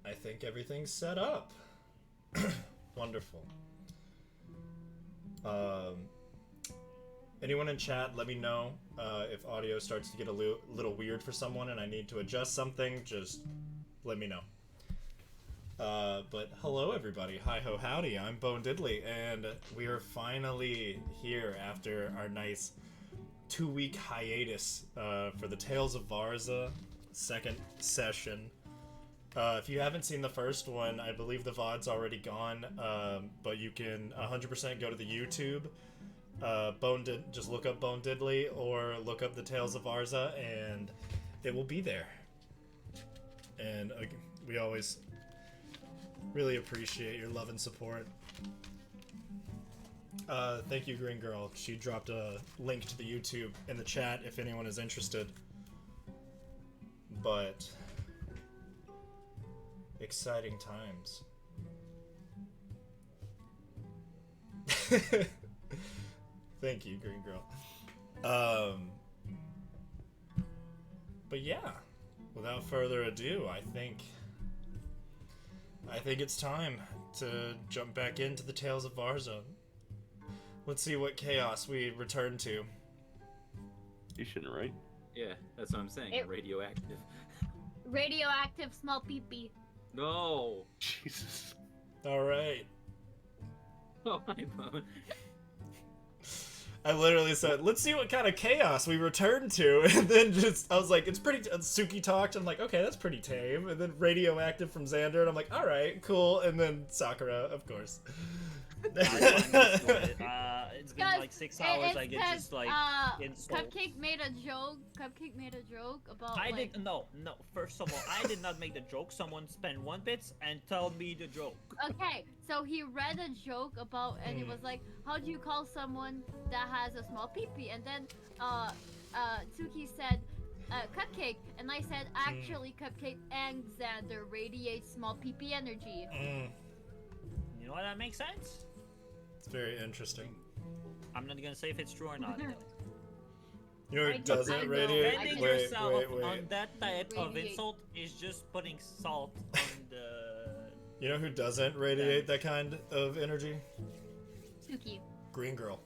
I think everything's set up. Wonderful. Anyone in chat, let me know if audio starts to get a little weird for someone and I need to adjust something. Just let me know. But hello everybody, hi ho howdy, I'm Bone Diddley, and we are finally here after our nice 2-week hiatus for the Tales of Varza second session. If you haven't seen the first one, I believe the VOD's already gone, but you can 100% go to the YouTube. Just look up Bone Diddley or look up the Tales of Varza, and it will be there. And we always really appreciate your love and support. Thank you, Green Girl. She dropped a link to the YouTube in the chat if anyone is interested. But exciting times. Thank you, Green Girl. But yeah, without further ado, I think it's time to jump back into the Tales of Varza. Let's see what chaos we return to. You shouldn't, right? Yeah, that's what I'm saying. Radioactive. Radioactive small pee-pee. No. Jesus. All right. Oh, my Bone. I literally said, let's see what kind of chaos we return to, and then I was like, it's pretty, Suki talked, I'm like, okay, that's pretty tame, and then Radioactive from Xander, and I'm like, alright, cool, and then Sakura, of course. It's been like 6 hours, I get just like insult. Cupcake made a joke about No, first of all, I did not make the joke. Someone spent 1 bit and tell me the joke. Okay, so he read a joke about, and it was like, how do you call someone that has a small pee-pee? And then Tsuki said Cupcake, and I said actually Cupcake and Xander radiate small pee-pee energy. You know what, that makes sense? It's very interesting. I'm not gonna say if it's true or not. You know, it doesn't radiate. Defending yourself on that type of insult is just putting salt on the... You know who doesn't radiate that kind of energy? Tsuki. Green Girl.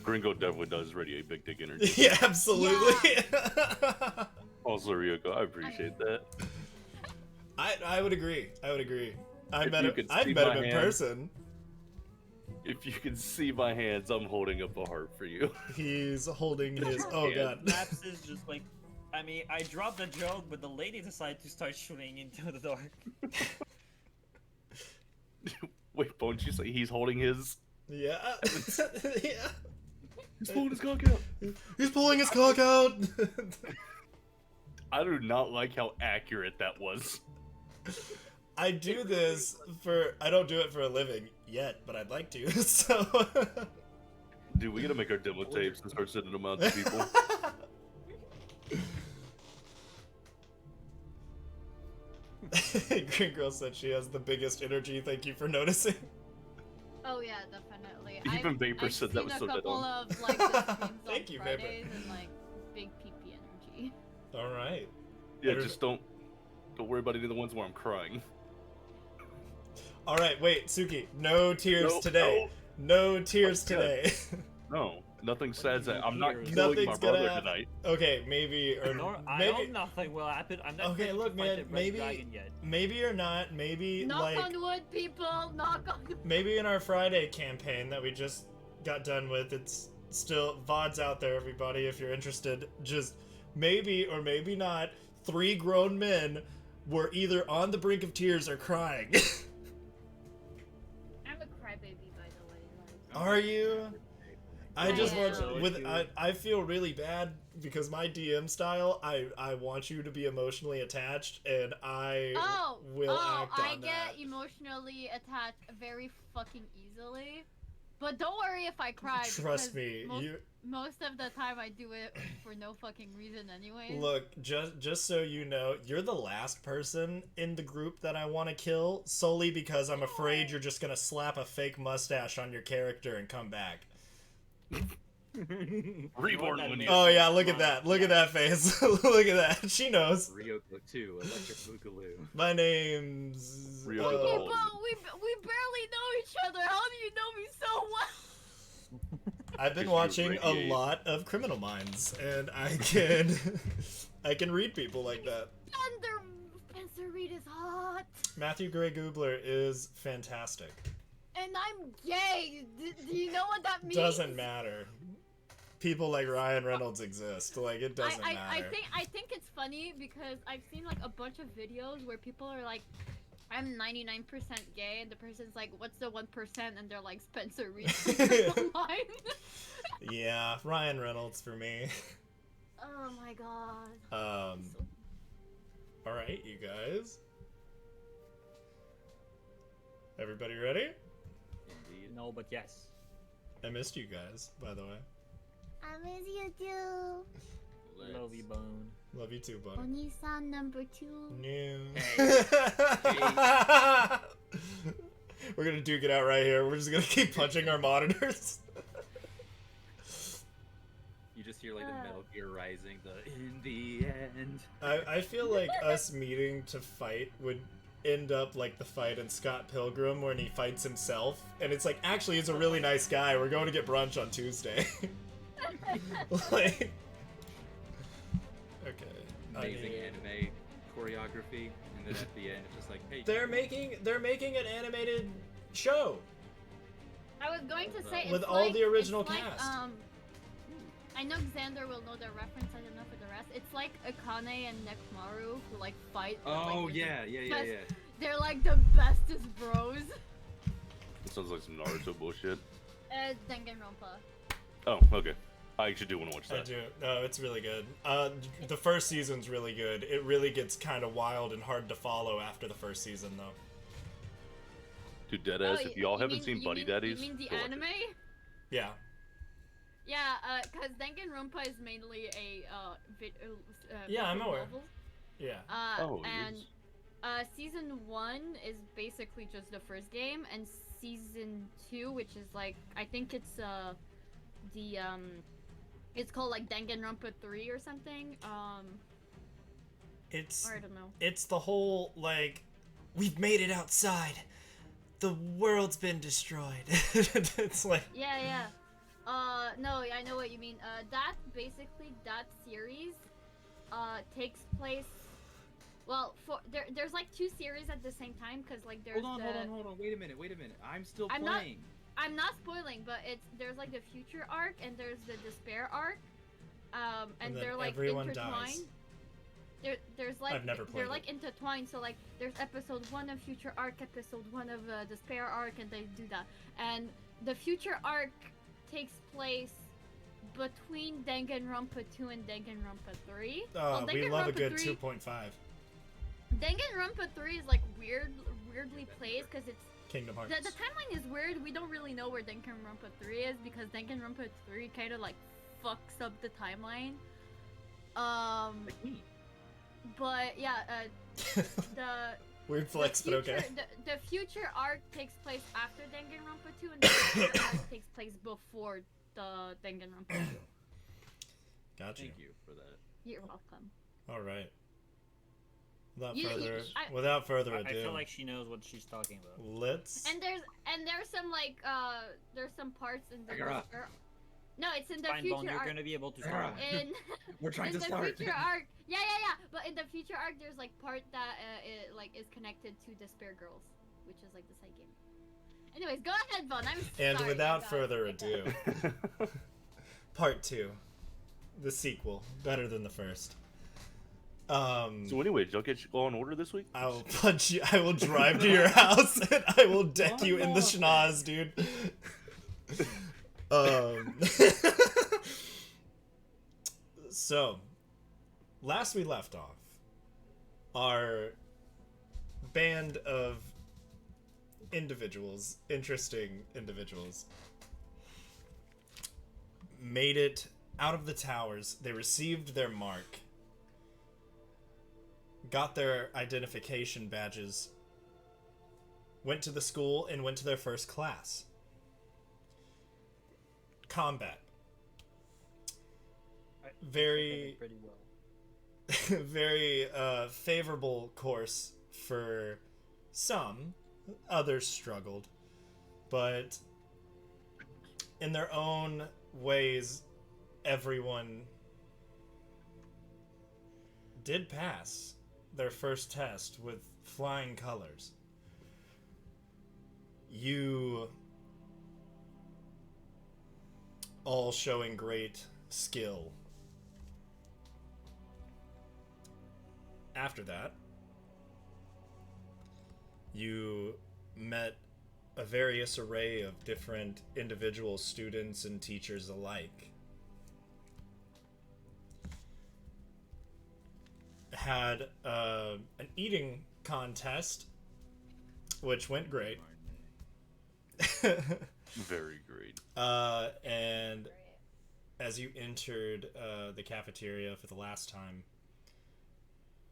Gringo definitely does radiate big dick energy. Yeah, absolutely. Yeah. Also, Ryoko, I appreciate that. I would agree. I've met him in person. If you can see my hands, I'm holding up a heart for you. He's holding his. Oh god. Maps is just like, I mean, I dropped the joke, but the lady decided to start shooting into the dark. Wait, won't you say he's holding his? Yeah. Yeah. He's pulling his cock out. He's pulling his cock out. I do not like how accurate that was. I do this I don't do it for a living yet, but I'd like to, so. Dude, we gotta make our demo tapes and start sending them out to people. Green Girl said she has the biggest energy, thank you for noticing. Oh yeah, definitely. Even Vapor said that was so dead on. I've seen a couple of like the streams Thank on you, Fridays Vapor. and like big pee-pee energy. Alright. Yeah, just don't worry about any of the ones where I'm crying. Alright, wait, Suki, no tears today. No tears today. No, nothing says that. I'm not killing Nothing's my brother gonna tonight. Okay, maybe or I know nothing will happen. I'm not okay, look, man, maybe or not, maybe Knock like on wood, people. Knock on wood. maybe in our Friday campaign that we just got done with, it's still VODs out there, everybody, if you're interested. Just maybe or maybe not, 3 grown men were either on the brink of tears or crying. I'm a crybaby, by the way. Are you? I just I want am. I feel really bad because my DM style, I want you to be emotionally attached, and I will act on I that. get emotionally attached very fucking easily. But don't worry if I cry. Trust because me, most of the time I do it for no fucking reason anyway. Look, just so you know, you're the last person in the group that I want to kill, solely because I'm afraid you're just gonna slap a fake mustache on your character and come back. Reborn that when you. means. Oh yeah, look at that. Look at that face. Look at that. She knows. Ryoko 2, Electric Boogaloo. My name's Ryoko Okay, Oh. but we barely know each other. How do you know me so well? I've been Because you watching a radiate. lot of Criminal Minds, and I can read people like that. Spencer Reed is hot. Matthew Gray Goobler is fantastic. And I'm gay. Do you know what that means? Doesn't matter. People like Ryan Reynolds exist. Like it doesn't matter. I think it's funny because I've seen like a bunch of videos where people are like, I'm 99% gay, and the person's like, what's the 1%? And they're like, Spencer Reed. Online. Yeah, Ryan Reynolds for me. Oh my god. All right, you guys. Everybody ready? Indeed. No, but yes. I missed you guys, by the way. I miss you too. Let's- Love you, Bone. Love you too, buddy. Oni-san number 2. No. Hey. We're gonna duke it out right here. We're just gonna keep punching our monitors. You just hear like the Metal Gear Rising, the in the end. I feel like us meeting to fight would end up like the fight in Scott Pilgrim when he fights himself, and it's like, actually, he's a really nice guy. We're going to get brunch on Tuesday. Like, okay. I Amazing mean, anime choreography, and then at the end it's just like, hey. they're making an animated show. I was going to say With it's all like, the original it's like, cast. I know Xander will know the reference. I don't know for the rest. It's like Akane and Nekmaru who like fight. but, Oh like, yeah. They're like the bestest bros. It sounds like some Naruto bullshit. Danganronpa. Oh, okay. I actually do want to watch I that. do. No, it's really good. The first season's really good. It really gets kind of wild and hard to follow after the first season, though. Dude, deadass, if y'all haven't seen Buddy Daddies, You mean the go watch it. anime? Yeah. Yeah, because Danganronpa is mainly a Yeah, I'm visual aware. novel. Yeah. Oh, And yes. season 1 is basically just the first game, and season 2, which is like, I think it's it's called like Danganronpa 3 or something. It's Or I don't know. it's the whole like, we've made it outside. The world's been destroyed. It's like, Yeah. No, I know what you mean. That series, takes place. Well, there's like 2 series at the same time, because like there's Hold on. Wait a minute. I'm still I'm not- playing. I'm not spoiling, but there's like the future arc and there's the despair arc, and And then they're like everyone intertwined. dies. There's like I've never played they're it. like intertwined. So like there's episode 1 of future arc, episode 1 of despair arc, and they do that. And the future arc takes place between Danganronpa 2 and Danganronpa 3. Well, we love a Danganronpa good 3 2.5. Danganronpa 3 is like weirdly placed because it's Kingdom Hearts. the timeline is weird. We don't really know where Danganronpa 3 is because Danganronpa 3 kind of like fucks up the timeline. Like me. But yeah, the Weird flex, the but future, okay. the future arc takes place after Danganronpa 2, and the future arc takes place before the Danganronpa 2. Gotcha. Thank you for that. You're welcome. All right. Without You- further I ado, feel like she knows what she's talking about. let's. And there's some like there's some parts in the Akira. no, it's in the Fine, future Bone, you're arc. gonna be able to Akira. start. In We're trying in to the start. future arc, yeah. But in the future arc, there's like part that is connected to Despair Girls, which is like the side game. Anyways, go ahead, Vaughn. I'm And sorry, without God. further ado, part 2, the sequel, better than the first. So anyway, did y'all get Law and Order this week? I will punch you. I will drive to your house and I will deck you in the schnoz, dude. So, last we left off, our band of individuals, interesting individuals, made it out of the towers. They received their mark, got their identification badges, went to the school, and went to their first class. Combat. very Pretty well. very favorable course for some. Others struggled, but in their own ways, everyone did pass their first test with flying colors. You all showing great skill. After that, you met a various array of different individual students and teachers alike. Had an eating contest, which went great. Very great. And as you entered the cafeteria for the last time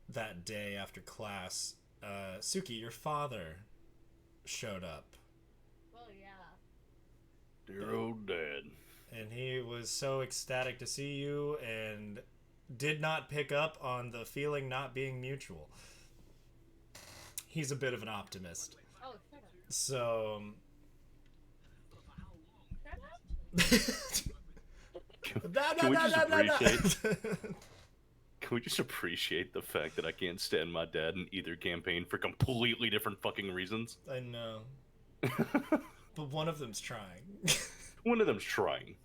that day after class, Suki, your father showed up. Well, yeah. Dear old dad. And he was so ecstatic to see you and did not pick up on the feeling not being mutual. He's a bit of an optimist. Oh, shut up. So... Can we just appreciate? Can we just appreciate the fact that I can't stand my dad in either campaign for completely different fucking reasons? I know. But one of them's trying. One of them's trying.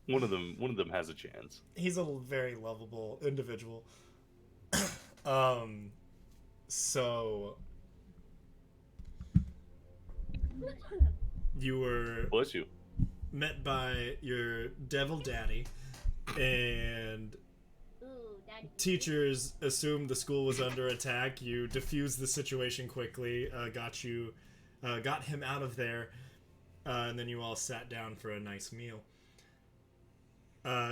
One of them has a chance. He's a very lovable individual. So you were Bless you. met by your devil daddy, and Ooh, daddy. teachers assumed the school was under attack. You diffused the situation quickly, got him out of there, and then you all sat down for a nice meal.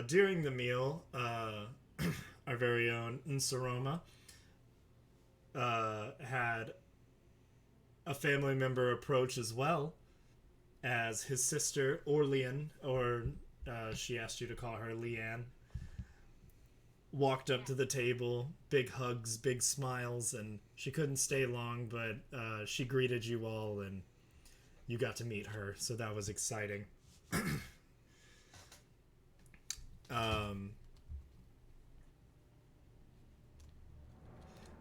During the meal, our very own Nsoroma had a family member approach as well, as his sister, Orlean, or she asked you to call her Leanne, walked up to the table, big hugs, big smiles, and she couldn't stay long, but she greeted you all, and you got to meet her, so that was exciting.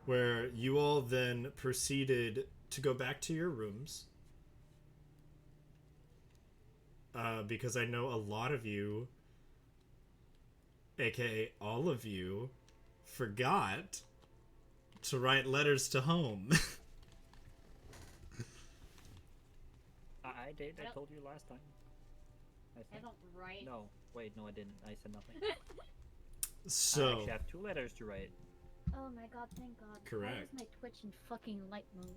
Where you all then proceeded to go back to your rooms, because I know a lot of you, aka all of you, forgot to write letters to home. I did. I Yep. told you last time. I I think. don't write. No, wait, no, I didn't. I said nothing. I So, actually have 2 letters to write. Oh my god, thank god. Why Correct. is my Twitch in fucking light mode?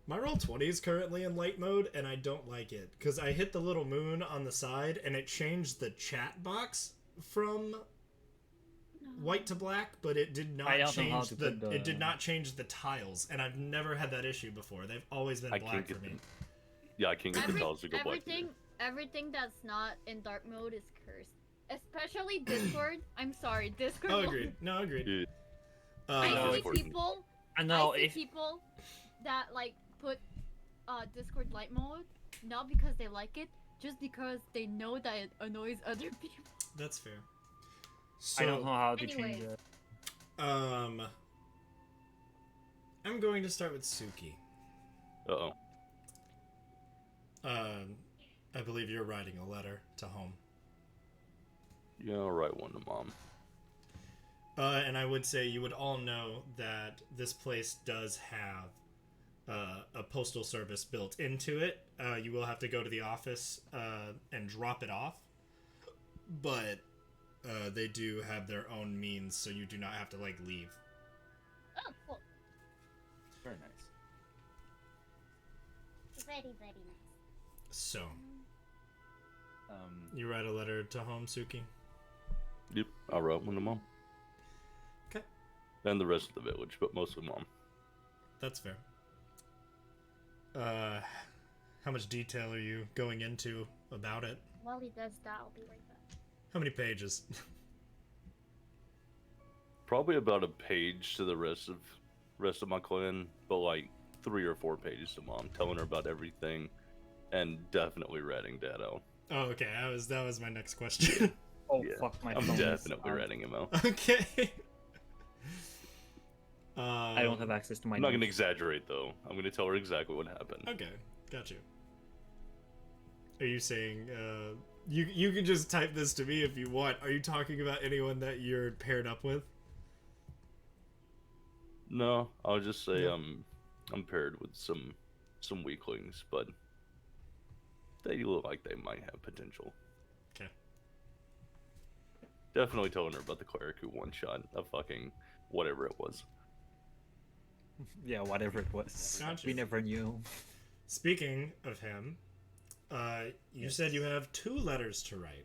my Roll20 is currently in light mode, and I don't like it, because I hit the little moon on the side, and it changed the chat box from No. white to black, but it did not I don't know how change to the, put the- it did not change the tiles, and I've never had that issue before. They've always been I black can't for get me. them. Yeah, I can't get the tiles to go black. Everything that's not in dark mode is cursed. Especially Discord. I'm sorry, Discord. Oh, agreed. No, agreed. Yeah. I know, see Discord. people. I know I see if people that like put Discord light mode not because they like it, just because they know that it annoys other people. That's fair. So, I don't know how to change anyways. it. I'm going to start with Suki. Uh-oh. I believe you're writing a letter to home. Yeah, I'll write one to Mom. And I would say you would all know that this place does have a postal service built into it. You will have to go to the office and drop it off. But they do have their own means, so you do not have to, like, leave. Oh, cool. Very nice. Very, very nice. So, you write a letter to home, Suki? Yep, I'll write one to Mom. Okay. And the rest of the village, but mostly Mom. That's fair. How much detail are you going into about it? While he does that, I'll be right back. How many pages? Probably about a page to the rest of my clan, but like 3 or 4 pages to mom, telling her about everything, and definitely ratting dad out. Oh, okay. That was my next question. Oh Yeah, fuck my I'm phone. definitely ratting him out. Okay. I don't have access to my I'm not gonna notes. exaggerate though. I'm gonna tell her exactly what happened. Okay, got you. Are you saying you can just type this to me if you want? Are you talking about anyone that you're paired up with? No, I'll just say No. I'm paired with some weaklings, but they look like they might have potential. Okay. Definitely telling her about the cleric who one shot a fucking whatever it was. Yeah, whatever it was. Gotcha. We never knew. Speaking of him, you said you have 2 letters to write.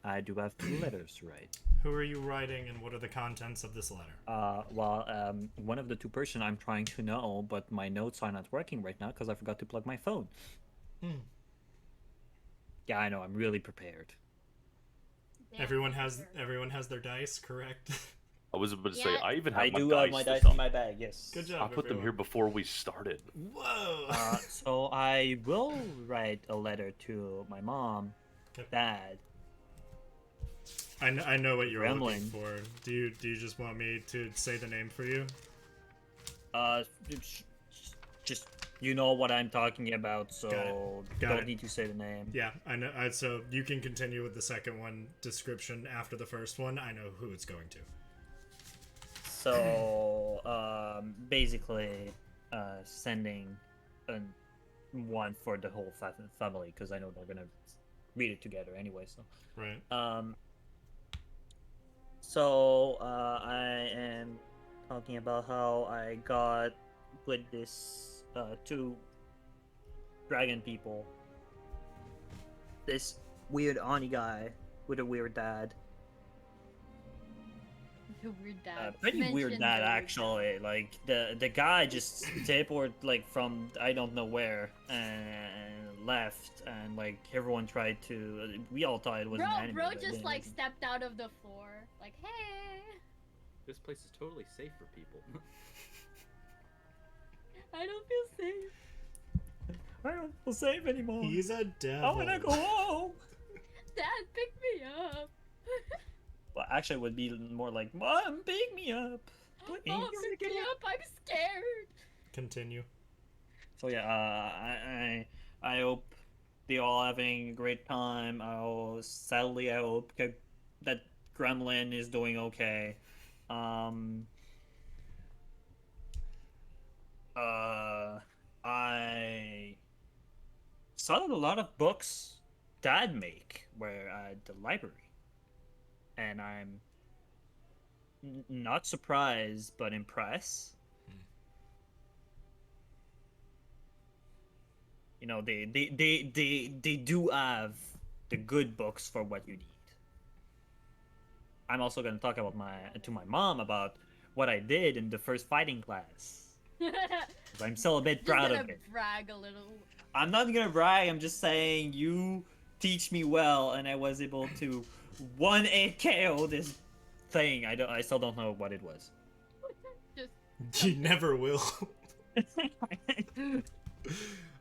I do have 2 letters to write. Who are you writing, and what are the contents of this letter? One of the 2 person I'm trying to know, but my notes are not working right now because I forgot to plug my phone. Yeah, I know. I'm really prepared. Damn, Everyone Peter. has their dice, correct? I was about to say Yeah. I even have I my do dice have my this dice time. in my bag. Yes. Good job. I put them here everyone. before we started. Whoa. So I will write a letter to my mom, Okay. dad. I know what you're looking Gremlin. for. Do you just want me to say the name for you? Just you know what I'm talking about, so Got don't it. need to say the name. Yeah, I know. So you can continue with the second one description after the first one. I know who it's going to. So basically, sending one for the whole family because I know they're gonna read it together anyway. So Right. I am talking about how I got with this 2 dragon people. This weird Ani guy with a weird dad. The weird dad. Pretty weird Mention dad the weird actually. Like the guy just teleported like from I don't know where and left, and like everyone tried to. We all thought it was an enemy. Bro but just it like wasn't. stepped out of the floor, like, hey, This place is totally safe for people. I don't feel safe. I don't feel safe anymore. He's a devil. I wanna go home. Dad, pick me up. Well, actually, it would be more like, Mom, pick me up. Please. Mom, pick me up. I'm scared. Continue. So yeah, I hope they all having a great time. Sadly, I hope that Gremlin is doing okay. I saw that a lot of books Dad make were at the library, and I'm not surprised but impressed. You know, they do have the good books for what you need. I'm also gonna talk about to my mom about what I did in the first fighting class. 'Cause I'm still a bit Just proud gonna of it. brag a little. I'm not gonna brag. I'm just saying you teach me well, and I was able to 1-8 KO this thing. I still don't know what it was. Just You never will.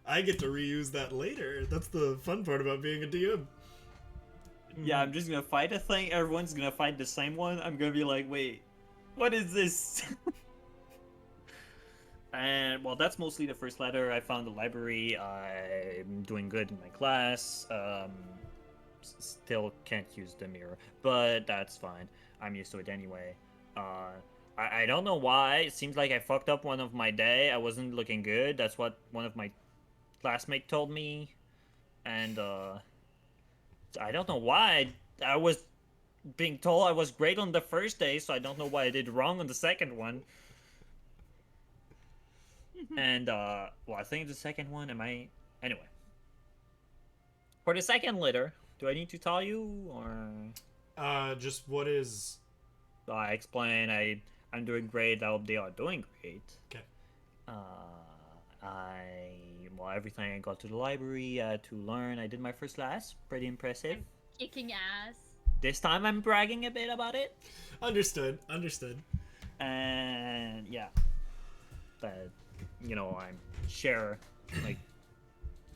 I get to reuse that later. That's the fun part about being a DM. Yeah, I'm just gonna fight a thing. Everyone's gonna fight the same one. I'm gonna be like, wait, what is this? And well, that's mostly the first letter. I found the library. I'm doing good in my class. Still can't use the mirror, but that's fine. I'm used to it anyway. I don't know why. It seems like I fucked up one of my day. I wasn't looking good. That's what one of my classmates told me, and I don't know why. I was being told I was great on the first day, so I don't know why I did wrong on the second one. And well, I think the second one, anyway. For the second letter, do I need to tell you, or Just what is... I explain I'm doing great. I hope they are doing great. Okay. Everything I got to the library to learn. I did my first class. Pretty impressive. kicking ass. this time I'm bragging a bit about it. Understood. And yeah, but I'm share like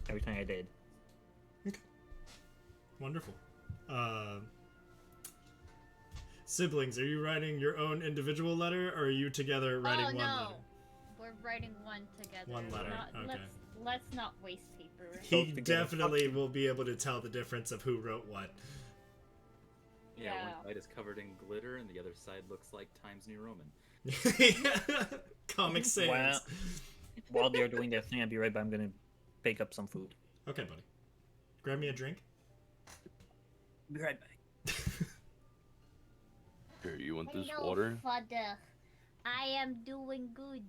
everything I did. Okay. Wonderful. Siblings, are you writing your own individual letter, or are you together writing one letter? We're writing one together. One letter, okay. Let's not waste paper. He definitely will be able to tell the difference of who wrote what. Yeah, one side is covered in glitter, and the other side looks like Times New Roman. Comic Sans. Well, while they're doing their thing, I'll be right back. I'm gonna pick up some food. Okay, buddy. Grab me a drink. Be right back. Here, you want this Hello, water? Father. I am doing good.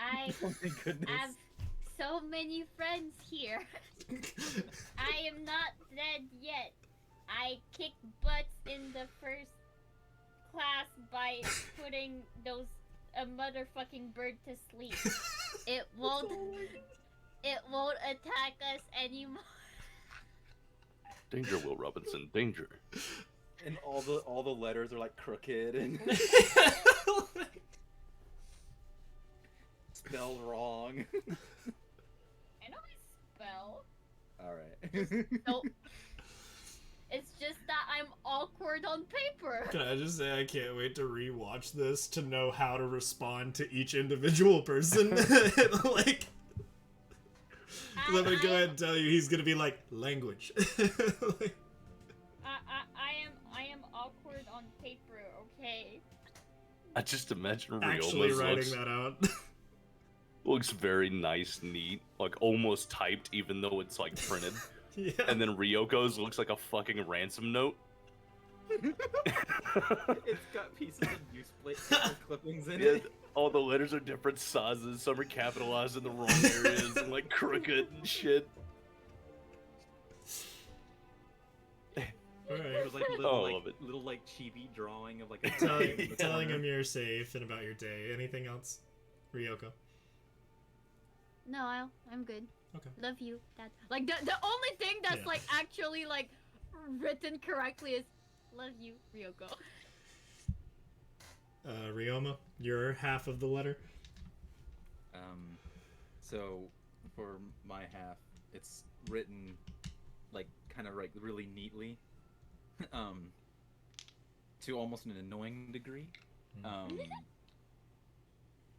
I Oh my goodness. have so many friends here. I am not dead yet. I kicked butts in the first class by putting a motherfucking bird to sleep. It won't attack us anymore. Danger, Will Robinson, danger. And all the letters are like crooked and spelled wrong. I know I spell. Alright. Nope. It's just that I'm awkward on paper. Can I just say I can't wait to rewatch this to know how to respond to each individual person. Like, I'm gonna go ahead and tell you he's gonna be like, language. Like, I am awkward on paper, okay? I just imagine actually Ryoma's writing that out. looks very nice, neat, like almost typed, even though it's like printed. Yeah. And then Ryoko's looks like a fucking ransom note. It's got pieces of newspaper clippings in it. All the letters are different sizes. Some are capitalized in the wrong areas and like crooked and shit. Alright. There's like Oh, I love it. little like chibi drawing of like a Telling him you're safe and about your day. Anything else, Ryoko? No, I'm good. Okay. Love you, Dad. Like the only thing that's Yeah. like actually like written correctly is love you, Ryoko. Ryoma, your half of the letter. So for my half, it's written like kind of like really neatly, to almost an annoying degree,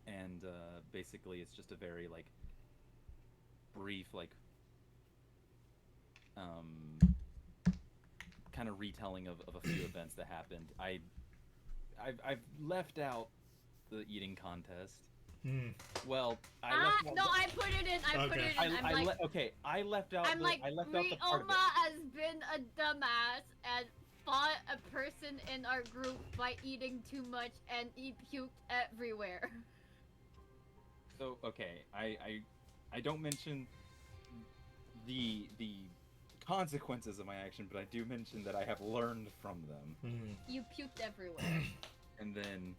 and basically it's just a very like brief like kind of retelling of a few events that happened. I've left out the eating contest. Well, I left out No, I put it in. I put Okay. it in. I left out. I'm like, I left out the part of Ryoma it. has been a dumbass and fought a person in our group by eating too much, and he puked everywhere. So okay, I don't mention the consequences of my action, but I do mention that I have learned from them. You puked everywhere. And then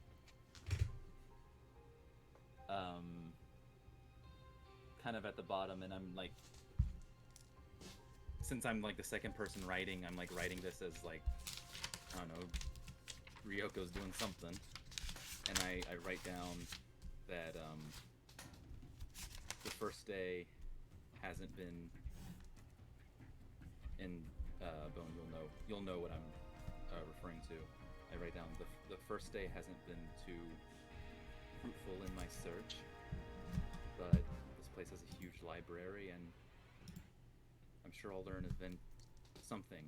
kind of at the bottom, and I'm like, since I'm like the second person writing, I'm like writing this as like, I don't know, Ryoko's doing something, and I write down that the first day hasn't been, and Bone, you'll know what I'm referring to. I write down the first day hasn't been too fruitful in my search, but this place has a huge library, and I'm sure I'll learn something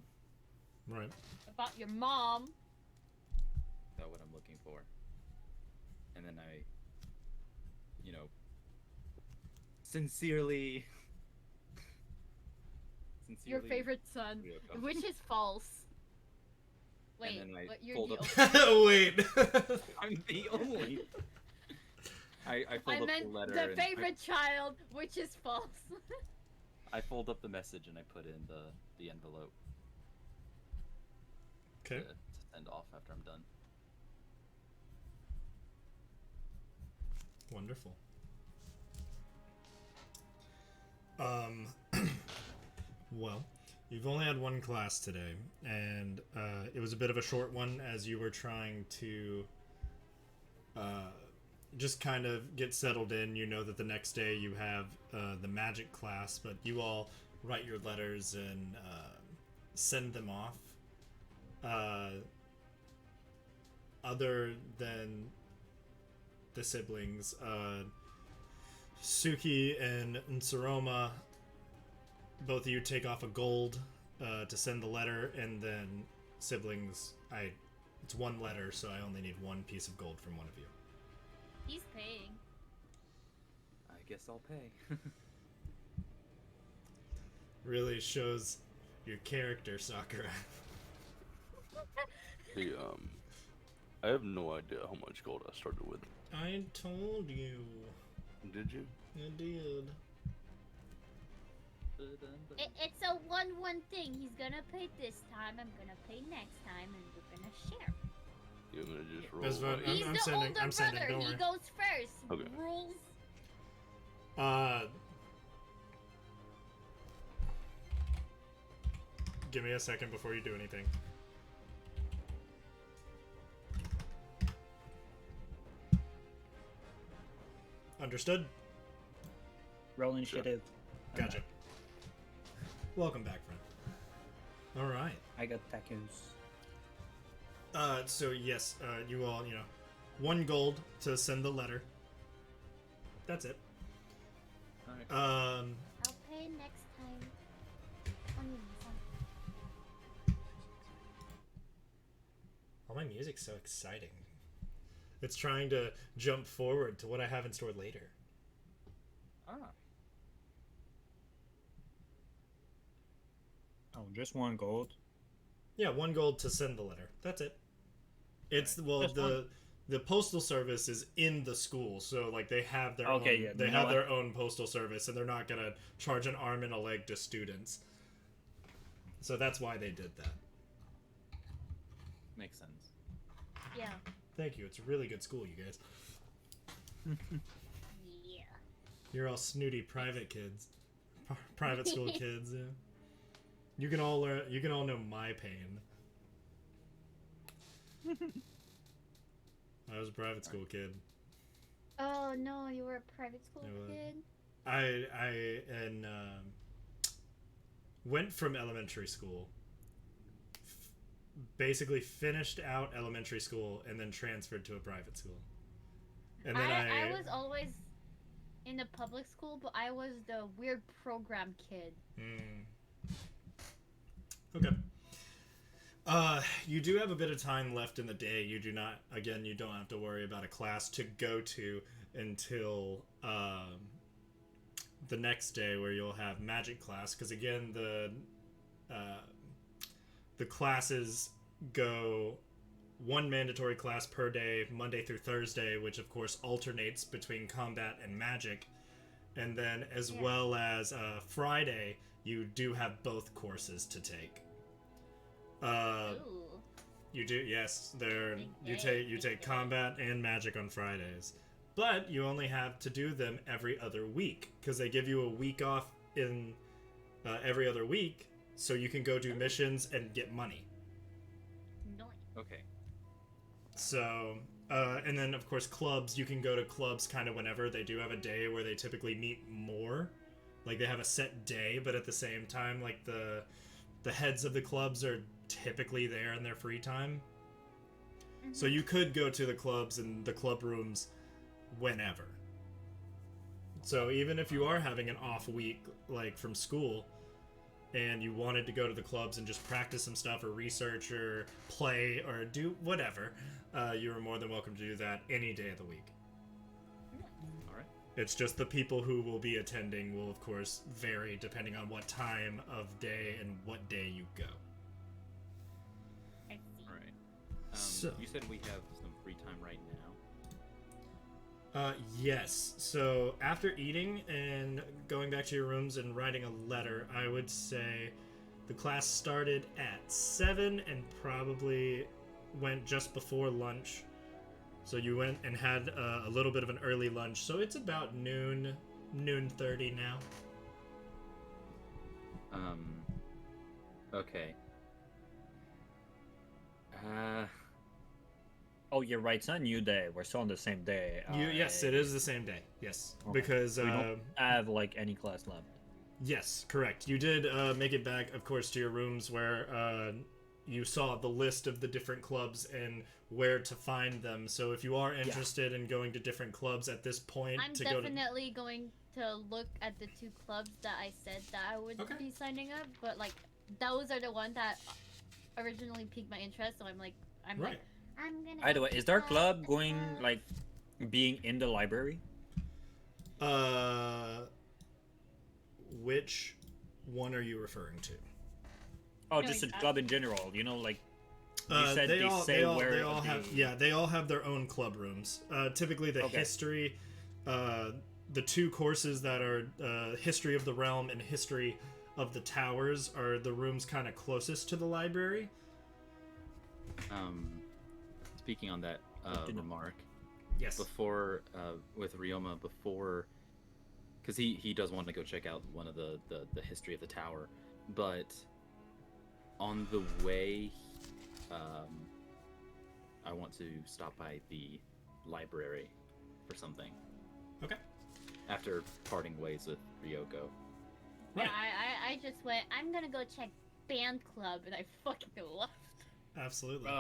Right. About your mom. about what I'm looking for. And then I, sincerely, Your favorite son, Ryoko. which is false. Wait, then I but you're fold the up- only. Wait. I'm the only. I fold I up meant the letter. the and favorite child, which is false. I fold up the message and I put in the envelope Okay. to send off after I'm done. Wonderful. Well, You've only had one class today, and it was a bit of a short one as you were trying to just kind of get settled in. You know that the next day you have the magic class, but you all write your letters and send them off. Other than the siblings, Suki and Nsoroma, both of you take off a gold to send the letter, and then siblings, it's one letter, so I only need one piece of gold from one of you. He's paying. I guess I'll pay. Really shows your character, Sakura. Hey, I have no idea how much gold I started with. I told you. Did you? I did. It's a 1-1 thing. He's gonna pay this time. I'm gonna pay next time, and we're gonna share. You're gonna just roll. Best vote. He's I'm the sending- older I'm sending, brother. don't He worry. goes first. Okay. Rules. Give me a second before you do anything. Understood? Roll Sure. initiative. Gotcha. Welcome back, friend. All right. I got tacos. So yes, you all, one gold to send the letter. That's it. Alright. I'll pay next time. Oh, my music's so exciting. It's trying to jump forward to what I have in store later. Ah. Oh, just one gold. Yeah, one gold to send the letter. That's it. It's well Just the postal service is in the school, so like they have their Okay, own, yeah, they you know have what? their own postal service, and they're not gonna charge an arm and a leg to students. So that's why they did that. Makes sense. Yeah. Thank you. It's a really good school, you guys. Yeah. You're all snooty private kids, private school kids. Yeah. You can all learn. You can all know my pain. I was a private school kid. Oh no, you were a private school I was. kid. I went from elementary school. Basically finished out elementary school and then transferred to a private school. And then I was always in the public school, but I was the weird program kid. Okay. You do have a bit of time left in the day. You do not, again, you don't have to worry about a class to go to until the next day where you'll have magic class. Because again, the classes go one mandatory class per day, Monday through Thursday, which of course alternates between combat and magic. And then as well as Friday, you do have both courses to take. Ooh. You do, yes. You Big take day. combat and magic on Fridays, but you only have to do them every other week because they give you a week off in every other week, so you can go do missions and get money. Nice. Okay. So, and then of course clubs. You can go to clubs kind of whenever. They do have a day where they typically meet more, like they have a set day, but at the same time, like the heads of the clubs are typically there in their free time. So you could go to the clubs and the club rooms whenever. So even if you are having an off week, like from school, and you wanted to go to the clubs and just practice some stuff or research or play or do whatever, you are more than welcome to do that any day of the week. All right. It's just the people who will be attending will, of course, vary depending on what time of day and what day you go. I see. All right. So- You said we have some free time right now. Yes. So after eating and going back to your rooms and writing a letter, I would say the class started at 7 and probably went just before lunch. So you went and had a little bit of an early lunch. So it's about noon 30 now. Okay. Oh, you're right. It's not a new day. We're still on the same day. Yes, it is the same day. Yes, Okay. because We don't have like any class left. yes, correct. You did make it back, of course, to your rooms where you saw the list of the different clubs and where to find them. So if you are interested in going to different clubs at this point, I'm to definitely going to look at the 2 clubs that I said that I would Okay. be signing up, but like those are the ones that originally piqued my interest. So I'm like, Right. I'm gonna. By the go way, to is there a that club going club. like being in the library? Which one are you referring to? Oh, No, just a he's club in general. You know, like you said, they all where have they all have their own club rooms. Typically, the Okay. history, the 2 courses that are history of the realm and history of the towers are the rooms kind of closest to the library. Speaking on that remark, Yes. before with Ryoma, before, because he does want to go check out one of the history of the tower, but on the way, I want to stop by the library for something Okay. after parting ways with Ryoko. Yeah, Right. I just went. I'm gonna go check band club, and I fucking left. Absolutely.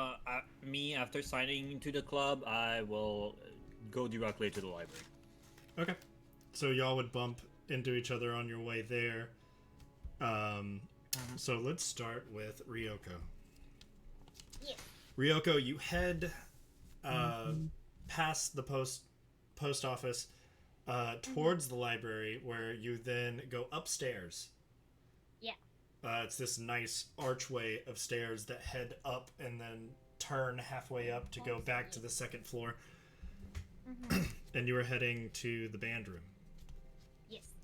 Me after signing into the club, I will go directly to the library. Okay. So y'all would bump into each other on your way there. So let's start with Ryoko. Yeah. Ryoko, you head past the post office towards the library, where you then go upstairs. Yeah. It's this nice archway of stairs that head up and then turn halfway up to go back to the second floor. And you are heading to the band room. Yes.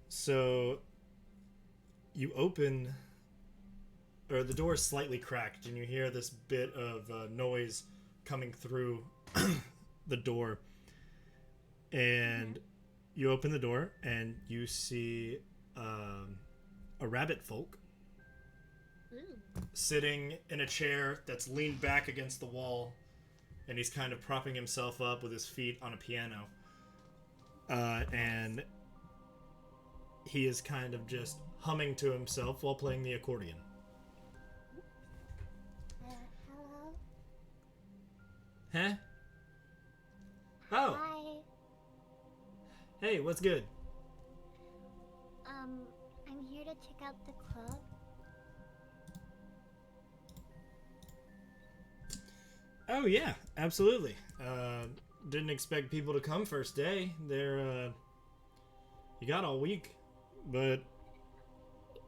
So you open, or the door is slightly cracked, and you hear this bit of noise coming through the door. And you open the door, and you see a rabbit folk Ooh. sitting in a chair that's leaned back against the wall, and he's kind of propping himself up with his feet on a piano. And he is kind of just humming to himself while playing the accordion. Hello? Huh? Oh, Hi. hey, what's good? I'm here to check out the club. Oh yeah, absolutely. Didn't expect people to come first day. They're you got all week, but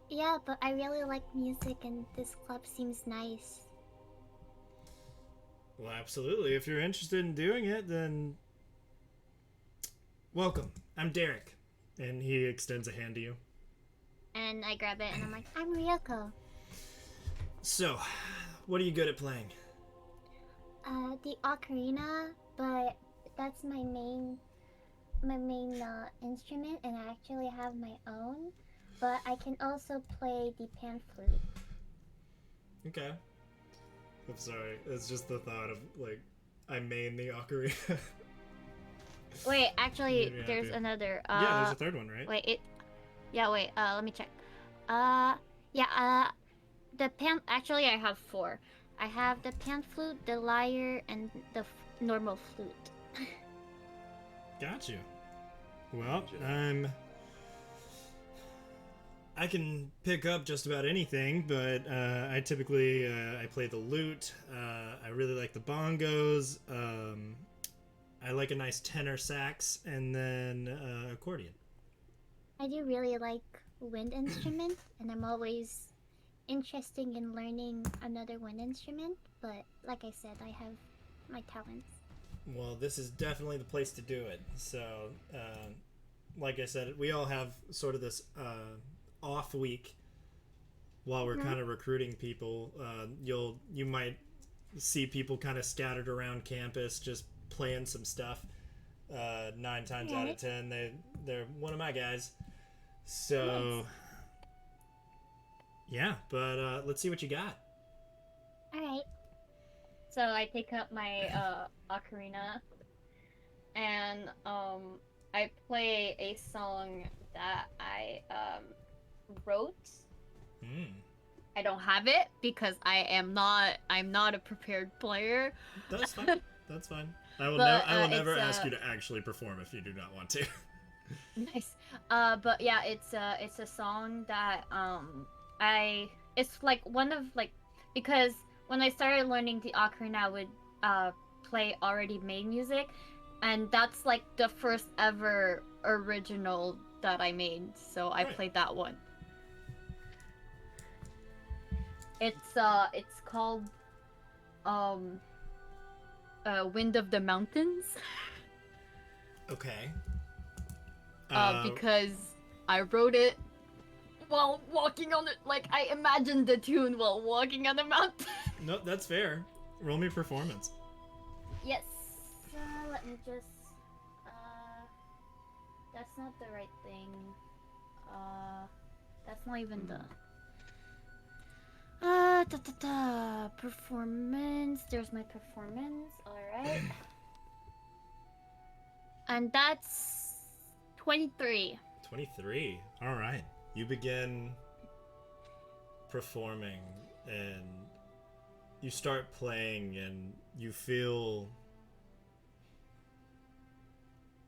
Yeah, but I really like music and this club seems nice. well, absolutely. If you're interested in doing it, then welcome. I'm Derek, and he extends a hand to you. And I grab it and I'm like, I'm Ryoko. So, what are you good at playing? The ocarina, but that's my main instrument, and I actually have my own. But I can also play the pan flute. Okay. I'm sorry. It's just the thought of like I main the ocarina. Wait, actually, Made me there's happy. another. Yeah, there's a third one, right? Wait, it. Yeah, wait. Let me check. The pan. Actually, I have 4. I have the pan flute, the lyre, and the normal flute. Got you. Well, Gotcha. I can pick up just about anything, but I typically I play the lute. I really like the bongos. I like a nice tenor sax, and then accordion. I do really like wind instrument, and I'm always interested in learning another wind instrument. But like I said, I have my talents. Well, this is definitely the place to do it. So, like I said, we all have sort of this off week while we're kind of recruiting people. You might see people kind of scattered around campus just playing some stuff. 9 times out of 10, they're one of my guys. So, yeah, but let's see what you got. Alright. So I take up my ocarina, and I play a song that I wrote. Hmm. I don't have it because I'm not a prepared player. That's fine. That's fine. I will, But, I will never it's, ask you to actually perform if you do not want to. Nice. But yeah, it's a song that it's like one of like, because when I started learning the ocarina, I would play already made music, and that's like the first ever original that I made. So I Right. played that one. It's called Wind of the Mountains. Okay. Because I wrote it while walking on it. Like, I imagined the tune while walking on the mountain. No, that's fair. Roll me performance. Yes. Let me just. That's not the right thing. That's not even the. Performance. There's my performance. Alright. And that's 23. 23. All right. You begin performing and you start playing and you feel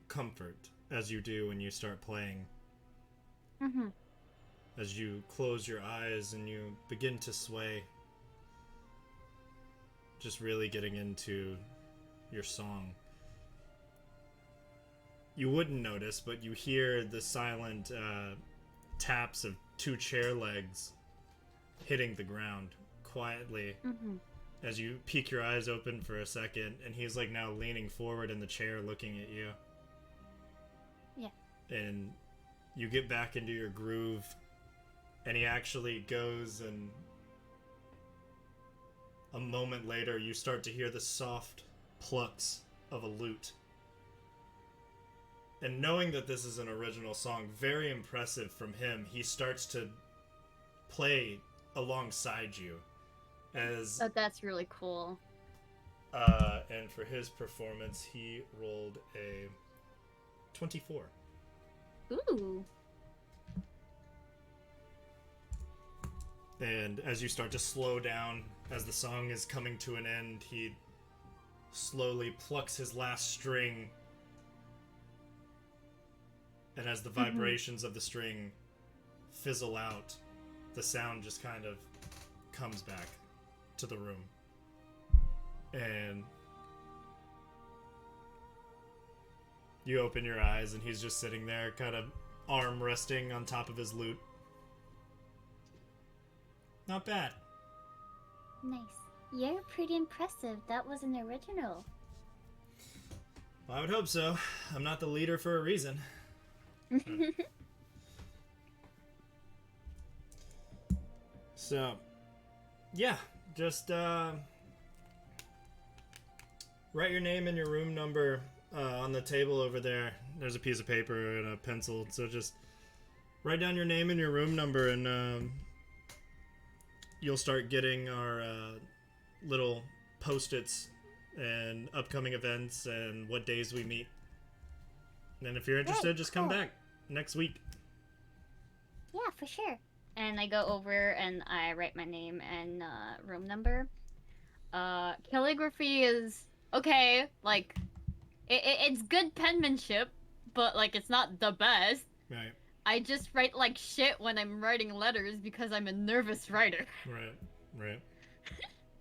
comfort as you do when you start playing. Mm-hmm. As you close your eyes and you begin to sway, just really getting into your song. You wouldn't notice, but you hear the silent taps of two chair legs hitting the ground quietly Mm-hmm. as you peek your eyes open for a second, and he's like now leaning forward in the chair looking at you. Yeah. And you get back into your groove, and he actually goes, and a moment later you start to hear the soft plucks of a lute. And knowing that this is an original song, very impressive from him, he starts to play alongside you as Oh, that's really cool. and for his performance he rolled a 24. Ooh. And as you start to slow down, as the song is coming to an end, he slowly plucks his last string. And as the vibrations of the string fizzle out, the sound just kind of comes back to the room. And you open your eyes, and he's just sitting there, kind of arm resting on top of his lute. Not bad. Nice. You're pretty impressive. That was an original. I would hope so. I'm not the leader for a reason. So, yeah, just write your name and your room number on the table over there. There's a piece of paper and a pencil, so just write down your name and your room number, and you'll start getting our little post-its and upcoming events and what days we meet. And if you're interested, Right, just come cool. back next week. Yeah, for sure. And I go over and I write my name and room number. Calligraphy is okay. Like, it's good penmanship, but like it's not the best. Right, I just write like shit when I'm writing letters because I'm a nervous writer. right.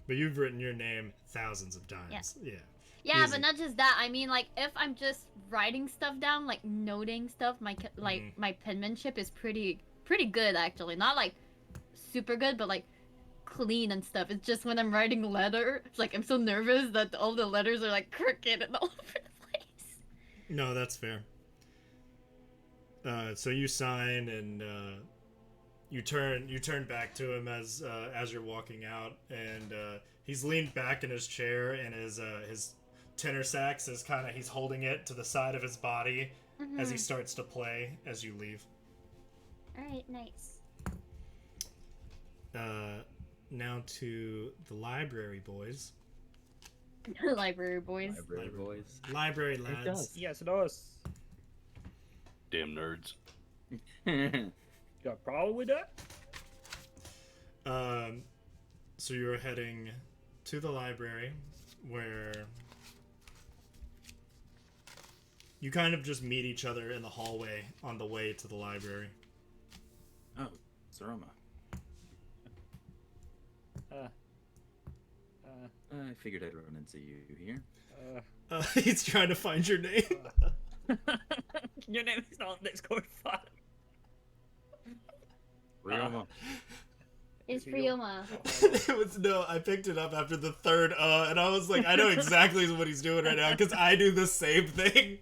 But you've written your name thousands of times. Yeah. Yeah, Easy. but not just that. I mean, like, if I'm just writing stuff down, like noting stuff, my penmanship is pretty good actually. Not like super good, but like clean and stuff. It's just when I'm writing letter, it's like I'm so nervous that all the letters are like crooked and all over the place. No, that's fair. So you sign, and you turn back to him as you're walking out, and he's leaned back in his chair, and his tenor sax is he's holding it to the side of his body as he starts to play as you leave. Alright, nice. Now to the library boys. Library boys. Library boys. Library It lads. does. Yes, it does. Damn nerds. Got a problem with that? So you're heading to the library where you kind of just meet each other in the hallway on the way to the library. Oh, Saroma. I figured I'd run into you here. He's trying to find your name. Your name is not on Discord file. Ryoma. It's Ryoma. It was no, I picked it up after the third and I was like, I know exactly what he's doing right now because I do the same thing.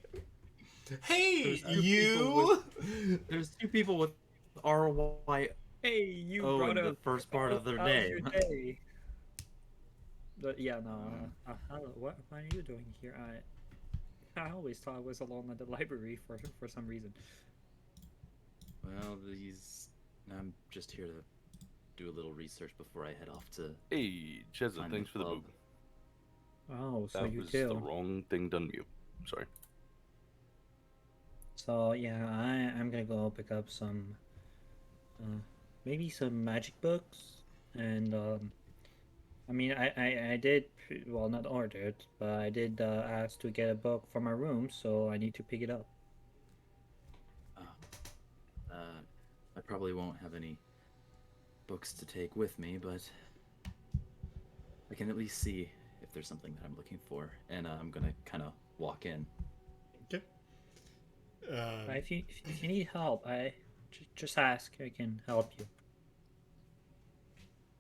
Hey, you! There's two people with R-Y. Hey, you Oh, brought in the up first part of their how's name. your day? But yeah, no. What are you doing here? I always thought I was alone at the library for some reason. Well, I'm just here to do a little research before I head off to. Hey, Cheza, Find thanks the for the club. book. Oh, so That you was too. the wrong thing done to you. Sorry. So yeah, I'm gonna go pick up some, maybe some magic books, and I mean I did well not ordered, but I did ask to get a book for my room, so I need to pick it up. I probably won't have any books to take with me, but I can at least see if there's something that I'm looking for, and I'm gonna kind of walk in. Okay. But if you need help, just ask. I can help you.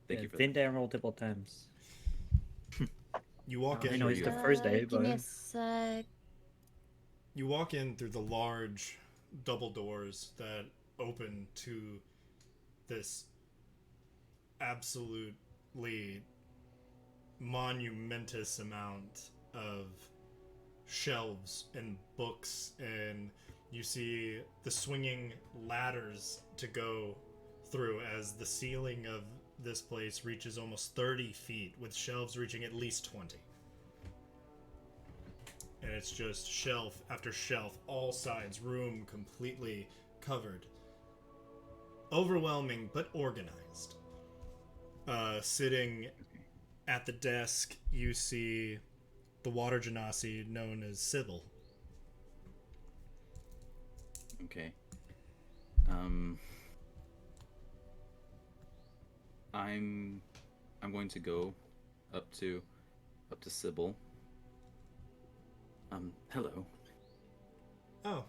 Thank you for Been that. there multiple times. You walk I in. know it's the first day, Give me but a sec. You walk in through the large double doors that open to this absolutely monumentous amount of shelves and books, and you see the swinging ladders to go through as the ceiling of this place reaches almost 30 feet, with shelves reaching at least 20. And it's just shelf after shelf, all sides, room completely covered. Overwhelming, but organized. Sitting at the desk, you see the water genasi known as Sybil. Okay. I'm going to go up to Sybil. Hello. Oh.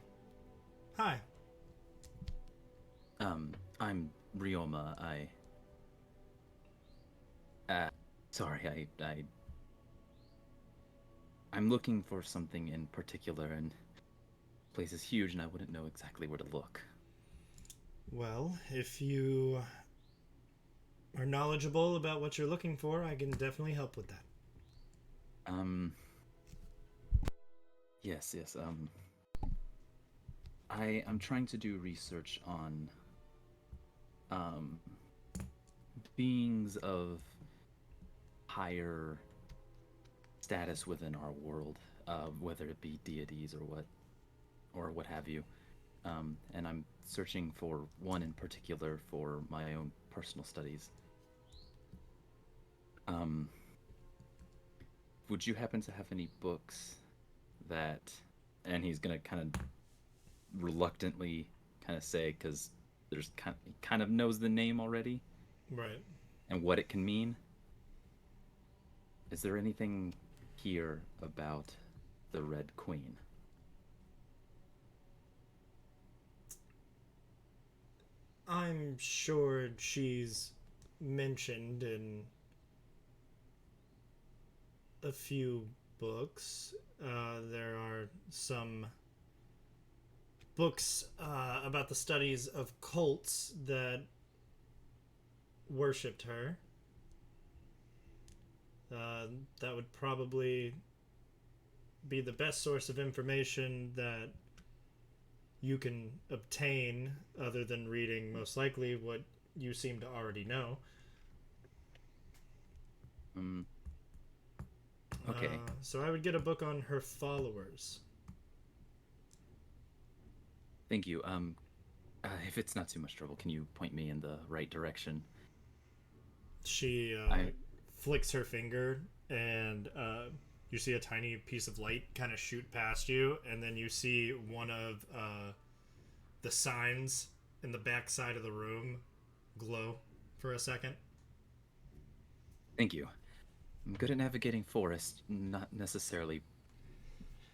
Hi. I'm Ryoma. Sorry, I'm looking for something in particular, and the place is huge, and I wouldn't know exactly where to look. Well, if you are knowledgeable about what you're looking for, I can definitely help with that. Yes. I'm trying to do research on beings of higher status within our world, whether it be deities or what have you. And I'm searching for one in particular for my own personal studies. Would you happen to have any books that, and he's gonna kind of reluctantly kind of say, because he kind of knows the name already, Right. and what it can mean. Is there anything here about the Red Queen? I'm sure she's mentioned in a few books. There are some books about the studies of cults that worshipped her. That would probably be the best source of information that you can obtain other than reading most likely what you seem to already know. Okay. So I would get a book on her followers. Thank you. If it's not too much trouble, can you point me in the right direction? She I flicks her finger, and you see a tiny piece of light kind of shoot past you, and then you see one of the signs in the back side of the room glow for a second. Thank you. I'm good at navigating forest, not necessarily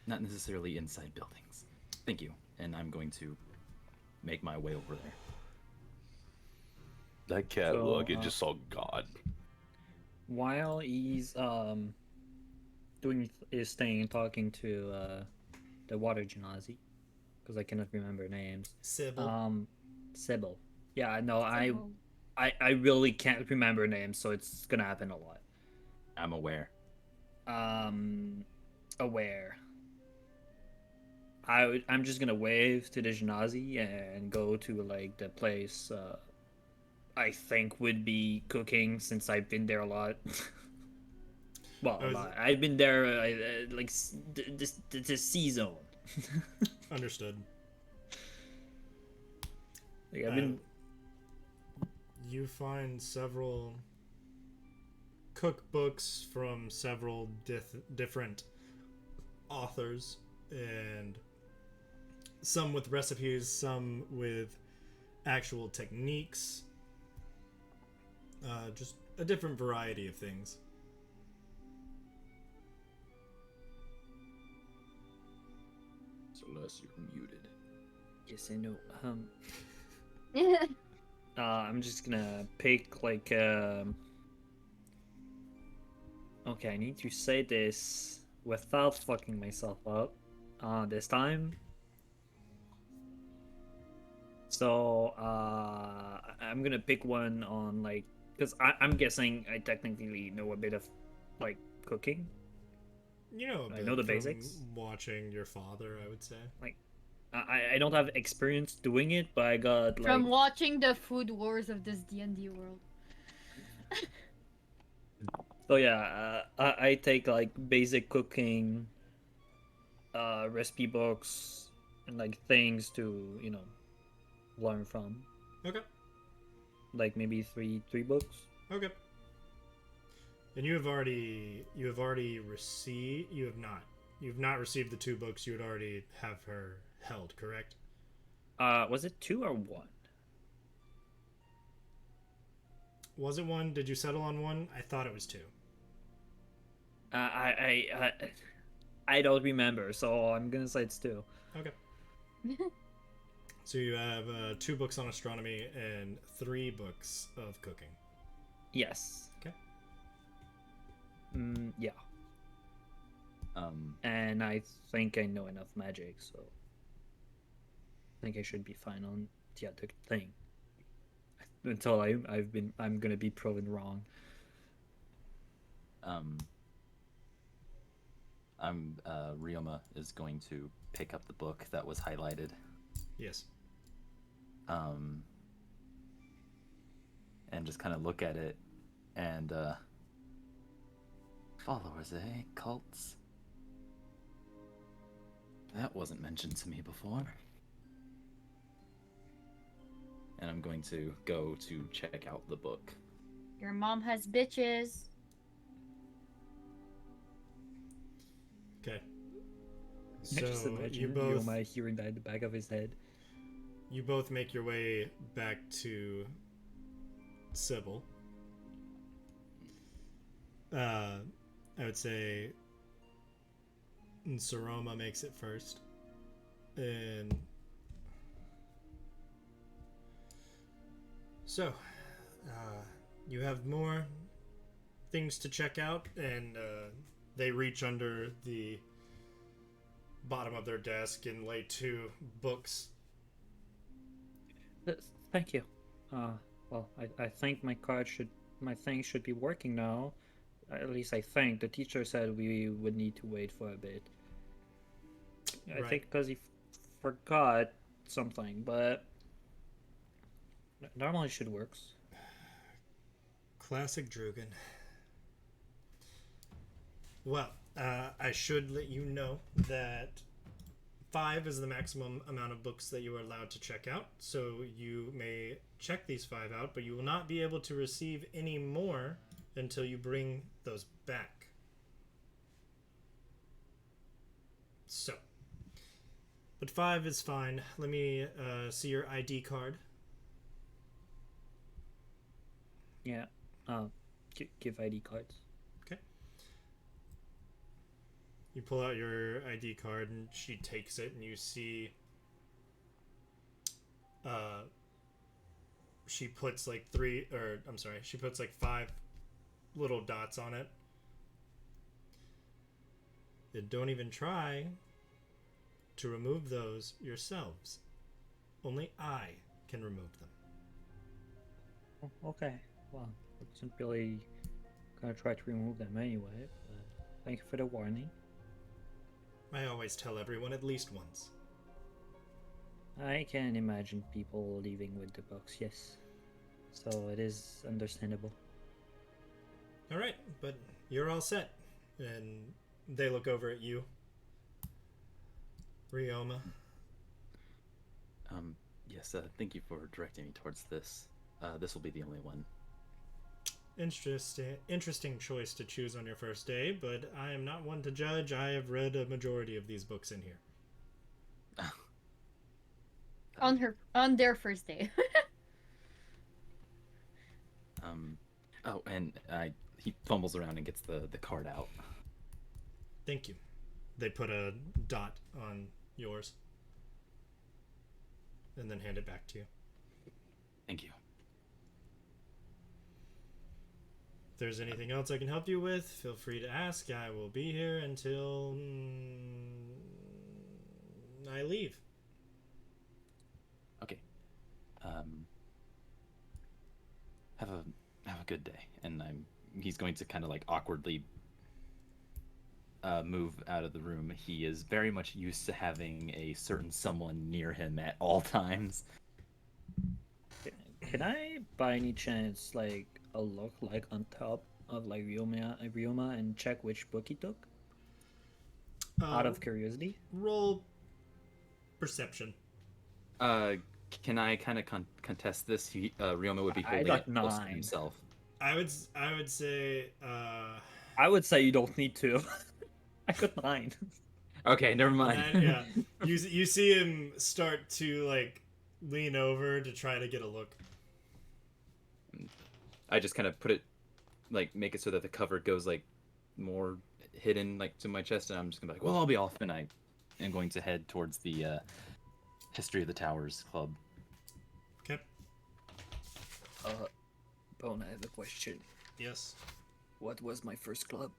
inside buildings. Thank you. And I'm going to make my way over there. That cat So, look, it just saw God. While he's doing his thing and talking to the water genasi, because I cannot remember names. Sybil. Sybil. Yeah, no, Sybil. I really can't remember names, so it's gonna happen a lot. I'm aware. Aware. I'm just gonna wave to the genasi and go to like the place I think would be cooking, since I've been there a lot. Well, a lot. I've been there like the C zone. Understood. Like, I've been. You find several cookbooks from several different authors, and some with recipes, some with actual techniques, just a different variety of things. So unless you're muted. Yes, I know. I'm just gonna pick like okay, I need to say this without fucking myself up this time. So I'm gonna pick one on like, because I'm guessing I technically know a bit of like cooking. You know, I know the from basics. watching your father, I would say. Like I don't have experience doing it, but I got like From watching the food wars of this D&D world. so yeah, I take like basic cooking recipe books and like things to, you know, learn from. Okay. Like maybe three books. Okay. And you have already received. You've not received the 2 books you would already have her held, correct? Was it 2 or 1? Was it 1? Did you settle on 1? I thought it was 2. I don't remember, so I'm gonna say it's 2. Okay. So you have 2 books on astronomy and 3 books of cooking. Yes. Okay. Yeah. And I think I know enough magic, so I think I should be fine on the other thing. Until I'm gonna be proven wrong. Ryoma is going to pick up the book that was highlighted. Yes. And just kind of look at it and followers, eh? Cults? That wasn't mentioned to me before. And I'm going to go to check out the book. Your mom has bitches. Okay. I just So imagine you both Ryoma hearing that in the back of his head. you both make your way back to Sybil. I would say Saroma makes it first. And so, you have more things to check out, and they reach under the bottom of their desk and lay 2 books. Thank you. Well, I think my thing should be working now. At least I think. The teacher said we would need to wait for a bit. I Right. think because he forgot something, but normally should works. Classic Drugan. Well, I should let you know that 5 is the maximum amount of books that you are allowed to check out. So you may check these 5 out, but you will not be able to receive any more until you bring those back. So, but 5 is fine. Let me see your ID card. Yeah. Give ID cards. Okay. You pull out your ID card and she takes it, and you see she puts like 5 little dots on it. And don't even try to remove those yourselves. Only I can remove them. Okay. Well, I wasn't really gonna try to remove them anyway, but thank you for the warning. I always tell everyone at least once. I can imagine people leaving with the box, yes. So it is understandable. Alright, but you're all set. And they look over at you. Ryoma. Yes, thank you for directing me towards this. This will be the only one. Interesting choice to choose on your first day, but I am not one to judge. I have read a majority of these books in here. On their first day. Oh, and he fumbles around and gets the card out. Thank you. They put a dot on yours and then hand it back to you. Thank you. If there's anything else I can help you with, feel free to ask. I will be here until I leave. Okay. Have a good day. And he's going to kind of like awkwardly move out of the room. He is very much used to having a certain someone near him at all times. Can I, by any chance, like a look like on top of like Ryoma and check which book he took? Out of curiosity. Roll perception. Can I kind of contest this? Ryoma would be holding got it close to 9. himself. I would say I would say you don't need to. I got 9. Okay, never mind. yeah. You see him start to like lean over to try to get a look. I just kind of put it, like, make it so that the cover goes like more hidden, like to my chest, and I'm just gonna be like, well, I'll be off, and I am going to head towards the History of the Towers Club. Okay. Bone, I have a question. Yes. What was my first club?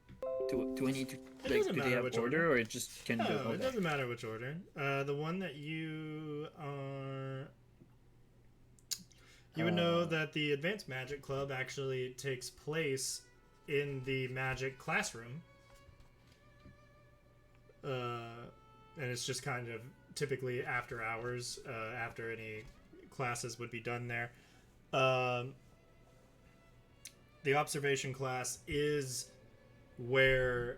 Do I need to It like doesn't do they matter have which order, or it just can do? No, Okay. it doesn't matter which order. The one that you are... You would know that the Advanced Magic Club actually takes place in the magic classroom. And it's just kind of typically after hours, after any classes would be done there. The observation class is where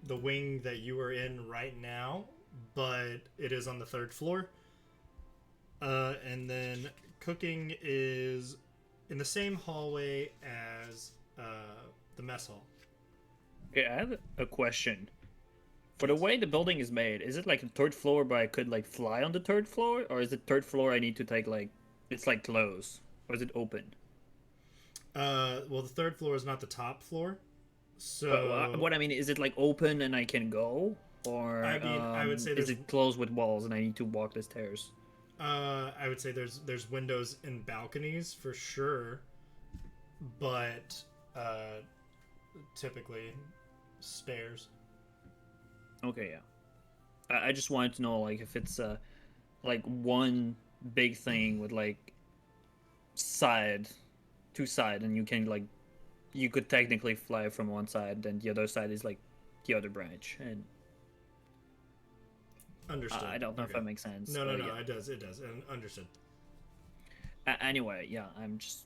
the wing that you are in right now, but it is on the 3rd floor. And then cooking is in the same hallway as the mess hall. Okay, I have a question. For the way the building is made, is it like a 3rd floor, but I could like fly on the 3rd floor, or is it 3rd floor I need to take like it's like closed, or is it open? Well, the 3rd floor is not the top floor, so What I mean is it like open and I can go, or I mean, I would say is there's- it closed with walls and I need to walk the stairs? I would say there's windows and balconies for sure, but typically stairs. Okay, yeah. I just wanted to know like if it's like one big thing with like two side, and you could technically fly from one side, and the other side is like the other branch. And Understood. I don't know if Okay. that makes sense. No, but no, yeah. it does, and understood. Anyway, yeah, I'm just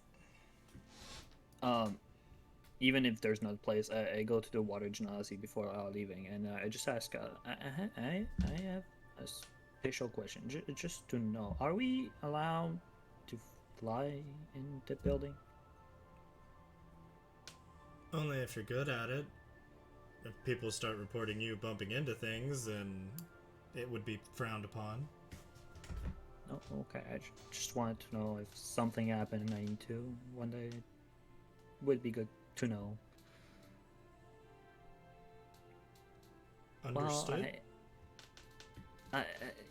even if there's no place, I go to the water genasi before leaving, and I just ask. I have a special question, just to know: are we allowed to fly in the building? Only if you're good at it. If people start reporting you bumping into things, then it would be frowned upon. Oh, okay. I just wanted to know if something happened and I need to one day. It would be good to know. Understood. Well,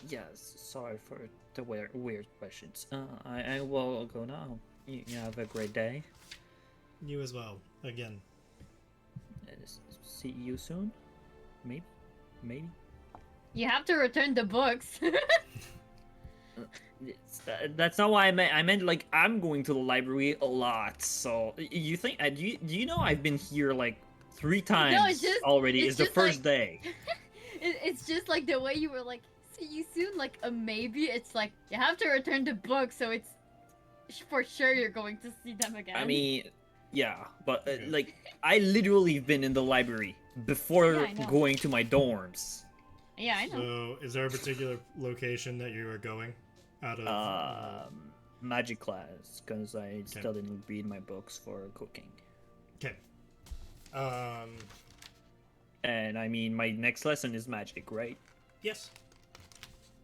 yes. Sorry for the weird questions. I will go now. You have a great day. You as well. Again. See you soon. Maybe. You have to return the books. That's not what I meant. I meant like I'm going to the library a lot. So you think? Do you know I've been here like 3 times already? It's the first day. It's just like the way you were like, see you soon, like a maybe. It's like you have to return the book, so it's for sure you're going to see them again. I mean, yeah, but Okay. like I literally been in the library before Yeah, I know. going to my dorms. yeah, I know. So, is there a particular location that you are going out of? Magic class, because I still didn't read my books for cooking. Okay. And I mean, my next lesson is magic, right? Yes.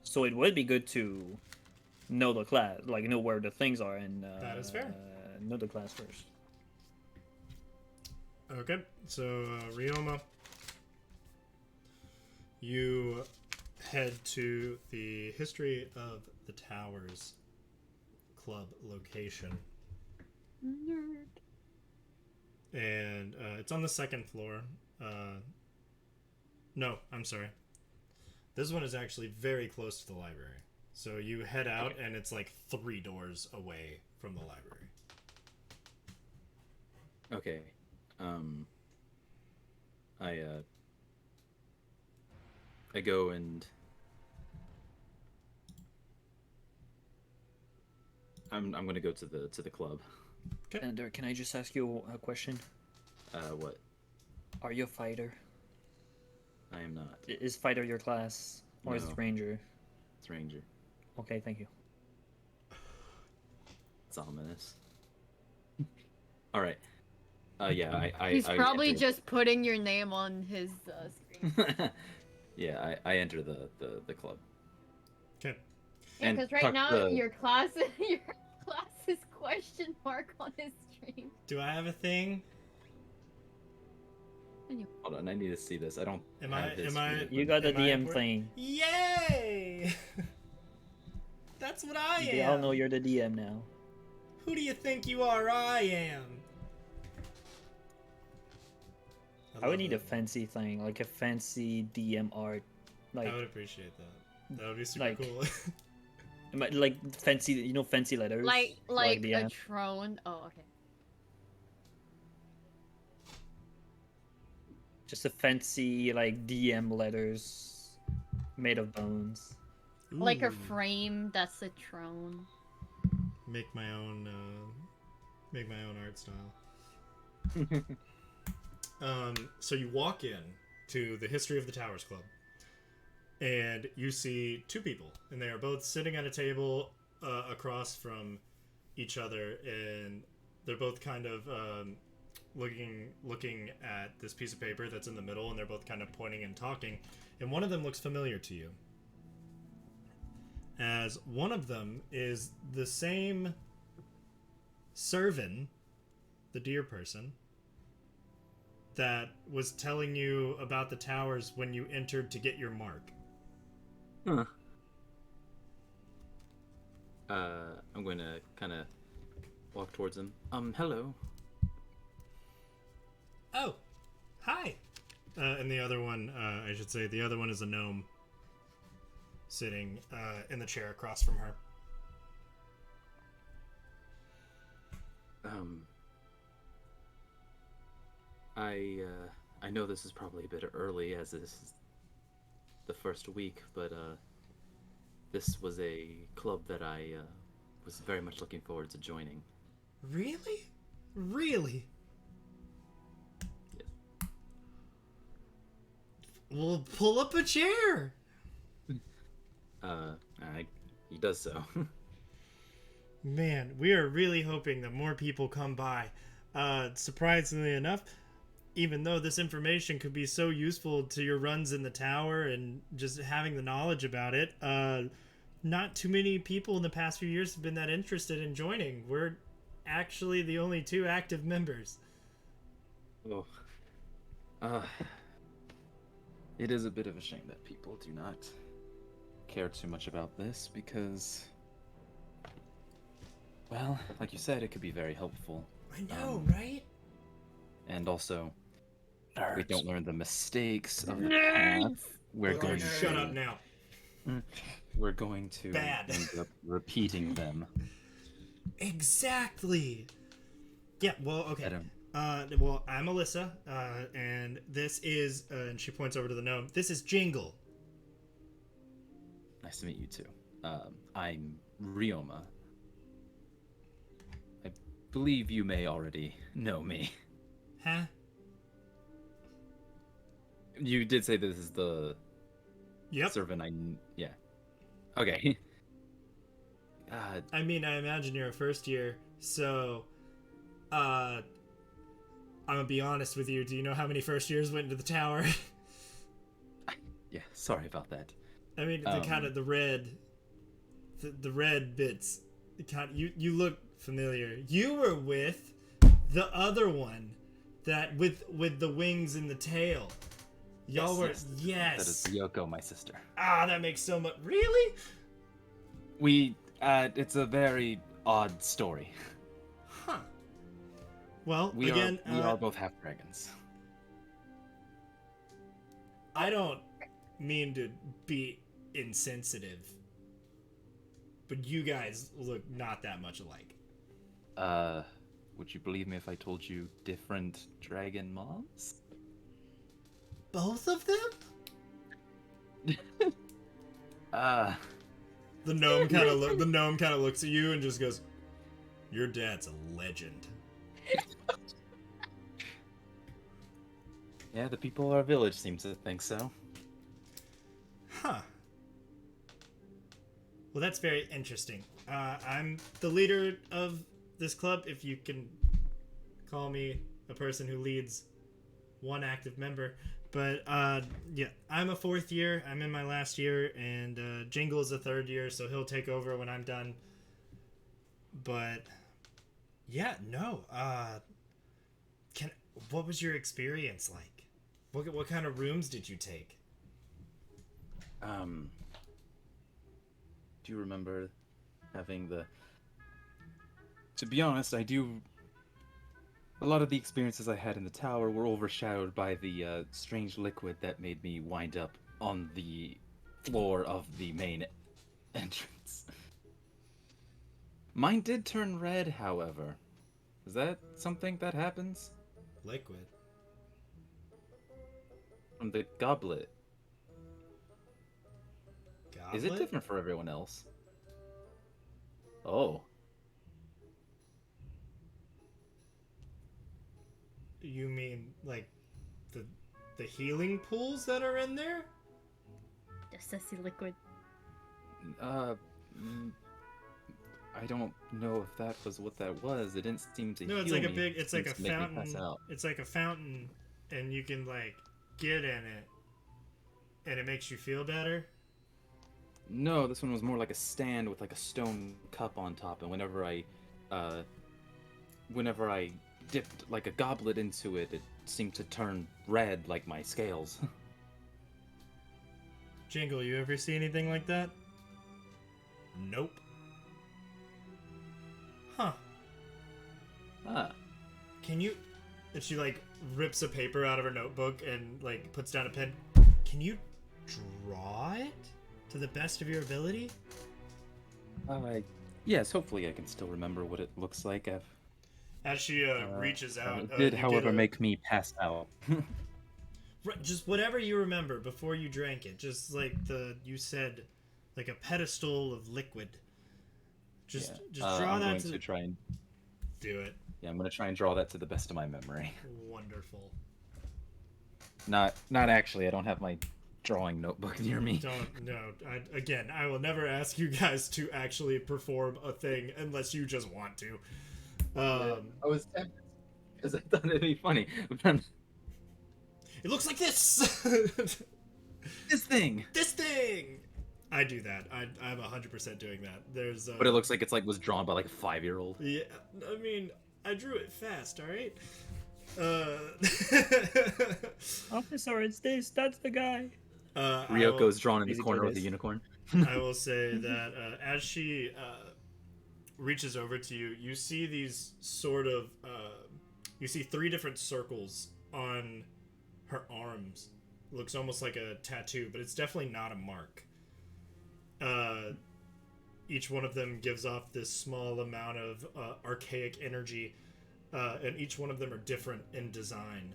So it would be good to know the class, like know where the things are, and That is fair. know the class first. Okay. So, Ryoma, you head to the History of the Towers Club location. Nerd. And it's on the 2nd floor. No, I'm sorry. This one is actually very close to the library. So you head out, and it's like 3 doors away from the library. Okay. I go and I'm gonna go to the club. And can I just ask you a question? What? Are you a fighter? I am not. Is fighter your class, or is it No. ranger? It's Ranger. Okay, thank you. It's ominous. All right. Yeah, He's I probably enter- just putting your name on his screen. Yeah, I enter the club. Okay. Yeah, And because right tuck now the- your class is question mark on his stream. Do I have a thing? Hold on, I need to see this. I don't. Am have I- his am I- screen. You got the Am I DM important? thing. Yay! That's what I am. They all know you're the DM now. Who do you think you are? I am. I would love need a it. fancy thing, like a fancy DM art, like I would appreciate that. That would be super like- cool. like fancy, fancy letters. Like a DM. throne. Oh, okay. Just a fancy like DM letters made of bones. Like a Ooh. frame that's a throne. Make my own art style. So you walk in to the History of the Towers Club, and you see 2 people, and they are both sitting at a table across from each other, and they're both kind of looking at this piece of paper that's in the middle, and they're both kind of pointing and talking, and one of them looks familiar to you, as one of them is the same Servan, the deer person, that was telling you about the towers when you entered to get your mark. Huh. I'm going to kind of walk towards him. Hello. Oh, hi. And the other one, I should say, the other one is a gnome sitting in the chair across from her. I know this is probably a bit early, as this is the first week, but this was a club that I was very much looking forward to joining. Really? Really? Yes. Well, pull up a chair. He does so. Man, we are really hoping that more people come by. Surprisingly enough, even though this information could be so useful to your runs in the tower and just having the knowledge about it, not too many people in the past few years have been that interested in joining. We're actually the only 2 active members. Oh. It is a bit of a shame that people do not care too much about this because, well, like you said, it could be very helpful. I know, right? And also, we Nerds. don't learn the mistakes of the past. We're going to Shut up now. We're going to Bad. end up repeating them. Exactly. Yeah, well, okay. I don't. Well, I'm Alyssa, and this is, and she points over to the gnome, this is Jingle. Nice to meet you too. I'm Ryoma. I believe you may already know me. Huh? You did say this is the Yep. servant yeah. Okay. I mean, I imagine you're a first year, so, I'm gonna be honest with you. Do you know how many first years went into the tower? Yeah, sorry about that. I mean, the kind of the red bits. You look familiar. You were with the other one, that with the wings and the tail. Y'all were yes. That is Yoko, my sister. Ah, that makes so much. Really? It's a very odd story. Huh. Well, We again, are both half dragons. I don't mean to be insensitive, but you guys look not that much alike. Would you believe me if I told you different dragon moms? Both of them? The gnome kind of looks at you and just goes, "Your dad's a legend." Yeah, the people of our village seem to think so. Huh. Well, that's very interesting. I'm the leader of this club, if you can call me a person who leads one active member. But, yeah, I'm a 4th year. I'm in my last year, and Jingle is a 3rd year, so he'll take over when I'm done. But, yeah, no. What was your experience like? What kind of rooms did you take? Do you remember having the... To be honest, I do... A lot of the experiences I had in the tower were overshadowed by the strange liquid that made me wind up on the floor of the main entrance. Mine did turn red, however. Is that something that happens? Liquid. From the goblet. Goblet? Is it different for everyone else? Oh. You mean, like, the healing pools that are in there? The sussy liquid. I don't know if that was what that was. It didn't seem to No, it's heal like a me. big, it's like a Seems to make me pass fountain. out. It's like a fountain, and you can, like, get in it, and it makes you feel better. No, this one was more like a stand with like a stone cup on top, and whenever I dipped like a goblet into it, it seemed to turn red like my scales. Jingle, you ever see anything like that? Nope. Huh. Ah. Can you... And she, like, rips a paper out of her notebook and, like, puts down a pen. Can you draw it to the best of your ability? Yes, hopefully I can still remember what it looks like. As she reaches out... It did, you however, get a- make me pass out. Just whatever you remember before you drank it. Just like you said, like a pedestal of liquid. Just draw I'm that going to to try and do it. yeah, I'm going to try and draw that to the best of my memory. Wonderful. Not actually. I don't have my drawing notebook near me. I will never ask you guys to actually perform a thing unless you just want to. I was tempted because I thought it'd be funny. It looks like this. This thing. This thing. I do that. I'm 100% doing that. There's. But it looks like was drawn by like a 5-year-old. Yeah, I mean, I drew it fast. All right. Officer, it's this. That's the guy. Ryoko's drawn in the Basically corner with a this. unicorn. I will say that as she reaches over to you, you see these sort of you see 3 different circles on her arms. Looks almost like a tattoo, but it's definitely not a mark. Each one of them gives off this small amount of archaic energy, and each one of them are different in design.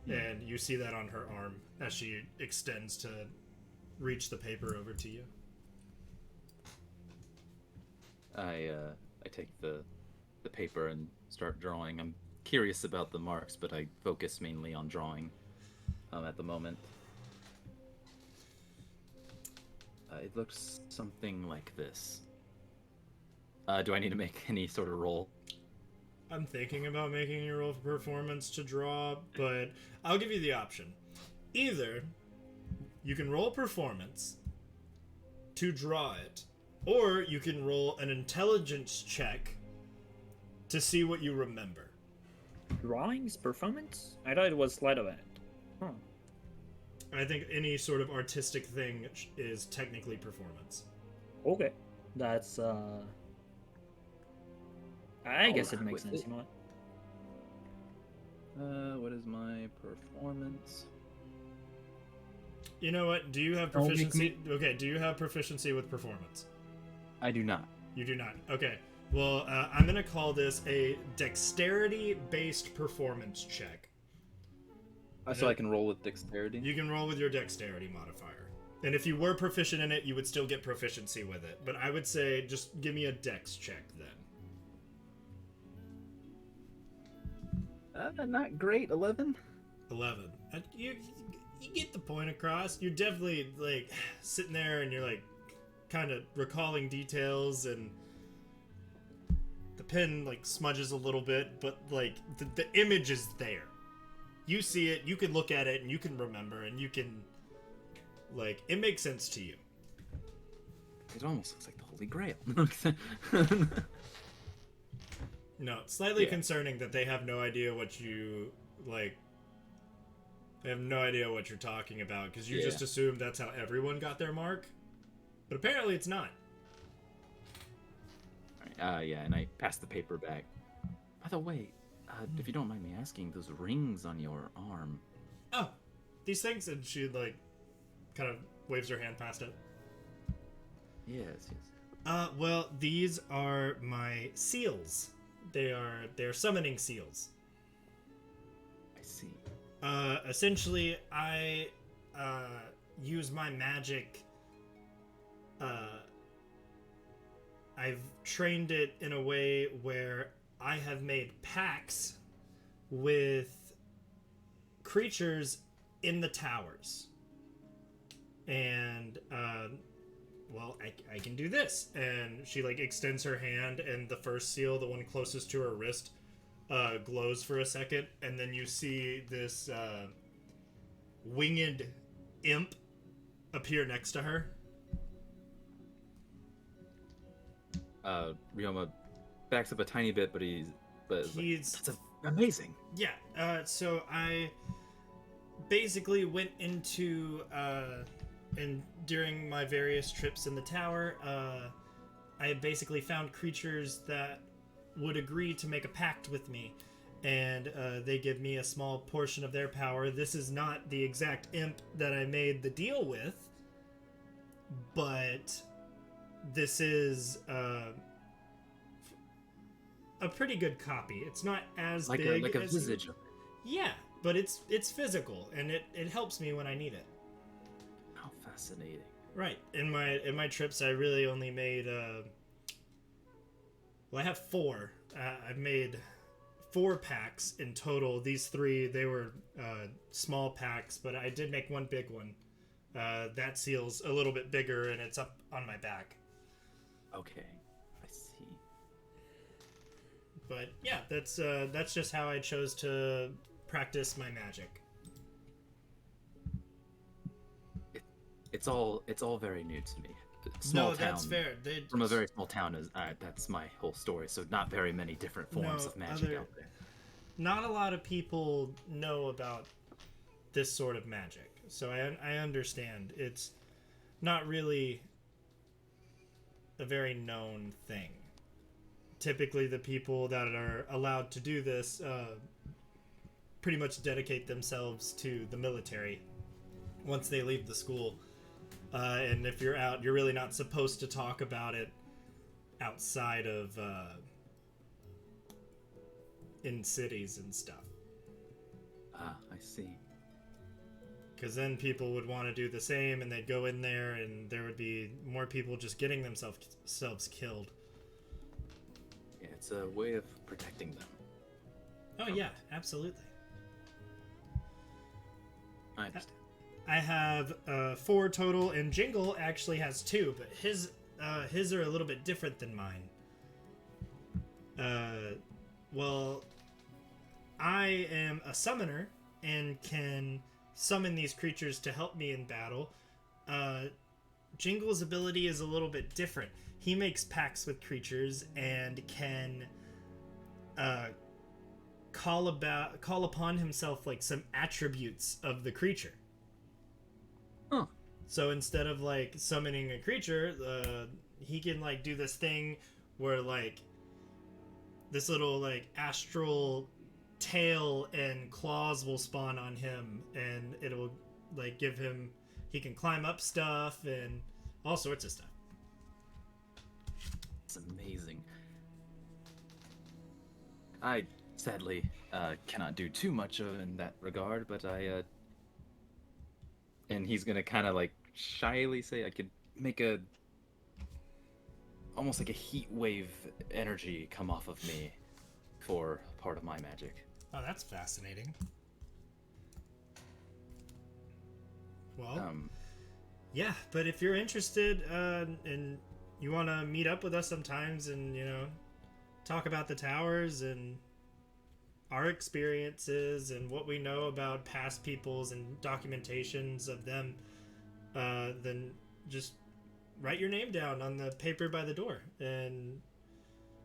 And you see that on her arm as she extends to reach the paper over to you. I take the paper and start drawing. I'm curious about the marks, but I focus mainly on drawing at the moment. It looks something like this. Do I need to make any sort of roll? I'm thinking about making you roll for performance to draw, but I'll give you the option. Either you can roll performance to draw it, or you can roll an intelligence check to see what you remember. Drawings, performance? I thought it was sleight of hand. Huh. I think any sort of artistic thing is technically performance. Okay. That's, I guess it Alright makes with sense, it. you know what? What is my performance? You know what? Do you have Don't make proficiency? Okay, do you have proficiency with performance? I do not. You do not. Okay. Well, I'm going to call this a dexterity-based performance check. So I can roll with dexterity? You can roll with your dexterity modifier. And if you were proficient in it, you would still get proficiency with it. But I would say just give me a dex check then. Not great. 11? 11. You get the point across. You're definitely, like, sitting there and you're, like, kind of recalling details, and the pen, like, smudges a little bit, but, like, the image is there. You see it, you can look at it, and you can remember, and you can, like, it makes sense to you. It almost looks like the Holy Grail. No, it's slightly Yeah. concerning that they have no idea what you, like, they have no idea what you're talking about, because you just assumed that's how everyone got their mark. But apparently it's not. Yeah, and I pass the paper back. By the way, if you don't mind me asking, those rings on your arm. Oh, these things, and she, like, kind of waves her hand past it. Yes. Well, these are my seals. They're summoning seals. I see. Essentially, I use my magic. I've trained it in a way where I have made pacts with creatures in the towers. And, well, I can do this. And she, like, extends her hand, and the first seal, the one closest to her wrist, glows for a second, and then you see this winged imp appear next to her. Ryoma backs up a tiny bit, but he's like, that's amazing. Yeah, so I basically went into, and during my various trips in the tower, I basically found creatures that would agree to make a pact with me, and they give me a small portion of their power. This is not the exact imp that I made the deal with, but this is a pretty good copy. It's not as Like big a as visage. Yeah, but it's physical, and it helps me when I need it. How fascinating. Right. In my trips, I really only made well, I have 4. I've made 4 packs in total. These 3, they were small packs, but I did make one big one. That seal's a little bit bigger, and it's up on my back. Okay, I see. But yeah, that's just how I chose to practice my magic. It's all very new to me. Small No, town. that's fair. From a very small town, is that's my whole story. So not very many different forms of magic out there. Not a lot of people know about this sort of magic, so I understand. It's not really a very known thing. Typically, the people that are allowed to do this pretty much dedicate themselves to the military once they leave the school. And if you're out, you're really not supposed to talk about it outside of in cities and stuff. Ah, I see. Because then people would want to do the same, and they'd go in there, and there would be more people just getting themselves killed. Yeah, it's a way of protecting them. Oh yeah, absolutely. I understand. I have 4 total, and Jingle actually has 2, but his are a little bit different than mine. Well, I am a summoner and can summon these creatures to help me in battle. Jingle's ability is a little bit different. He makes pacts with creatures and can call upon himself like some attributes of the creature. Huh. So instead of like summoning a creature, he can like do this thing where like this little like astral tail and claws will spawn on him, and it'll like give him, he can climb up stuff and all sorts of stuff. It's amazing. I sadly cannot do too much in that regard, but and he's gonna kind of like shyly say I could make almost like a heat wave energy come off of me for part of my magic. Oh, that's fascinating. Well, yeah, but if you're interested and you want to meet up with us sometimes and, you know, talk about the towers and our experiences and what we know about past peoples and documentations of them, then just write your name down on the paper by the door, and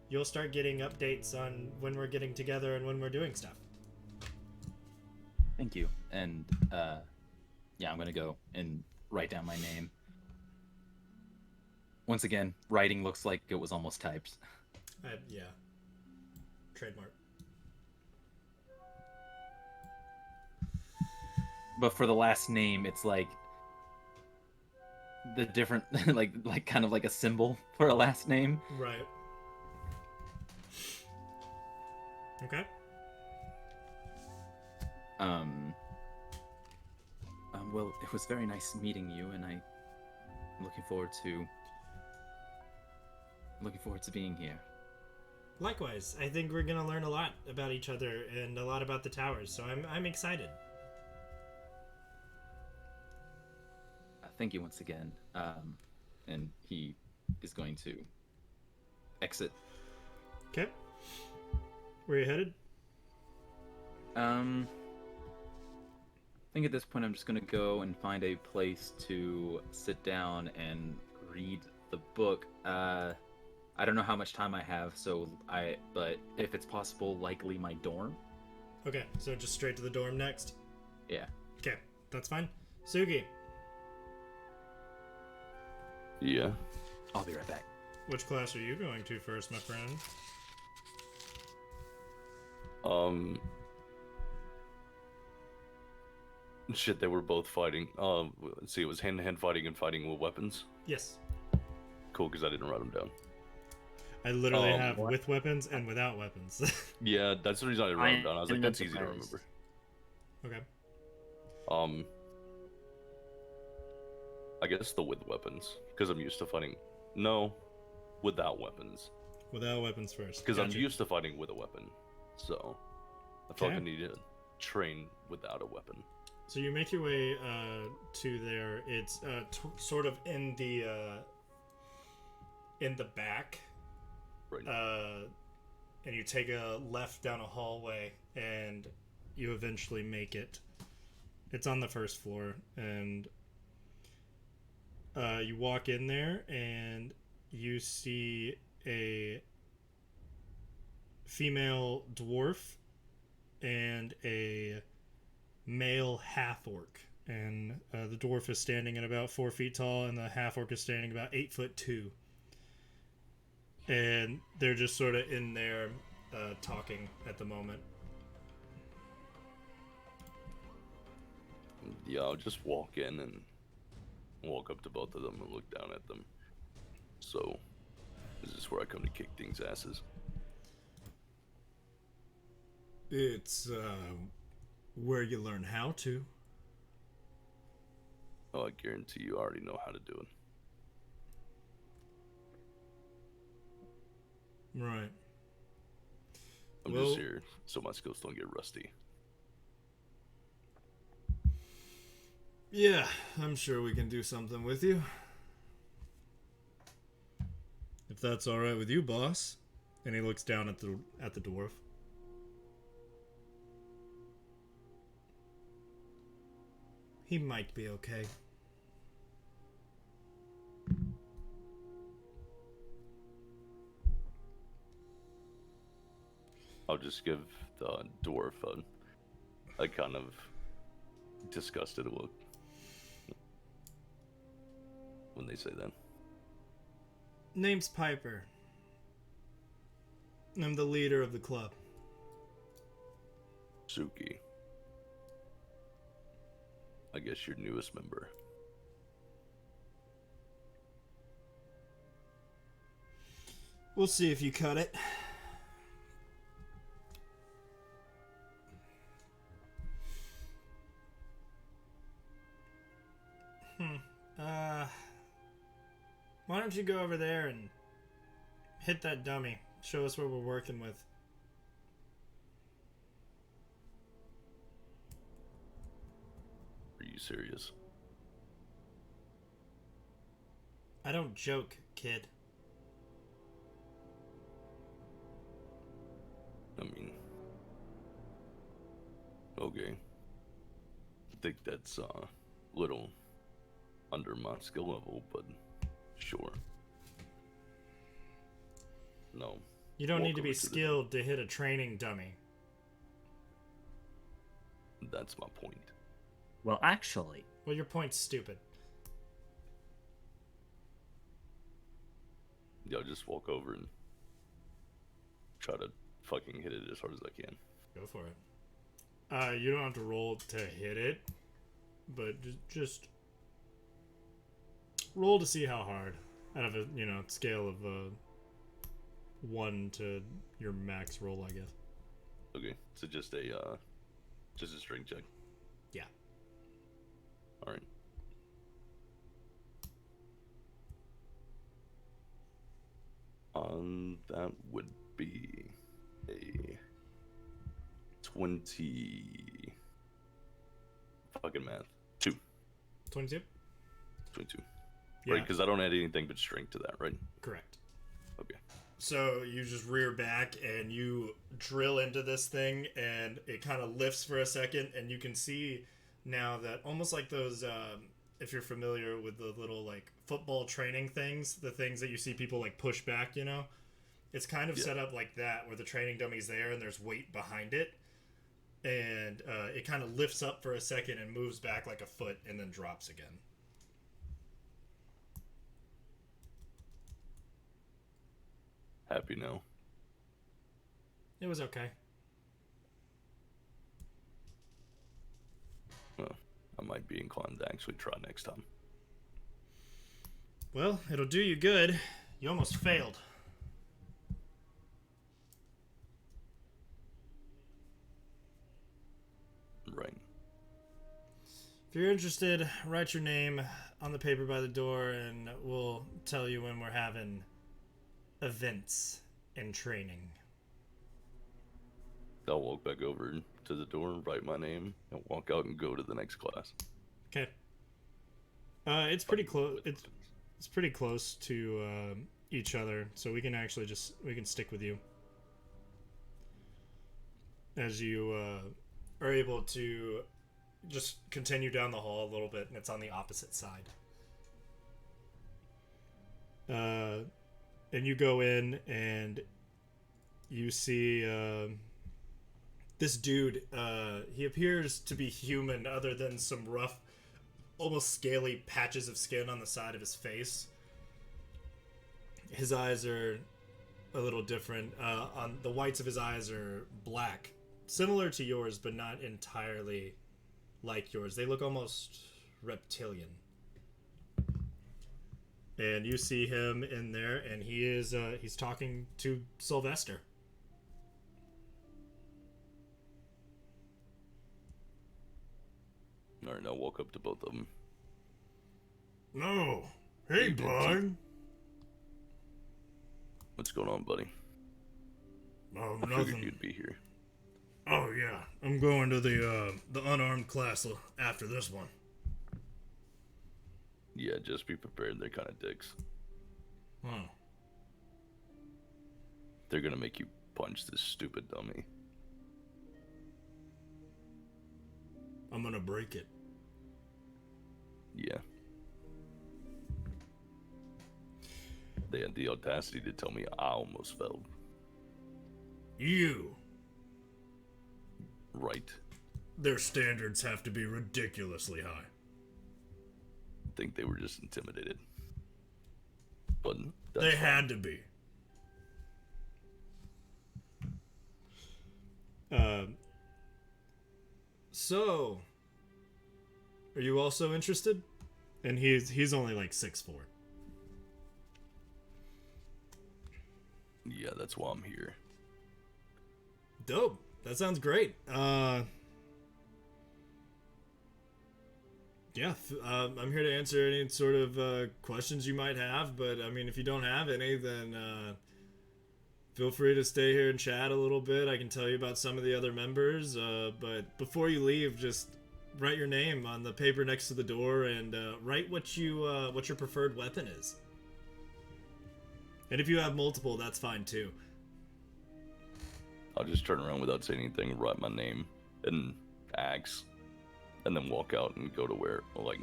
you'll start getting updates on when we're getting together and when we're doing stuff. Thank you. And yeah, I'm gonna go and write down my name. Once again, writing looks like it was almost typed. Yeah. Trademark. But for the last name, it's like the different, like kind of like a symbol for a last name. Right. Okay. Well, it was very nice meeting you, and I'm looking forward to being here. Likewise, I think we're gonna learn a lot about each other and a lot about the towers, so I'm excited. Thank you once again. And he is going to exit. Okay. Where are you headed? I think at this point I'm just gonna go and find a place to sit down and read the book. I don't know how much time I have, but if it's possible, likely my dorm. Okay, so just straight to the dorm next? Yeah. Okay, that's fine. Sugi, Yeah. I'll be right back. which class are you going to first, my friend? Shit, they were both fighting. Let's see, it was hand-to-hand fighting and fighting with weapons. Yes. Cool, because I didn't write them down. I literally have what? with weapons and without weapons. Yeah, that's the reason I didn't write them down. I was like, I'm that's not easy to surprised. remember. Okay. I guess the with weapons, because I'm used to fighting. No, without weapons, Without weapons first. because I'm Gotcha. used to fighting with a weapon. So I feel like I Okay. need to train without a weapon. So you make your way to there. It's sort of in the back, Right. and you take a left down a hallway, and you eventually make it. It's on the first floor, and you walk in there, and you see a female dwarf and a male half orc, and the dwarf is standing at about 4 feet tall, and the half orc is standing about 8'2", and they're just sort of in there talking at the moment. Yeah, I'll just walk in and walk up to both of them and look down at them. So, is this where I come to kick things' asses? It's where you learn how to. Oh, I guarantee you already know how to do it. Right. I'm Well- just here so my skills don't get rusty. Yeah, I'm sure we can do something with you. If that's all right with you, boss. And he looks down at the dwarf. He might be okay. I'll just give the dwarf a kind of disgusted look when they say that. Name's Piper. I'm the leader of the club. Suki. I guess your newest member. We'll see if you cut it. Why don't you go over there and hit that dummy? Show us what we're working with. Are you serious? I don't joke, kid. I mean, okay. I think that's little under my skill level, but sure. No. You don't Walk need to over be to the- skilled to hit a training dummy. That's my point. Well, actually, Well, your point's stupid. Yeah, I'll just walk over and try to fucking hit it as hard as I can. Go for it. You don't have to roll to hit it, but just roll to see how hard. Out of a scale of 1 to your max roll, I guess. Okay, so just a strength check. Yeah. All right. That would be a 20. Fucking math. 2. 22. 22. Yeah. Right, because I don't add anything but strength to that, right? Correct. Okay. So you just rear back and you drill into this thing, and it kind of lifts for a second, and you can see now that almost like those, if you're familiar with the little like football training things, the things that you see people like push back, it's kind of Yeah. set up like that, where the training dummy's there and there's weight behind it, and it kind of lifts up for a second and moves back like a foot and then drops again. Happy now. It was okay. Well, I might be inclined to actually try next time. Well, it'll do you good. You almost failed. Right. If you're interested, write your name on the paper by the door, and we'll tell you when we're having events and training. I'll walk back over to the door and write my name and walk out and go to the next class. Okay. It's pretty close. It's pretty close to each other, so we can actually we can stick with you as you are able to just continue down the hall a little bit, and it's on the opposite side. And you go in and you see this dude. He appears to be human, other than some rough, almost scaly patches of skin on the side of his face. His eyes are a little different. On the whites of his eyes are black, similar to yours, but not entirely like yours. They look almost reptilian. And you see him in there, and he's talking to Sylvester. Alright, I'll walk up to both of them. No. Hey, bud. What's going on, buddy? Oh, I nothing. figured you'd be here. Oh, yeah. I'm going to the unarmed class after this one. Yeah, just be prepared. They're kind of dicks. Oh. They're gonna make you punch this stupid dummy. I'm gonna break it. Yeah. They had the audacity to tell me I almost failed. You. Right. Their standards have to be ridiculously high. I think they were just intimidated. But They had to be. So, are you also interested? And he's only like 6'4". Yeah, that's why I'm here. Dope. That sounds great. Yeah, I'm here to answer any sort of questions you might have, but I mean, if you don't have any, then feel free to stay here and chat a little bit. I can tell you about some of the other members, but before you leave, just write your name on the paper next to the door and write what your preferred weapon is. And if you have multiple, that's fine too. I'll just turn around without saying anything, write my name and axe, and then walk out and go to where, like,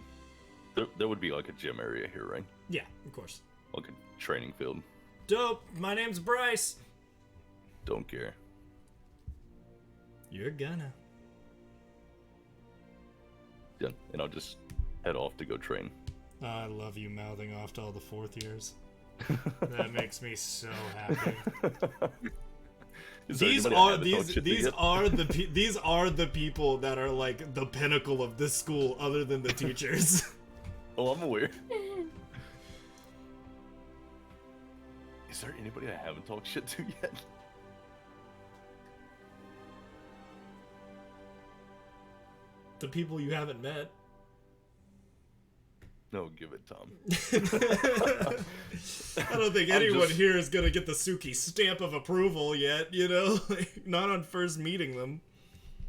there would be like a gym area here, right? Yeah, of course. Like a training field. Dope. My name's Bryce. Don't care. You're gonna. Yeah, and I'll just head off to go train. I love you mouthing off to all the fourth years. That makes me so happy. These are the people that are like the pinnacle of this school, other than the teachers. Oh, I'm aware. Is there anybody I haven't talked shit to yet? The people you haven't met. No, give it, Tom. I don't think anyone here is gonna get the Suki stamp of approval yet, you know? Not on first meeting them.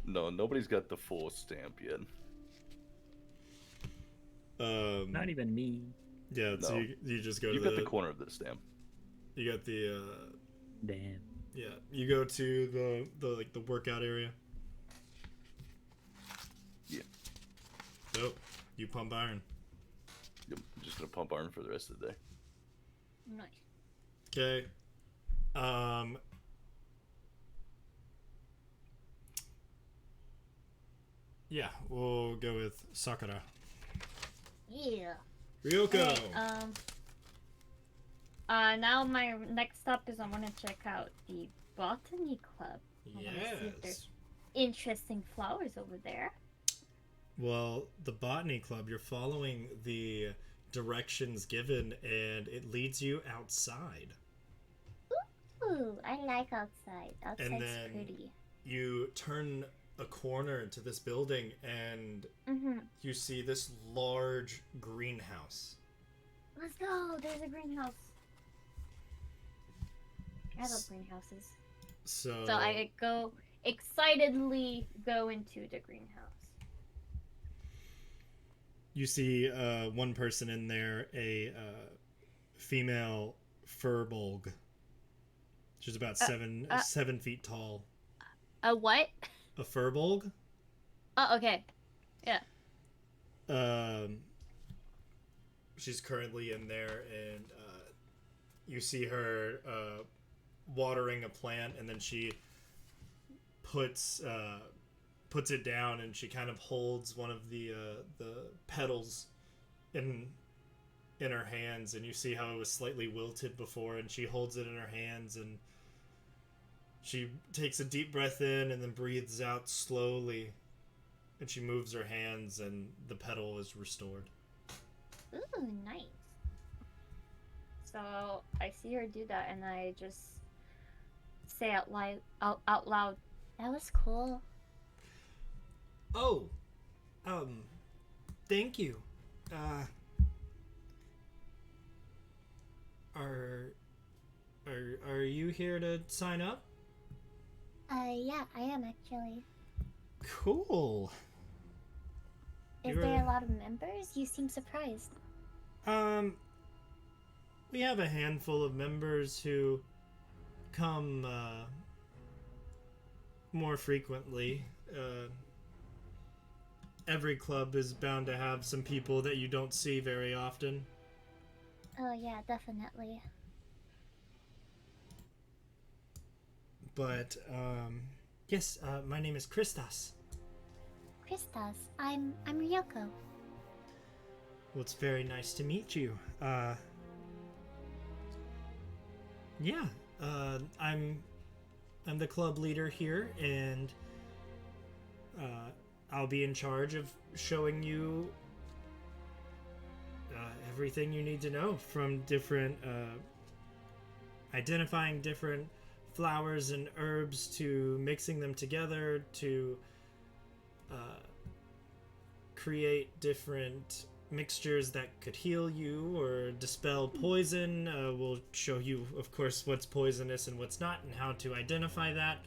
No, nobody's got the full stamp yet. Not even me. Yeah, so No. you just go You to got the corner of the stamp. You got the Damn. yeah, you go to the workout area. Yeah. Nope. You pump iron. Yep, I'm just gonna pump iron for the rest of the day. Nice. Okay. Yeah, we'll go with Sakura. Yeah. Ryoko. Now my next stop is I want to check out the botany club. I wanna see if there's Yes. interesting flowers over there. Well, the botany club, you're following the directions given, and it leads you outside. Ooh, I like outside. Outside's then pretty. You turn a corner to this building, and Mm-hmm. you see this large greenhouse. Let's go. There's a greenhouse. I love greenhouses. So I excitedly go into the greenhouse. you see one person in there, a female furbolg. She's about 7 feet tall. A what? A furbolg. Oh, okay. Yeah. She's currently in there, and you see her watering a plant, and then she puts it down, and she kind of holds one of the petals in her hands, and you see how it was slightly wilted before, and she holds it in her hands, and she takes a deep breath in and then breathes out slowly, and she moves her hands, and the petal is restored. Ooh, nice. So I see her do that, and I just say out loud, "That was cool." Oh, thank you. Are you here to sign up? Yeah, I am actually. Cool. Is there a lot of members? You seem surprised. We have a handful of members who come more frequently. Every club is bound to have some people that you don't see very often. Oh yeah, definitely. But yes, my name is Christos. Christos, I'm Ryoko. Well, it's very nice to meet you. Yeah, I'm the club leader here, and I'll be in charge of showing you everything you need to know, from different identifying different flowers and herbs, to mixing them together, to create different mixtures that could heal you or dispel poison. We'll show you, of course, what's poisonous and what's not, and how to identify that.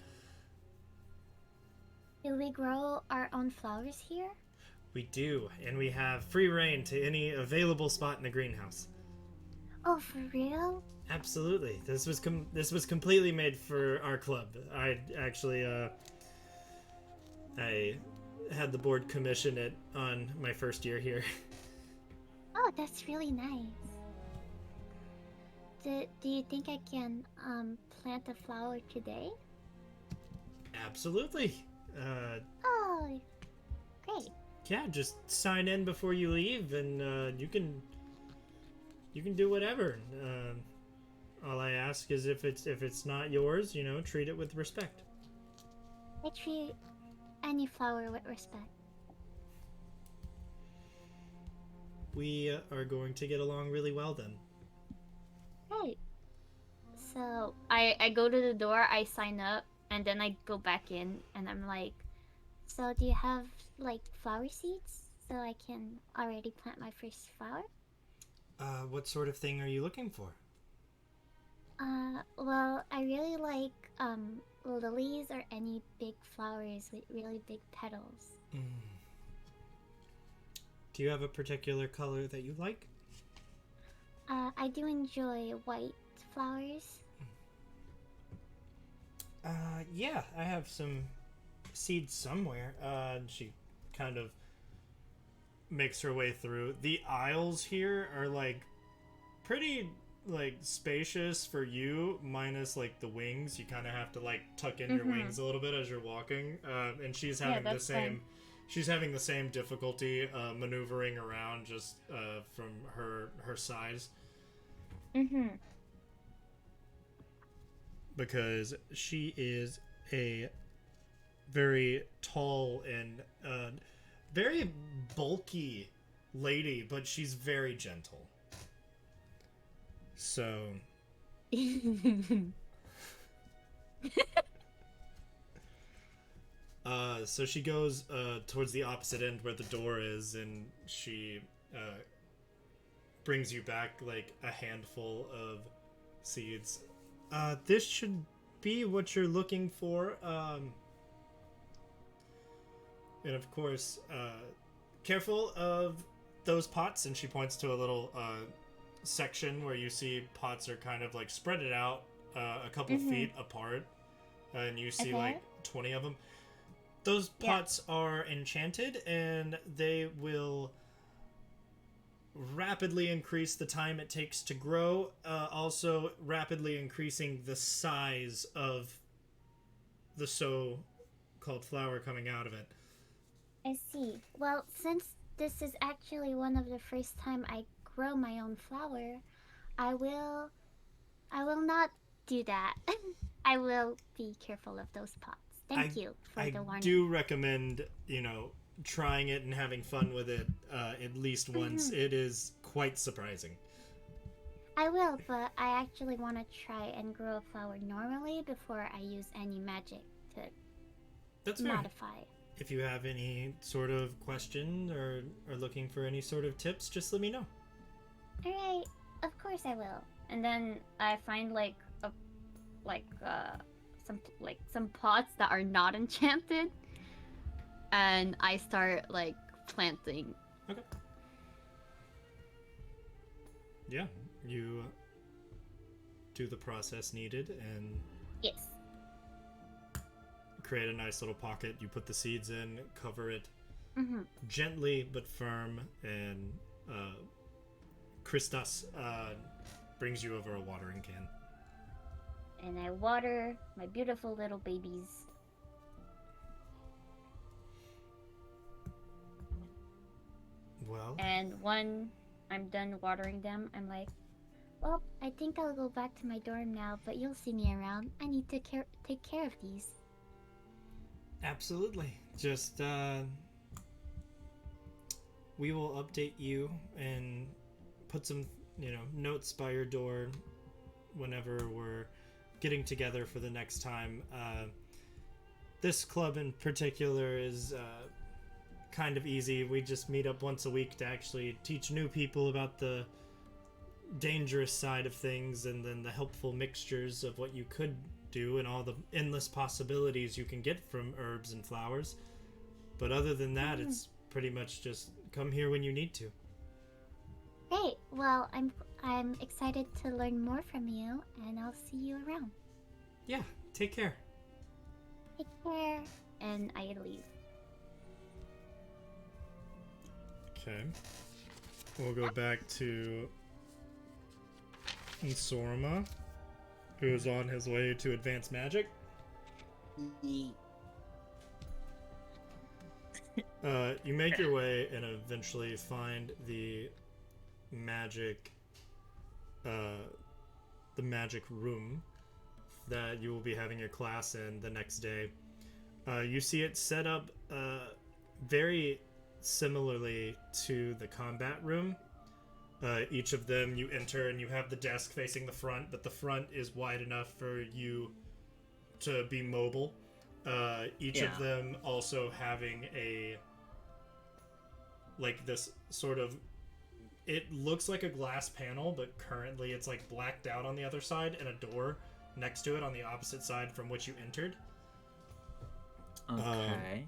Do we grow our own flowers here? We do, and we have free reign to any available spot in the greenhouse. Oh, for real? Absolutely. This was completely made for our club. I actually I had the board commission it on my first year here. Oh, that's really nice. Do you think I can plant a flower today? Absolutely. Oh, great. Yeah, just sign in before you leave, and you can do whatever. All I ask is if it's not yours, treat it with respect. I treat any flower with respect. We are going to get along really well then. Great. So, I go to the door, I sign up, and then I go back in, and I'm like, so do you have like flower seeds so I can already plant my first flower? What sort of thing are you looking for? Well, I really like lilies or any big flowers with really big petals. Do you have a particular color that you like? I do enjoy white flowers. Yeah, I have some seeds somewhere. She kind of makes her way through. The aisles here are pretty spacious for you, minus the wings. You kind of have to tuck in your wings a little bit as you're walking. And she's having the same. fine. She's having the same difficulty maneuvering around just from her size. mm-hmm. Because she is a very tall and very bulky lady, but she's very gentle. So So she goes towards the opposite end where the door is, and she brings you back like a handful of seeds. This should be what you're looking for. And of course, careful of those pots. And she points to a little section where you see pots are kind of like spread it out a couple feet apart, and you see like 20 of them. Those pots are enchanted, and they will rapidly increase the time it takes to grow, also rapidly increasing the size of the so-called flower coming out of it. I see. Well, since this is actually one of the first time I grow my own flower, I will not do that. I will be careful of those pots. Thank you for the warning. I do recommend, trying it and having fun with it at least once. It is quite surprising. I will, but I actually want to try and grow a flower normally before I use any magic to That's fair. modify. If you have any sort of question or are looking for any sort of tips, just let me know. Alright, of course I will. And then I find some pots that are not enchanted, and I start like planting. Okay. Yeah, you do the process needed and Yes. create a nice little pocket. You put the seeds in, cover it gently but firm, and Christos brings you over a watering can. And I water my beautiful little babies. Well, And when I'm done watering them, I'm like, Well, I think I'll go back to my dorm now, but you'll see me around. I need to take care of these. absolutely. Just, we will update you and put some, notes by your door whenever we're getting together for the next time. This club in particular is kind of easy. We just meet up once a week to actually teach new people about the dangerous side of things, and then the helpful mixtures of what you could do and all the endless possibilities you can get from herbs and flowers. But other than that, it's pretty much just come here when you need to. Great. Well, I'm excited to learn more from you, and I'll see you around. Yeah, take care. Take care. and I leave. Okay. We'll go back to Sorma, who is on his way to advanced magic. You make your way and eventually find the magic room that you will be having your class in the next day. You see it set up very similarly to the combat room. Each of them you enter and you have the desk facing the front, but the front is wide enough for you to be mobile. Each of them also having this sort of, it looks like a glass panel, but currently it's like blacked out on the other side, and a door next to it on the opposite side from which you entered. Okay.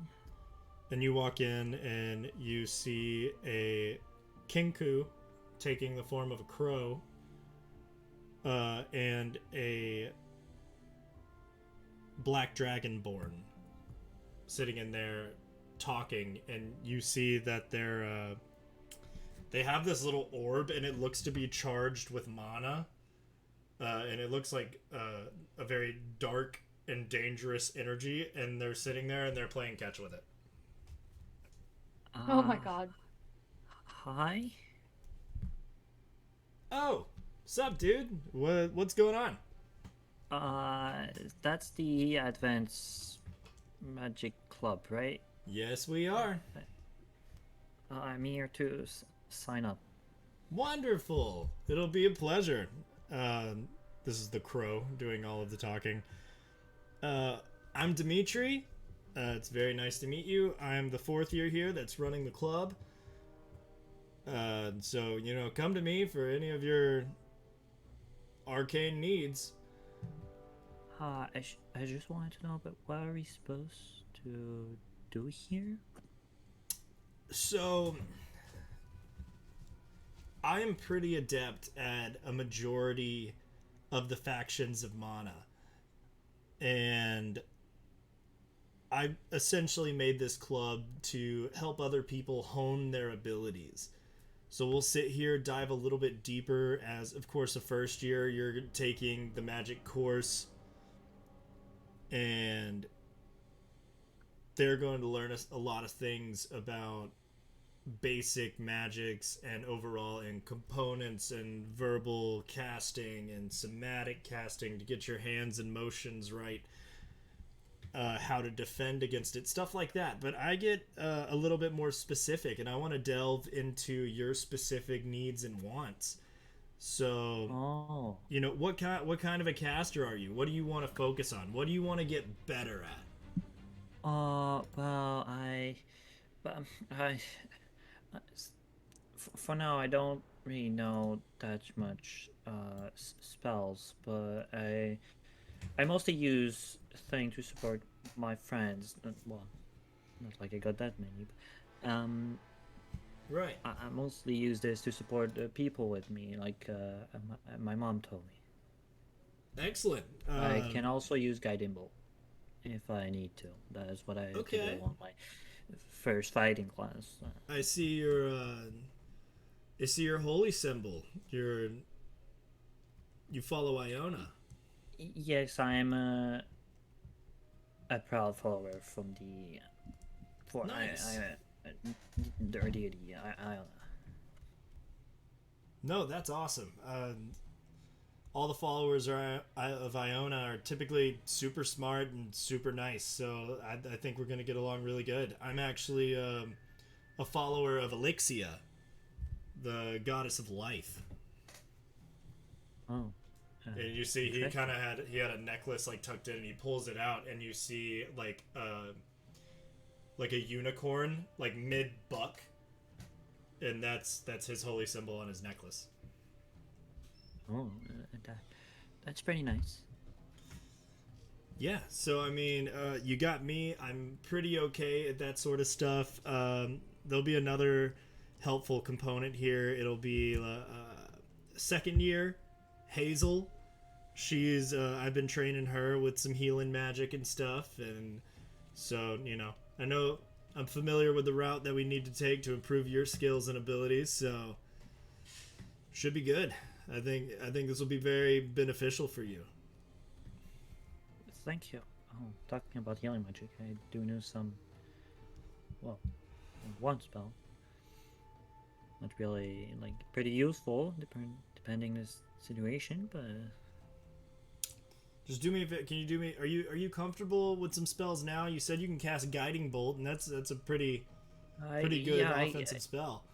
And you walk in and you see a kinku taking the form of a crow, and a black dragonborn sitting in there talking, and you see that they have this little orb, and it looks to be charged with mana, and it looks like a very dark and dangerous energy, and they're sitting there and they're playing catch with it. Oh my god. Hi. Oh, sup, dude? What's going on? That's the Advanced Magic Club, right? Yes, we are. I'm here to sign up. Wonderful. It'll be a pleasure. This is the crow doing all of the talking. I'm Dimitri. It's very nice to meet you. I'm the 4th year here that's running the club. So, you know, come to me for any of your arcane needs. I just wanted to know, but what are we supposed to do here? So, I am pretty adept at a majority of the factions of mana. And I essentially made this club to help other people hone their abilities. So we'll sit here, dive a little bit deeper as, of course, the first year you're taking the magic course. And they're going to learn a lot of things about basic magics and overall and components and verbal casting and somatic casting to get your hands and motions right. How to defend against it, stuff like that. But I get a little bit more specific, and I want to delve into your specific needs and wants. So, you know, what kind of a caster are you? What do you want to focus on? What do you want to get better at? Well, for now, I don't really know that much spells, but I mostly use things to support my friends. Well, not like I got that many. But, right. I mostly use this to support the people with me, like my mom told me. Excellent. I can also use guiding bolt if I need to. That is what I did on my first fighting class. I see your holy symbol. You follow Iona. Yes, I'm a proud follower from the Nice. their deity. Iona. No, that's awesome. All the followers of Iona are typically super smart and super nice, so I think we're going to get along really good. I'm actually a follower of Elixia, the goddess of life. Oh. And you see, he had a necklace like tucked in, and he pulls it out, and you see like a unicorn like mid buck, and that's his holy symbol on his necklace. Oh, that's pretty nice. Yeah, so I mean, you got me. I'm pretty okay at that sort of stuff. There'll be another helpful component here. It'll be second year, Hazel. She's I've been training her with some healing magic and stuff, and so you know, I know I'm familiar with the route that we need to take to improve your skills and abilities. So should be good. I think this will be very beneficial for you. Thank you. Oh, talking about healing magic, I do know some. Well, one spell. Not really like pretty useful, depending the situation, but. Just do me a bit. Can you do me? Are you comfortable with some spells now? You said you can cast Guiding Bolt, and that's a pretty good offensive spell.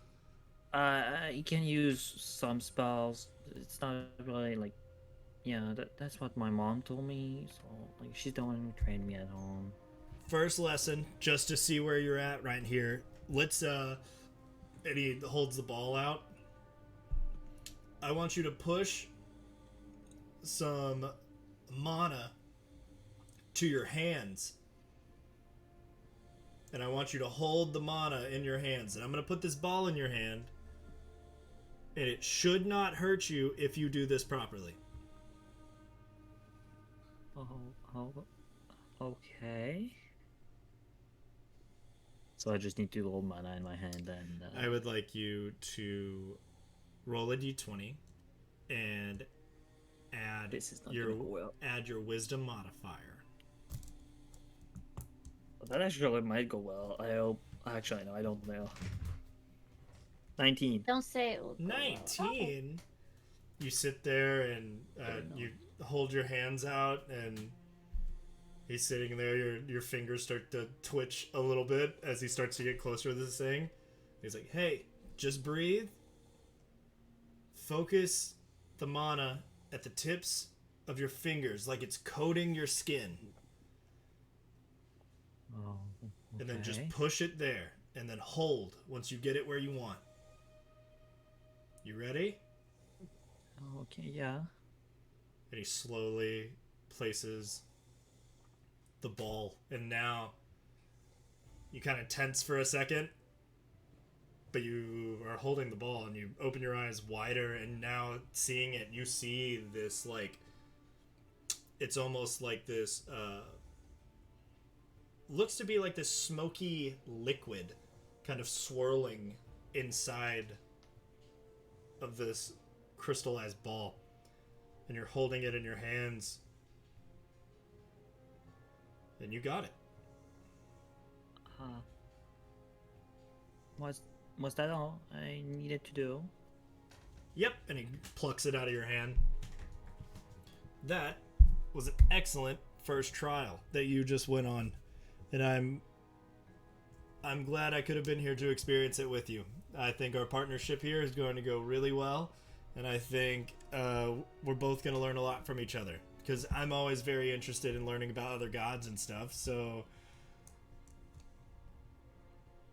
You can use some spells. It's not really like, yeah. That's what my mom told me. So like, she's the one who trained me at home. First lesson, just to see where you're at right here. Let's and he holds the ball out. I want you to push some mana to your hands, and I want you to hold the mana in your hands, and I'm going to put this ball in your hand, and it should not hurt you if you do this properly. Oh, okay. So I just need to hold mana in my hand, and I would like you to roll a d20 and add add your wisdom modifier. Well, that actually might go well. I hope. Actually, no, I don't know. 19. Don't say it. Will go well. 19. You sit there and you hold your hands out, and he's sitting there. Your fingers start to twitch a little bit as he starts to get closer to this thing. He's like, "Hey, just breathe. Focus the mana at the tips of your fingers, like it's coating your skin." Oh, And then just okay. push it there. And then hold once you get it where you want. You ready? Okay, yeah. And he slowly places the ball. And now you kind of tense for a second. But you are holding the ball and you open your eyes wider. And now seeing it, you see this like... It's almost like this... looks to be like this smoky liquid kind of swirling inside of this crystallized ball, and you're holding it in your hands, and you got it. Was that all I needed to do? Yep. And he plucks it out of your hand. That was an excellent first trial that you just went on, and I'm glad I could have been here to experience it with you. I think our partnership here is going to go really well, and I think we're both going to learn a lot from each other, because I'm always very interested in learning about other gods and stuff. So,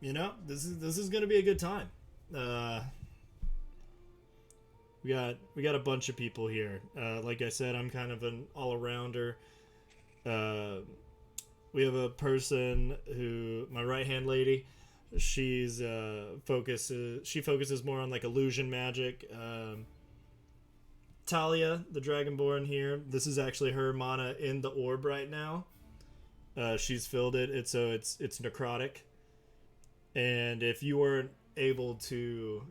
you know, this is going to be a good time. We got a bunch of people here. Like I said, I'm kind of an all-arounder. We have a person who, my right-hand lady, she focuses more on like illusion magic. Talia, the Dragonborn here, this is actually her mana in the orb right now. She's filled it. It's necrotic. And if you weren't able to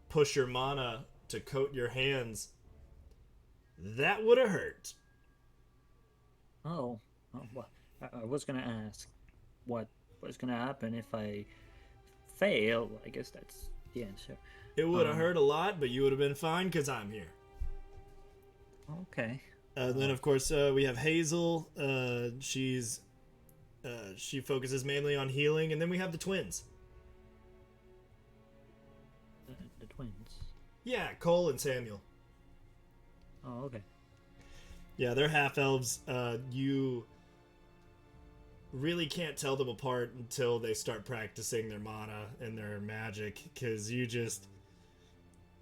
push your mana to coat your hands, that would have hurt. Oh, well, I was gonna ask what was gonna happen if I fail. I guess that's the answer. It would have hurt a lot, but you would have been fine because I'm here. Okay. Then, of course, we have Hazel. She focuses mainly on healing. And then we have the twins. The twins. Yeah, Cole and Samuel. Oh, okay. Yeah, they're half-elves. You really can't tell them apart until they start practicing their mana and their magic, because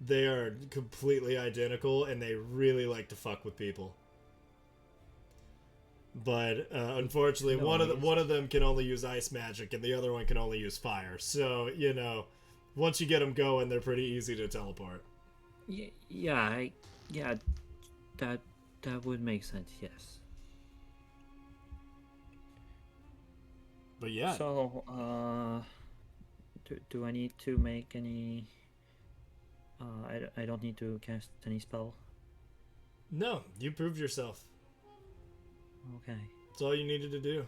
they are completely identical, and they really like to fuck with people. But unfortunately, one of them can only use ice magic, and the other one can only use fire. So, you know, once you get them going, they're pretty easy to tell apart. Yeah, that would make sense. Yes. But yeah. So, do I need to make any? I don't need to cast any spell. No, you proved yourself. Okay. That's all you needed to do.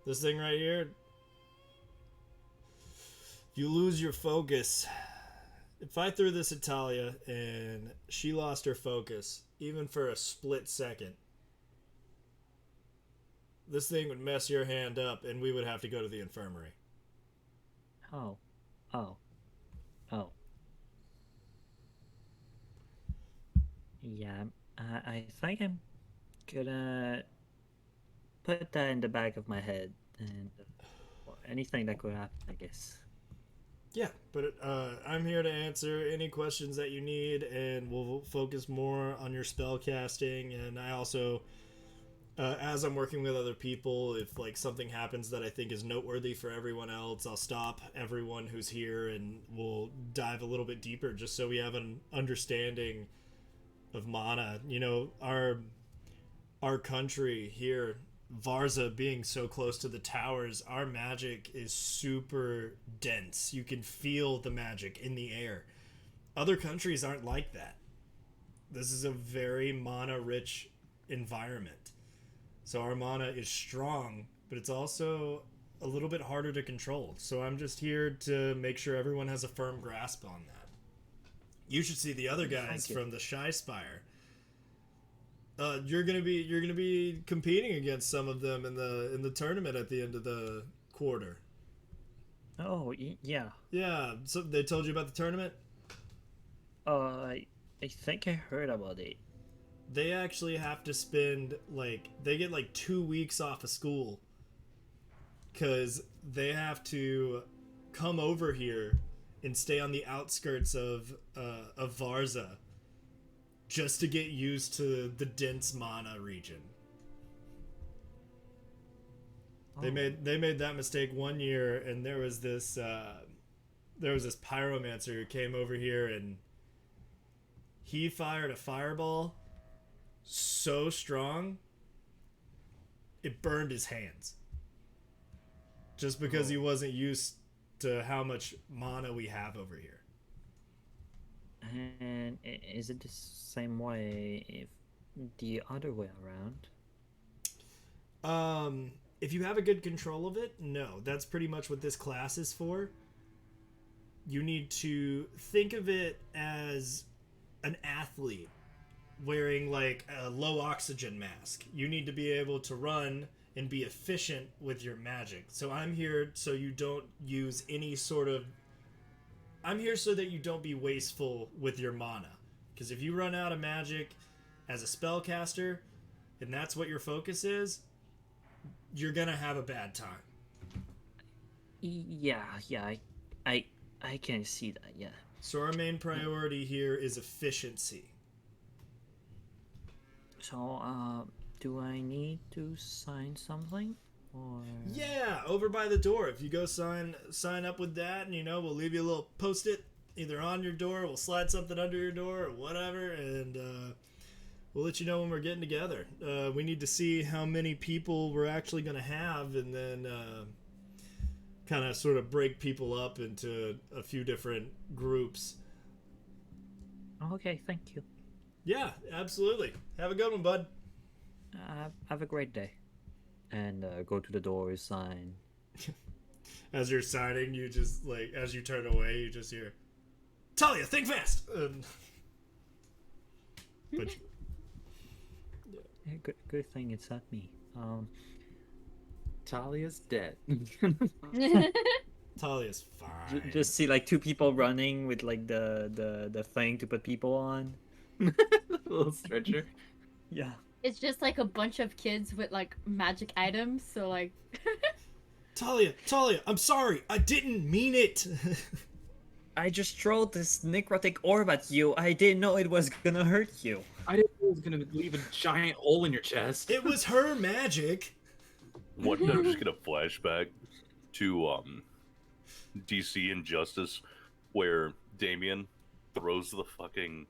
This thing right here. You lose your focus. If I threw this at Talia and she lost her focus, even for a split second, this thing would mess your hand up and we would have to go to the infirmary. Oh. Yeah, I think I'm gonna put that in the back of my head, and anything that could happen, I guess. Yeah, but I'm here to answer any questions that you need, and we'll focus more on your spell casting. And I also, as I'm working with other people, if like something happens that I think is noteworthy for everyone else, I'll stop everyone who's here and we'll dive a little bit deeper, just so we have an understanding of mana. You know, our country here, Varza, being so close to the towers, our magic is super dense. You can feel the magic in the air. Other countries aren't like that. This is a very mana-rich environment. So our mana is strong, but it's also a little bit harder to control. So I'm just here to make sure everyone has a firm grasp on that. You should see the other guys from the Shy Spire. You're gonna be competing against some of them in the tournament at the end of the quarter. Oh, yeah. Yeah. So they told you about the tournament? I think I heard about it. they actually have to spend they get 2 weeks off of school because they have to come over here and stay on the outskirts of Varza just to get used to the dense mana region. They made that mistake one year, and there was this pyromancer who came over here, and he fired a fireball so strong it burned his hands. Just because he wasn't used to how much mana we have over here. And is it the same way if the other way around? If you have a good control of it, no. That's pretty much what this class is for. You need to think of it as an athlete wearing a low oxygen mask. You need to be able to run and be efficient with your magic. So I'm here so you don't use any sort of... I'm here so that you don't be wasteful with your mana. Because if you run out of magic as a spellcaster, and that's what your focus is, you're gonna have a bad time. Yeah, I can see that, yeah. So our main priority here is efficiency. So, do I need to sign something? Or... Yeah, over by the door. If you go sign up with that, and we'll leave you a little post-it either on your door, we'll slide something under your door or whatever, and we'll let you know when we're getting together. We need to see how many people we're actually going to have, and then kind of sort of break people up into a few different groups. Okay, thank you. Yeah, absolutely. Have a good one, bud. Have a great day. And go to the door, sign. As you're signing, you just, as you turn away, you just hear, Talia, think fast! But... Yeah, good thing it's not me. Talia's dead. Talia's fine. Just see two people running with the thing to put people on. Little stretcher. Yeah. It's just a bunch of kids with magic items, so Talia, I'm sorry, I didn't mean it. I just throw this necrotic orb at you. I didn't know it was gonna hurt you. I didn't know it was gonna leave a giant hole in your chest. It was her magic. One day I'm just gonna flashback to DC Injustice, where Damien throws the fucking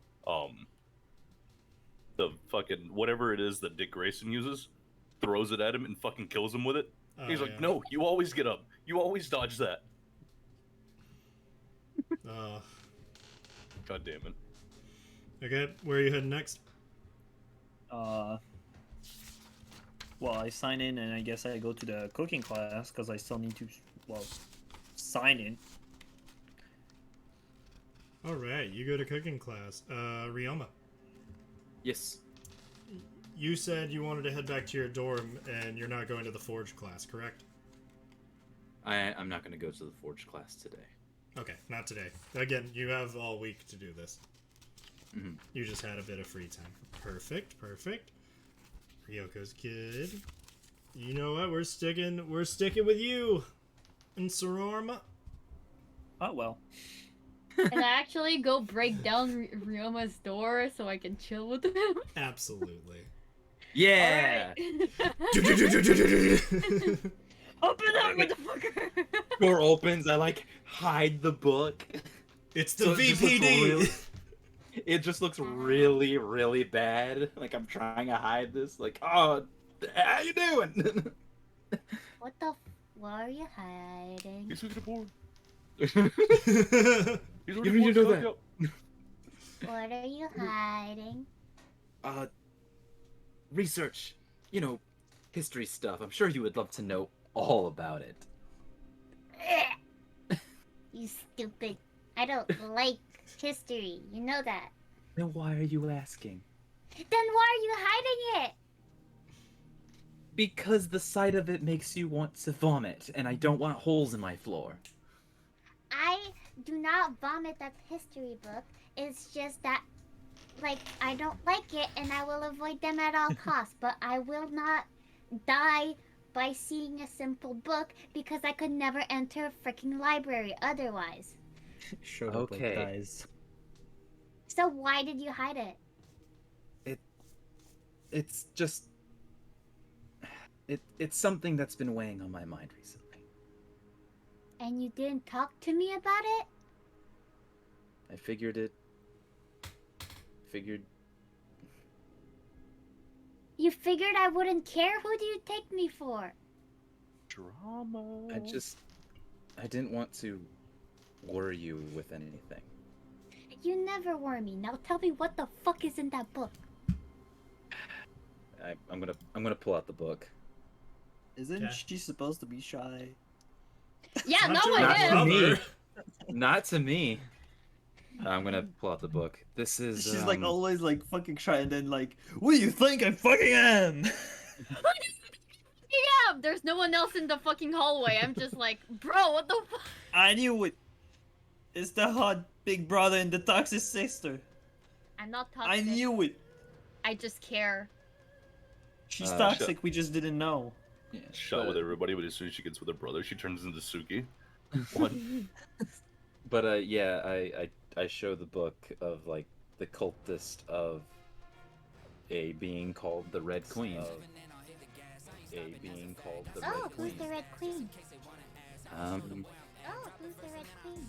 whatever it is that Dick Grayson uses, throws it at him and fucking kills him with it. Oh, He's like, yeah. no, you always get up. You always dodge that. God damn it. Okay, where are you heading next? Well, I sign in and I guess I go to the cooking class because I still need to, sign in. Alright, you go to cooking class. Ryoma, Yes. you said you wanted to head back to your dorm and you're not going to the forge class, correct? I'm not gonna go to the forge class today. Okay, not today. Again, you have all week to do this. Mhm. You just had a bit of free time. Perfect. Ryoko's good. You know what? We're sticking with you. And Sororma. Oh, well. and I actually go break down Ryoma's door so I can chill with him. Absolutely. Yeah. Open up, motherfucker! Door opens. I hide the book. It's the So VPD. It just looks really, really bad. I'm trying to hide this. Oh, how you doing? What are you hiding? He's looking at board. You don't need to know that. What are you hiding? Research. History stuff. I'm sure you would love to know all about it. You stupid. I don't like history. You know that. Then why are you asking? Then why are you hiding it? Because the sight of it makes you want to vomit, and I don't want holes in my floor. I do not vomit that history book. It's just that I don't like it, and I will avoid them at all costs. But I will not die by seeing a simple book because I could never enter a freaking library otherwise. Sure, Okay. guys. So why did you hide it? It's just it's something that's been weighing on my mind recently. And you didn't talk to me about it? I figured You figured I wouldn't care? Who do you take me for? Drama. I didn't want to worry you with anything. You never worry me. Now tell me what the fuck is in that book. I'm gonna pull out the book. Isn't Okay. she supposed to be shy? Yeah, Not no to one her is. brother. Not to me. I'm gonna pull out the book. This is. She's like always like fucking shy, and then like, what do you think I fucking am? Yeah, there's no one else in the fucking hallway. I'm just like, bro, what the fuck? I knew it. It's the hot big brother and the toxic sister. I'm not toxic. I knew it. I just care. She's Uh, toxic. We just didn't know. Yeah, Shot but- with everybody, but as soon as she gets with her brother, she turns into Suki. What? But yeah, I show the book of like the cultist of a being called the Red Queen. A being called the Oh, Red who's Queen. the Red Queen? Um, Oh, who's the Red Queen?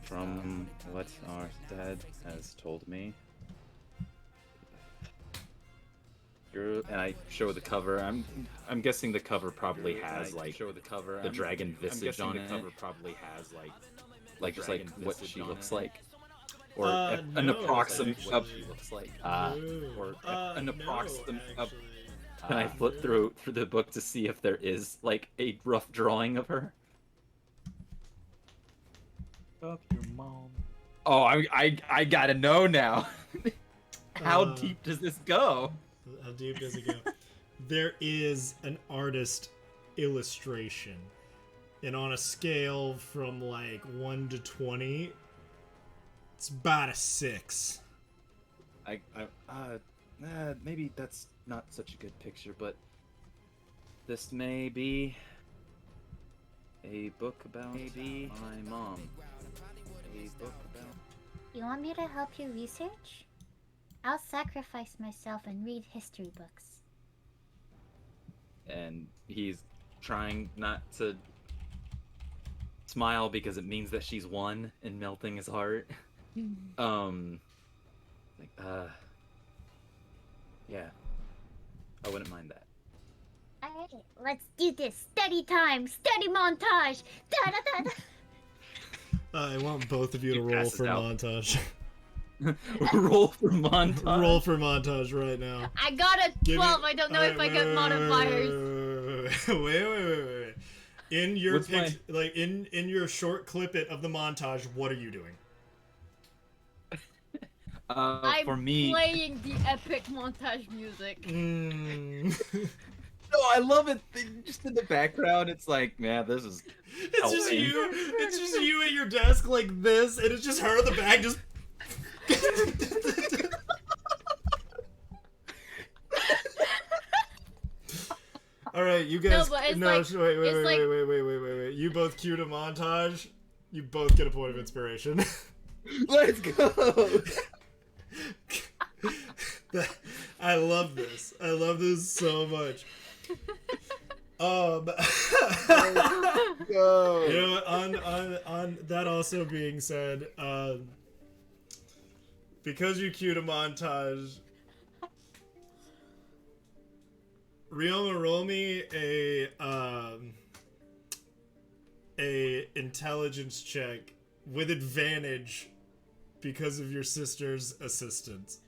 from what our dad has told me. And I show the cover. I'm guessing the cover probably has like show the cover. the dragon I'm visage guessing on the it. cover probably has Like just like dragon what visage she on looks it. like, or an No, approximate. actually. Of, She looks like. or an No, approximate. actually. And I flip through the book to see if there is like a rough drawing of her. Fuck your mom. Oh, I gotta know now. How Uh, deep does this go? How deep does it go? There is an artist illustration, and on a scale from like 1 to 20, it's about a 6. Maybe that's not such a good picture, but this may be a book about my mom. A book about. You want me to help you research? I'll sacrifice myself and read history books. And he's trying not to smile because it means that she's won and melting his heart. Like, yeah, I wouldn't mind that. Alright, let's do this. Steady time, steady montage. Da da da da. I want both of you to He roll passes for out. montage. Roll for montage. Roll for montage right now. I got a Give me- 12. I don't know if I get modifiers. Wait. In your What's my- like in your short clip of the montage, what are you doing? I'm For me, playing the epic montage music. no, I love it. Just in the background, it's like, man, this is. It's just helping. you. It's just you at your desk like this, and it's just her in the back just. All right, you guys. but it's no, like- wait. it's like- Wait. You both cued a montage. You both get a point of inspiration. Let's go. I love this. I love this so much. You know, on that also being said, because you queued a montage, Rioma, roll me a intelligence check with advantage because of your sister's assistance.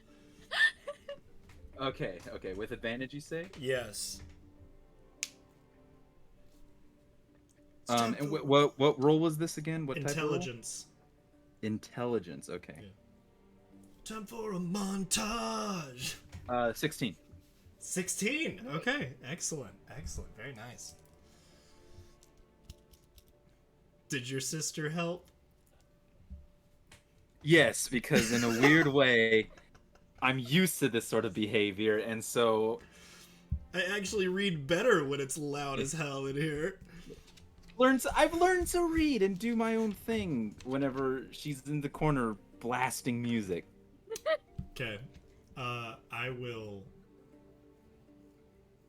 Okay. With advantage, you say? Yes. And what role was this again? What type of role? Intelligence. Intelligence. Okay. Yeah. Time for a montage. 16. 16. Okay. Excellent. Very nice. Did your sister help? Yes, because in a weird way, I'm used to this sort of behavior, and so I actually read better when it's loud as hell in here. I've learned to read and do my own thing whenever she's in the corner blasting music. Okay. I will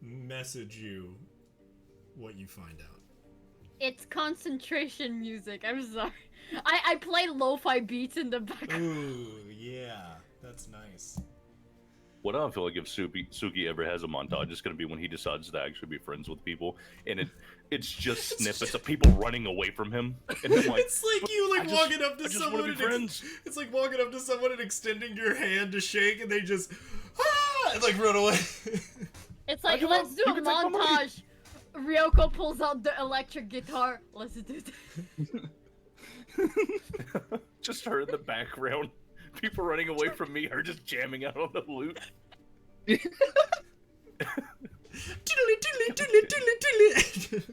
message you what you find out. It's concentration music. I'm sorry. I play lo-fi beats in the background. Ooh, yeah. That's nice. What I feel like if Suki ever has a montage, it's gonna be when he decides to actually be friends with people, and it's just snippets of people running away from him. And I'm like, It's like you like walking up to I just someone wanna and be friends. it's like walking up to someone and extending your hand to shake, and they just and like run away. It's like, you let's want- do you a can take my money. montage. Ryoko pulls out the electric guitar. Let's do that. Just her in the background. People running away from me, her just jamming out on the lute. Tiddly, tiddly, tiddly, tiddly, tiddly.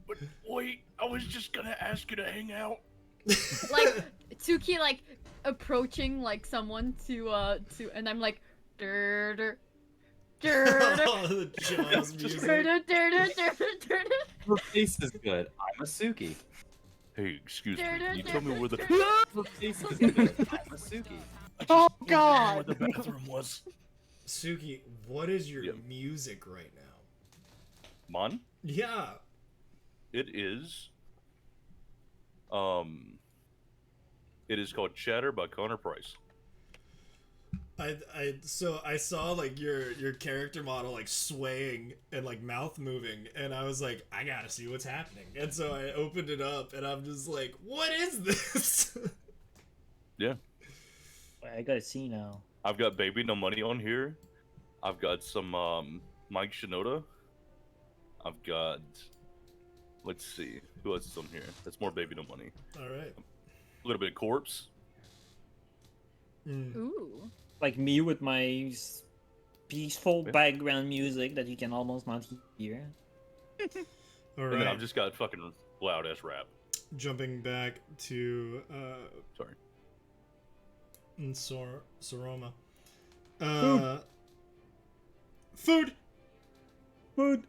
But wait, I was just gonna ask you to hang out. Like Tsuki like approaching like someone to and I'm like dur dur dur dur Oh, the Jaws Just- music. dur dur dur dur dur dur. Her face is good. I'm a Suki. Hey, excuse me, can you tell me where the Her face is good. I'm a Suki. oh god where the bathroom was? Suki, what is your Yep. music right now? Mon? Yeah. It is it is called Chatter by Connor Price. So I saw like your character model like swaying and like mouth moving, and I was like, I gotta see what's happening. And so I opened it up, and I'm just like, what is this? Yeah. I gotta see now. I've got Baby No Money on here. I've got some Mike Shinoda. I've got, let's see, who else is on here? That's more Baby No Money. All right. A little bit of Corpse. Mm. Ooh. Like me with my peaceful Yeah. background music that you can almost not hear. All And then right. I've just got fucking loud ass rap. Jumping back to Sorry. Soroma. Food. Food. Food.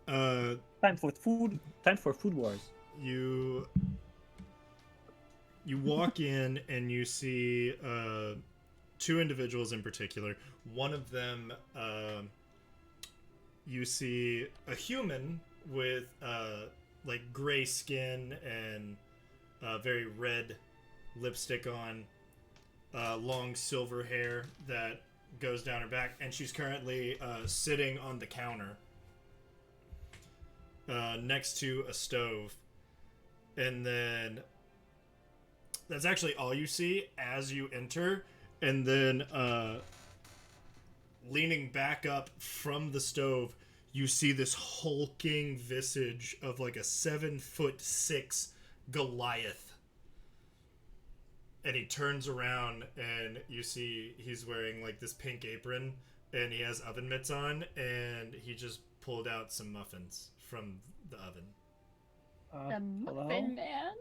Time for food. Time for food wars. You walk in and you see two individuals in particular. One of them, you see a human with like gray skin and very red lipstick on, long silver hair that goes down her back, and she's currently sitting on the counter next to a stove. And then that's actually all you see as you enter. And then leaning back up from the stove, you see this hulking visage of like a 7'6" Goliath. And he turns around and you see he's wearing like this pink apron and he has oven mitts on, and he just pulled out some muffins from the oven. The Muffin Man.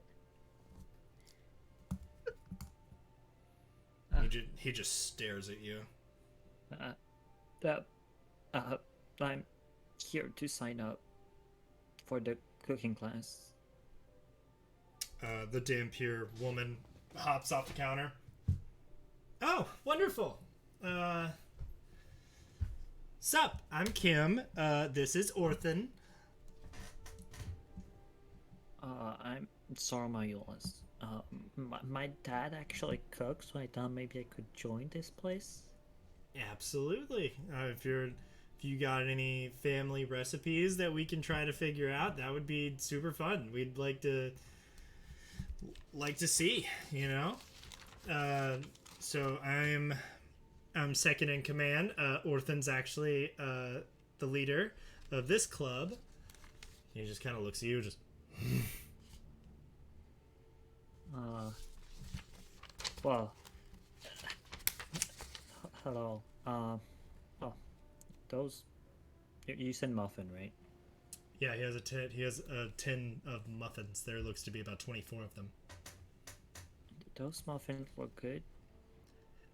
He just stares at you. I'm here to sign up for the cooking class. The Dampier woman hops off the counter. Oh, wonderful. Sup, I'm Kim. This is Orthan. I'm Sarmayolas. My dad actually cooks, so I thought maybe I could join this place. Absolutely. If you got any family recipes that we can try to figure out, that would be super fun. We'd like to see, you know. So I'm second in command. Orthan's actually the leader of this club. He just kind of looks at you, just. Well, hello. Oh, those. You said muffin, right? Yeah, he has a tin of muffins. There looks to be about 24 of them. Those muffins look good.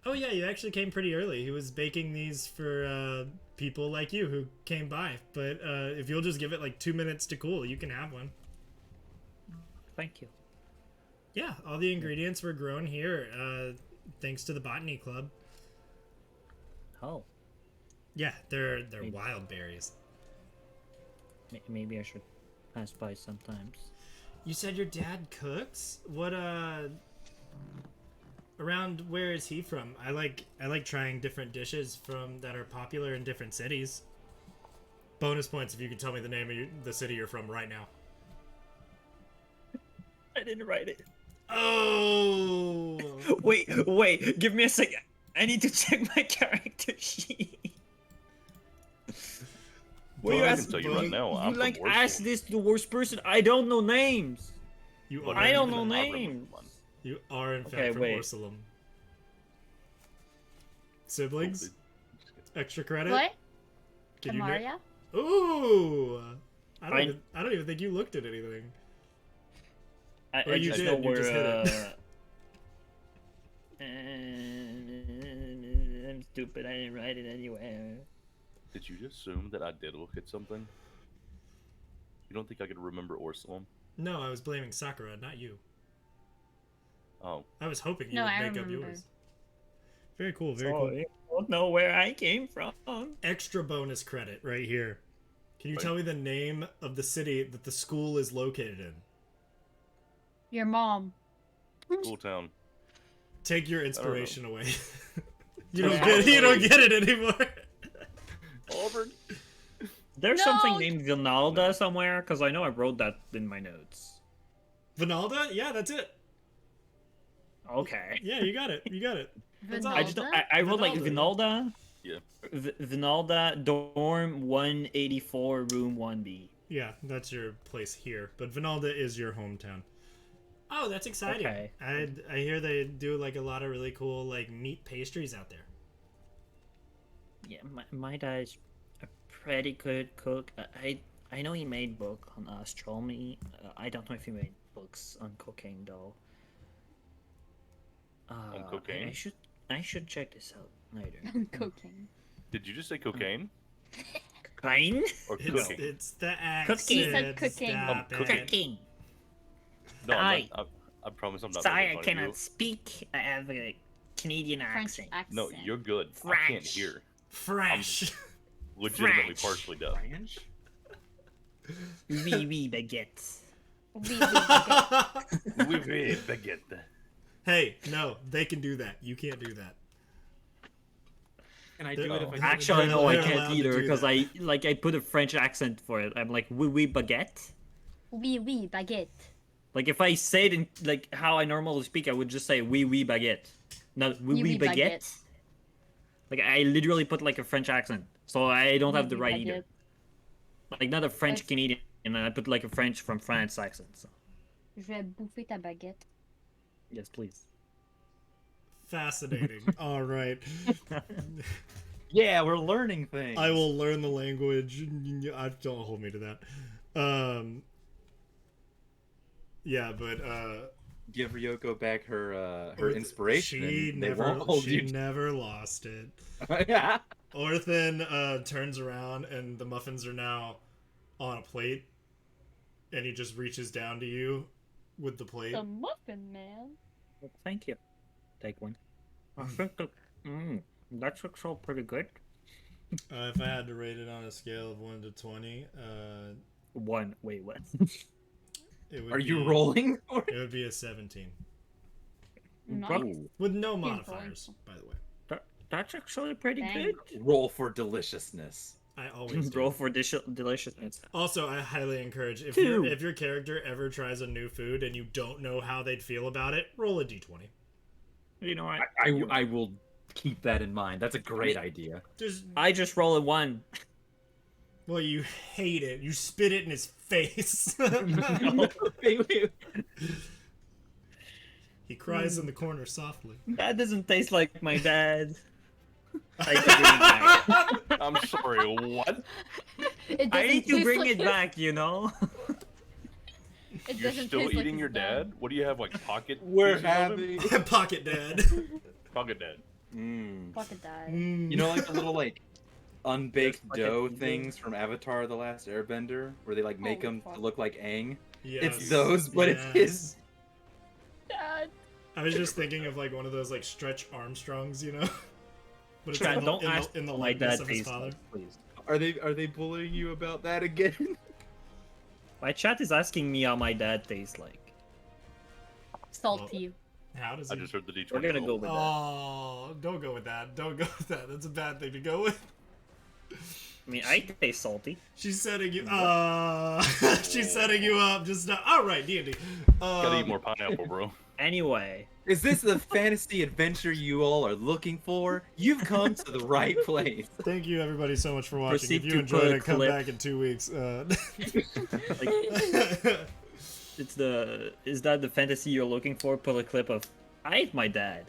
Oh yeah, you actually came pretty early. He was baking these for people like you who came by. But if you'll just give it like 2 minutes to cool, you can have one. Thank you. Yeah, all the ingredients were grown here, thanks to the botany club. Oh, Yeah, they're Maybe. wild berries. maybe I should pass by sometimes. You said your dad cooks? What around where is he from? I like trying different dishes from that are popular in different cities. Bonus points if you can tell me the name of the city you're from right now. I didn't write it. Oh. Wait, give me a second. I need to check my character sheet. Well, Well, I Bonus- can tell you right now, I'm You like from ask Warsaw. this to the worst person. I don't know names. You Well, are I don't know I'll remember names. one. You are in fact Okay, from wait. Orsalem. Siblings? Extra credit? What? Can you na- Amaria? Ooh. Fine. I don't even think you looked at anything. I Or you just did, know you where. just hit it. I'm stupid. I didn't write it anywhere. Did you just assume that I did look at something? You don't think I could remember Orsalem? No, I was blaming Sakura, not you. Oh, I was hoping you No, would I make up remember. yours. Very cool, very So cool. you don't know where I came from. Extra bonus credit right here. Can you Right. tell me the name of the city that the school is located in? Your mom. School Town. Take your inspiration away. you Yeah. don't get it anymore. Auburn. There's No! something named Vinalda somewhere, because I know I wrote that in my notes. Vinalda? Yeah, that's it. Okay. Yeah, you got it. You got it. That's all. I just I wrote like Vinalda. Vinalda. Yeah. Vinalda, dorm 184, room 1B. Yeah, that's your place here. But Vinalda is your hometown. Oh, that's exciting. Okay. I hear they do like a lot of really cool like meat pastries out there. Yeah, my dad's a pretty good cook. I know he made book on astronomy. I don't know if he made books on cooking though. On cocaine? I should check this out later. Cooking. Did you just say cocaine? Cocaine? Or It's, cooking? it's the accent. He said cooking. Stop Oh, it. Cooking. No, I- I promise I'm not Sorry, I making fun of you. cannot speak. I have a Canadian French accent. accent. No, you're good. I can't French. hear. Fresh. Legitimately French. partially deaf. French? Oui, baguette. We baguette. Oui, oui, baguette. Hey, no, they can do that. You can't do that. Can I They're- do it if I They're- Actually, they're no, I allowed can't to either do because that. I put a French accent for it. I'm like oui baguette. Oui, baguette. Like if I say it in like how I normally speak, I would just say oui baguette, not oui Oui, baguette. Like I literally put like a French accent, so I don't have Oui, the right either. baguette. Like not a French It's- Canadian, and I put like a French from France accent. So Je vais bouffer ta baguette. yes, please. Fascinating. All right. Yeah, we're learning things. I will learn the language. Don't hold me to that. Yeah, but give Ryoko back her Orth- inspiration. She and they never, won't hold she you. never lost it. Yeah. Orthan turns around and the muffins are now on a plate, and he just reaches down to you with the plate. The muffin man. Well, thank you. Take one. I think that, that looks all pretty good. If I had to rate it on a scale of 1 to 20, One. Wait, what? it would Are you be- rolling? Or... It would be a 17 Nice. with no Keep modifiers, by the way. That's actually pretty Dang. good. Roll for deliciousness. I always do. Roll for deliciousness. Also, I highly encourage if Two. your character ever tries a new food and you don't know how they'd feel about it, roll a d20. You know, I will keep that in mind. That's a great idea. Just I just roll a 1. well, you hate it. You spit it in his face. Wait. He cries in the corner softly. That doesn't taste like my dad. I need to bring it back. I'm sorry, what? It I doesn't need to taste bring like it back, you know? It You're doesn't still taste like eating his your dad? What do you have, like pocket? We're pieces of him? having. Pocket dad. Pocket dad. Fucking die. You know, like the little like unbaked There's fucking dough evil. things from Avatar: The Last Airbender, where they like make Holy them fuck. to look like Aang. Yes. It's those, but it's his. Dad. I was just thinking of like one of those like Stretch Armstrongs, you know. But it's Chad, in the, don't in ask the, in the my likeness dad of his tastes father. like, please. Are they bullying you about that again? My chat is asking me how my dad tastes like. Salty. How does I he? just heard the D20. We're gonna go with that. Oh, don't go with that. Don't go with that. That's a bad thing to go with. I mean, I taste salty. She's setting you. She's setting you up. Just now. All right, D&D. Gotta eat more pineapple, bro. Anyway, Is this the fantasy adventure you all are looking for? You've come to the right place. Thank you, everybody, so much for watching. Proceed If you to enjoyed put a it, come clip. back in 2 weeks. like, it's the is that the fantasy you're looking for? Put a clip of I ate my dad.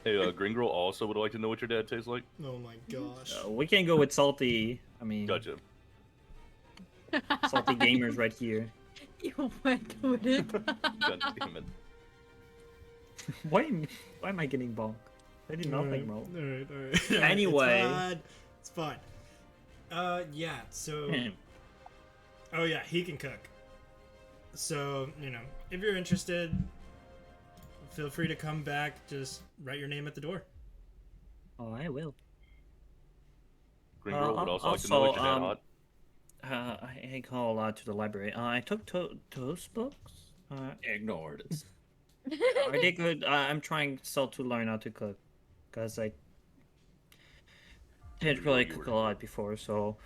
Hey, Green Girl also would like to know what your dad tastes like. Oh my gosh. We can go with salty. I mean, Gotcha. salty gamers right here. You went with it. God damn it. Why am I getting bonked? I did nothing, bro. Alright. Anyway. It's fine. Yeah, so. Hmm. Oh, yeah, he can cook. So, you know, if you're interested, feel free to come back. Just write your name at the door. Oh, I will. Green Girl would also like to know what your dad hot. I call a lot to the library. I took those books. Ignored. Are they good? I'm trying still to learn how to cook, cause I didn't really cook a lot before. So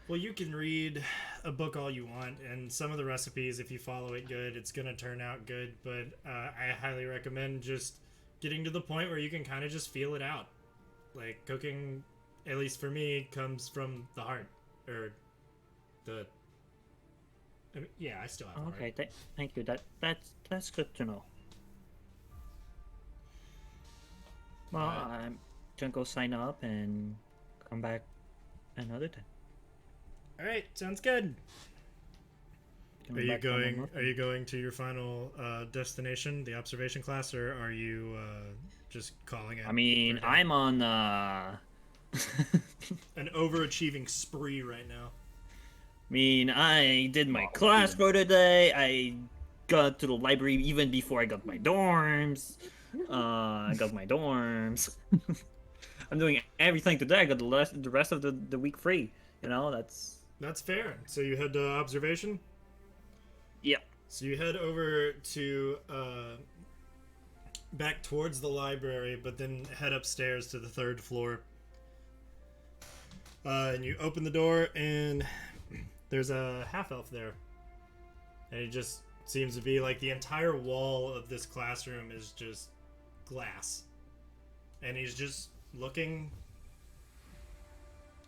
Well, you can read a book all you want, and some of the recipes, if you follow it good, it's gonna turn out good. But I highly recommend just getting to the point where you can kind of just feel it out. Like cooking, at least for me, comes from the heart, or the. I mean, yeah, I still have. a okay, heart. thank you. That's good to know. Well, I'm gonna go sign up and come back another time. All right, sounds good. Come Are you back from going? another- Are you going to your final destination, the observation class, or are you just calling it? I mean, for I'm on. an overachieving spree right now. mean, I did my class for today. I got to the library even before I got my dorms. I got my dorms. I'm doing everything today. I got the rest of the week free. You know, That's fair. So you head to observation? Yeah. So you head over to back towards the library, but then head upstairs to the 3rd floor. And you open the door, and there's a half-elf there. And it just seems to be like the entire wall of this classroom is just glass. And he's just looking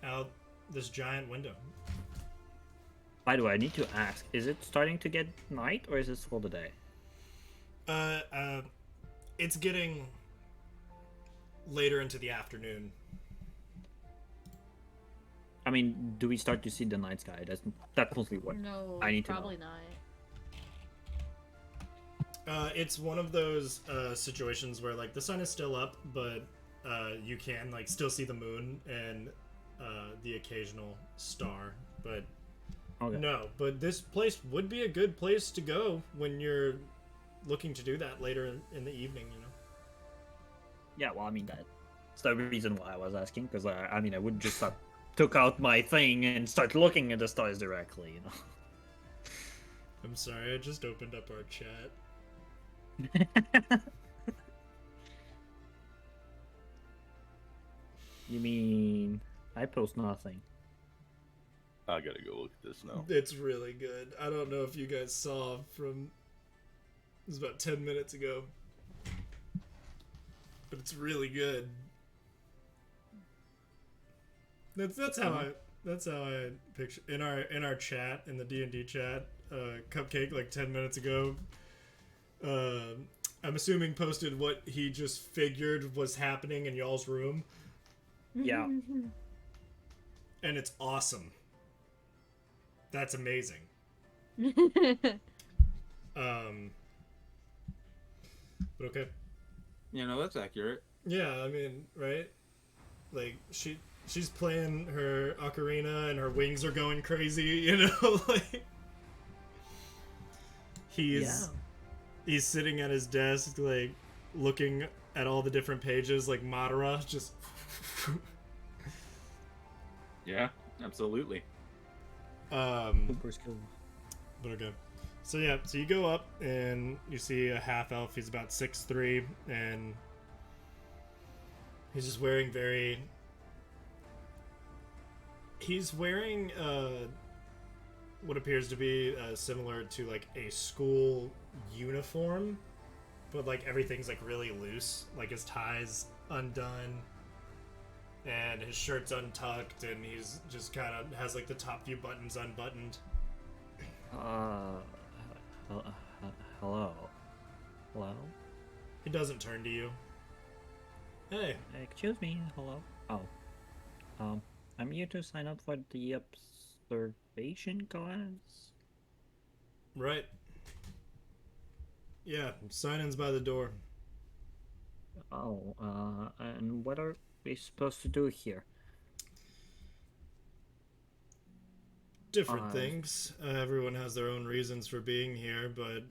out this giant window. By the way, I need to ask: is it starting to get night, or is it still the day? It's getting later into the afternoon. I mean, do we start to see the night sky? That's mostly what No, I need to know. probably not. It's one of those situations where like the sun is still up, but you can like still see the moon and the occasional star. But Okay. no, but this place would be a good place to go when you're looking to do that later in the evening. You know. Yeah, well, I mean that's the reason why I was asking, because I mean I would just took out my thing and start looking at the stars directly, you know. I'm sorry, I just opened up our chat. You mean I post nothing? I gotta go look at this now. It's really good. I don't know if you guys saw from. It was about 10 minutes ago. But it's really good. That's how I picture in our chat, in the D&D chat, Cupcake like 10 minutes ago. I'm assuming posted what he just figured was happening in y'all's room, Yeah. and it's awesome. That's amazing. But okay. That's accurate. Yeah, I mean, right? Like she's playing her ocarina and her wings are going crazy, like he's sitting at his desk like looking at all the different pages like Madara just Yeah, absolutely. Super skill. But okay. So yeah, so you go up and you see a half elf. He's about 6'3", and he's just wearing very. He's wearing what appears to be similar to like a school uniform, but like everything's like really loose. Like his tie's undone, and his shirt's untucked, and he's just kind of has like the top few buttons unbuttoned. Hello? Hello? He doesn't turn to you. Hey. Excuse me, hello? Oh. I'm here to sign up for the observation class. Right. Yeah, sign-in's by the door. Oh, and what are we supposed to do here? Different things. Everyone has their own reasons for being here, but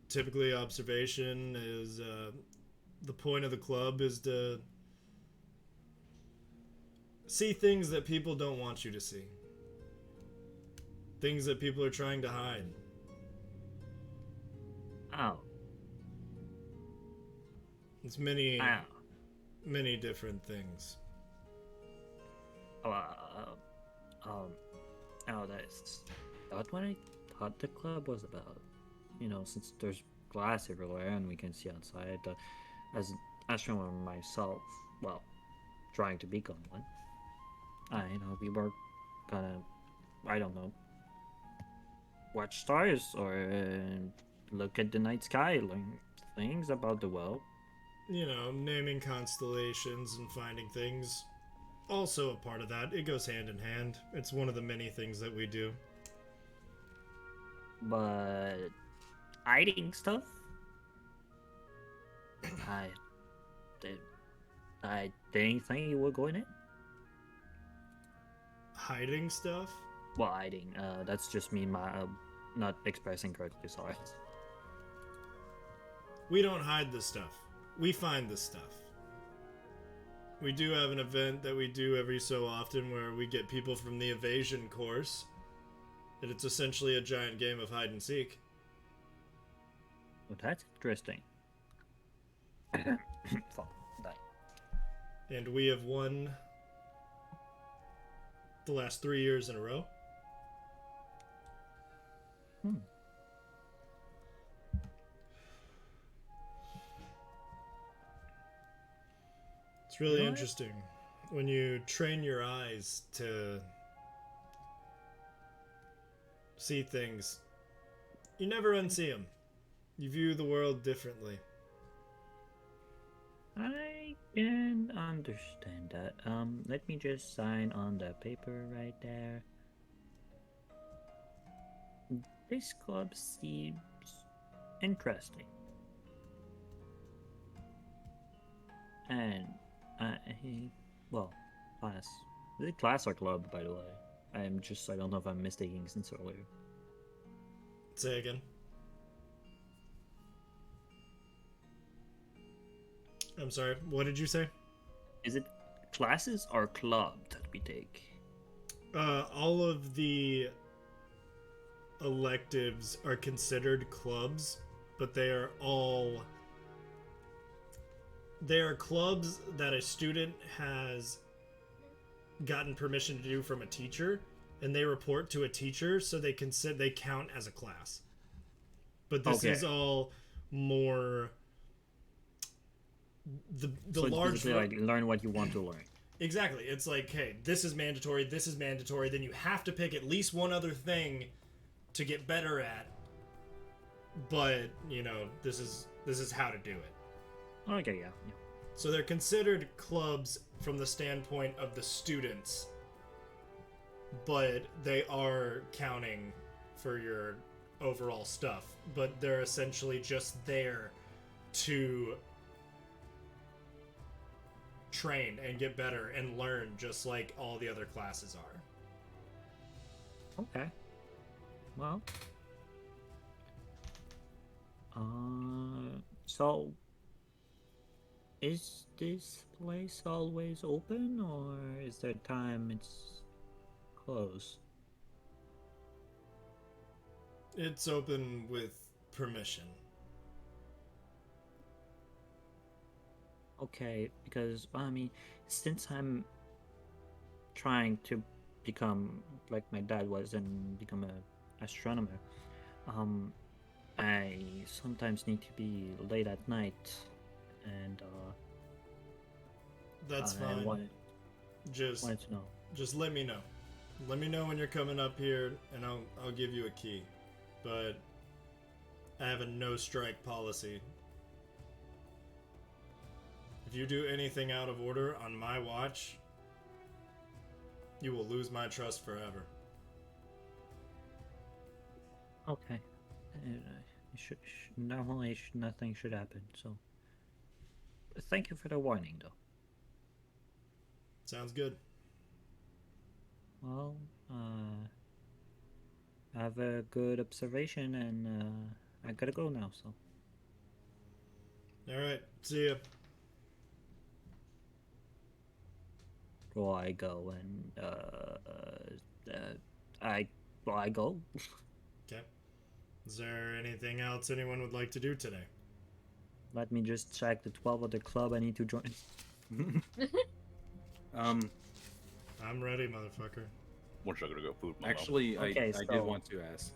typically observation is the point of the club is to see things that people don't want you to see. Things that people are trying to hide. Oh. It's many different things. That's not what I thought the club was about. Since there's glass everywhere and we can see outside, as an astronomer myself, well, trying to become one, we were gonna, I don't know, watch stars or look at the night sky, learn things about the world. Naming constellations and finding things. Also a part of that. It goes hand in hand. It's one of the many things that we do. But hiding stuff? I didn't think you were going in. Hiding stuff? Well, hiding. That's just me not expressing correctly, sorry. We don't hide the stuff. We find the stuff. We do have an event that we do every so often where we get people from the evasion course. And it's essentially a giant game of hide and seek. Well, that's interesting. Fuck, die. And we have won the last 3 years in a row. It's really interesting when you train your eyes to see things. You never unsee them. You view the world differently. I can understand that. Let me just sign on the paper right there. This club seems interesting. And class. Is it class or club, by the way? I don't know if I'm mistaking since earlier. Say again. I'm sorry, what did you say? Is it classes or club that we take? All of the electives are considered clubs, but they are clubs that a student has gotten permission to do from a teacher, and they report to a teacher, so they count as a class. But this is all more the so large. It's like learn what you want to learn. Exactly. It's like, hey, this is mandatory. Then you have to pick at least one other thing to get better at. But this is how to do it. Okay, yeah. So they're considered clubs from the standpoint of the students, but they are counting for your overall stuff. But they're essentially just there to train and get better and learn just like all the other classes are. Okay. Well. So is this place always open, or is there time it's closed? It's open with permission. Okay, because I mean, since I'm trying to become like my dad was and become a astronomer, I sometimes need to be late at night, and That's I fine. Just wanted to know. just let me know. Let me know when you're coming up here, and I'll give you a key. But I have a no strike policy. If you do anything out of order on my watch, you will lose my trust forever. Okay. Normally nothing should happen. So thank you for the warning, though. Sounds good. Well, have a good observation, and I gotta go now. So All right. See ya. will I go and I go. Okay. Is there anything else anyone would like to do today? Let me just check the 12 other club I need to join. I'm ready, motherfucker. One sugar to go food. my mouth. Actually, Okay, I so- did want to ask.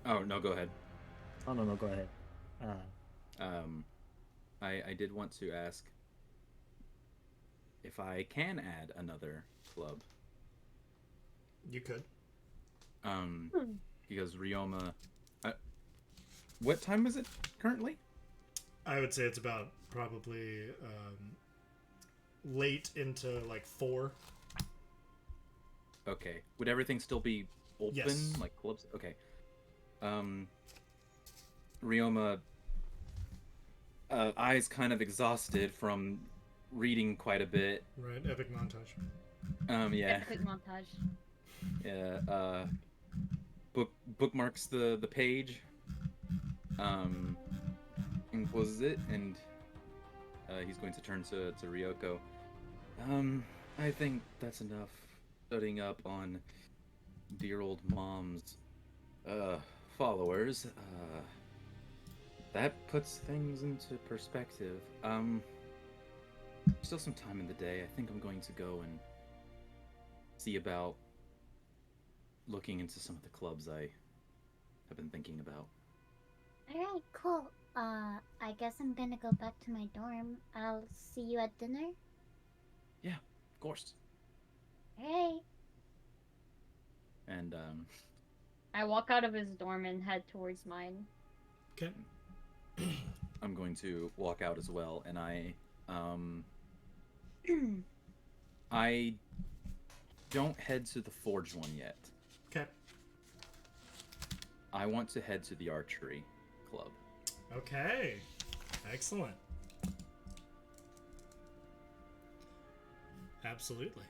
Oh no, go ahead. Oh no, go ahead. I did want to ask if I can add another club. You could. Because Ryoma. What time is it currently? I would say it's about probably late into like 4. Okay. Would everything still be open? Yes. Like clubs? Okay. Ryoma. Eyes kind of exhausted from reading quite a bit. Right, epic montage. Yeah. Epic montage. Yeah. Bookmarks the page. And closes it, and he's going to turn to Ryoko. I think that's enough studying up on dear old mom's followers. That puts things into perspective. Still some time in the day. I think I'm going to go and see about looking into some of the clubs I have been thinking about. Alright, cool. I guess I'm gonna go back to my dorm. I'll see you at dinner. Yeah, of course. Alright. And I walk out of his dorm and head towards mine. Okay. I'm going to walk out as well, and I don't head to the Forge one yet. Okay. I want to head to the archery club. Okay. Excellent. Absolutely.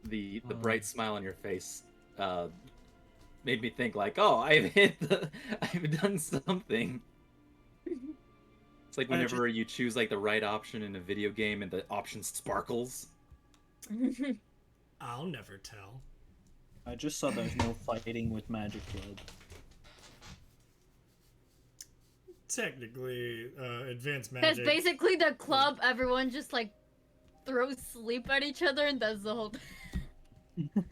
The bright smile on your face made me think like, oh, I've done something. It's like whenever you choose like the right option in a video game and the option sparkles. I'll never tell. I just saw there's no fighting with Magic Club. Technically, advanced Because magic. basically the club, everyone just like throws sleep at each other and does the whole thing.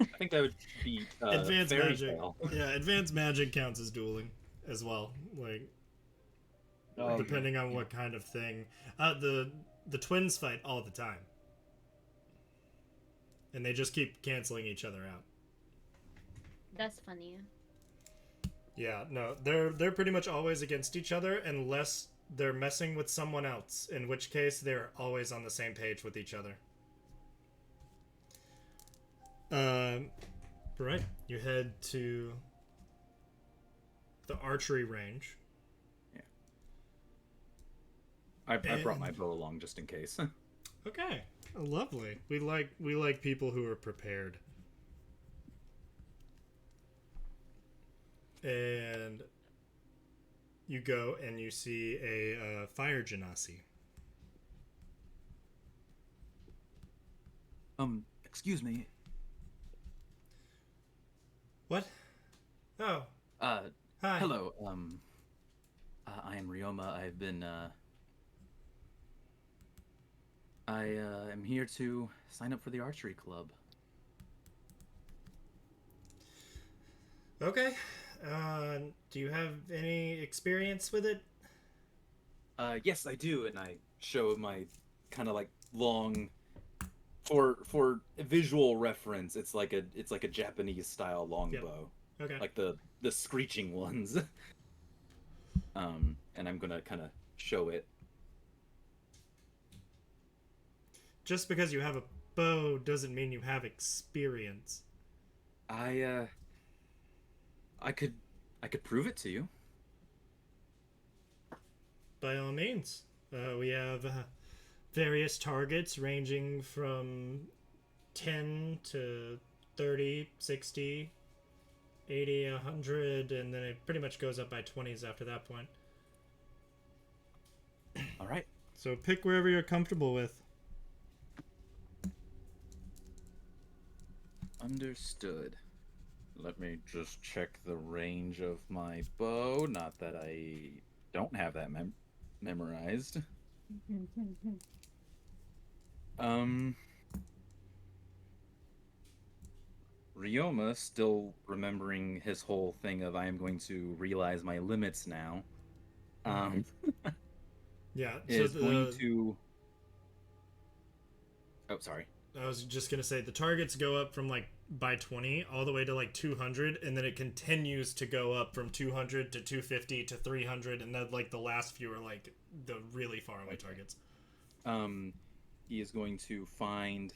I think that would be Advanced fairy magic. tale. Yeah, advanced magic counts as dueling as well. Like, depending on what kind of thing. The twins fight all the time, and they just keep canceling each other out. That's funny. Yeah, no, they're pretty much always against each other unless they're messing with someone else, in which case they're always on the same page with each other. Right, you head to the archery range. Yeah. I brought my And- bow along just in case. Okay, lovely. We like people who are prepared. And you go and you see a fire genasi. Excuse me. What? Oh, Uh, hi. hello. I am Ryoma. I've been, I am here to sign up for the archery club. Okay. Do you have any experience with it? Yes, I do, and I show my kind of like long, for visual reference. It's like a Japanese style longbow, Okay. like the screeching ones. And I'm gonna kind of show it. Just because you have a bow doesn't mean you have experience. I could prove it to you. By all means. We have various targets ranging from 10 to 30, 60, 80, 100, and then it pretty much goes up by 20s after that point. All right. So pick wherever you're comfortable with. Understood. Let me just check the range of my bow. Not that I don't have that memorized. Ryoma, still remembering his whole thing of I am going to realize my limits now, Yeah, is going to... Oh, sorry. I was just gonna say the targets go up from like by 20 all the way to like 200, and then it continues to go up from 200 to 250 to 300, and then like the last few are like the really far away targets. He is going to find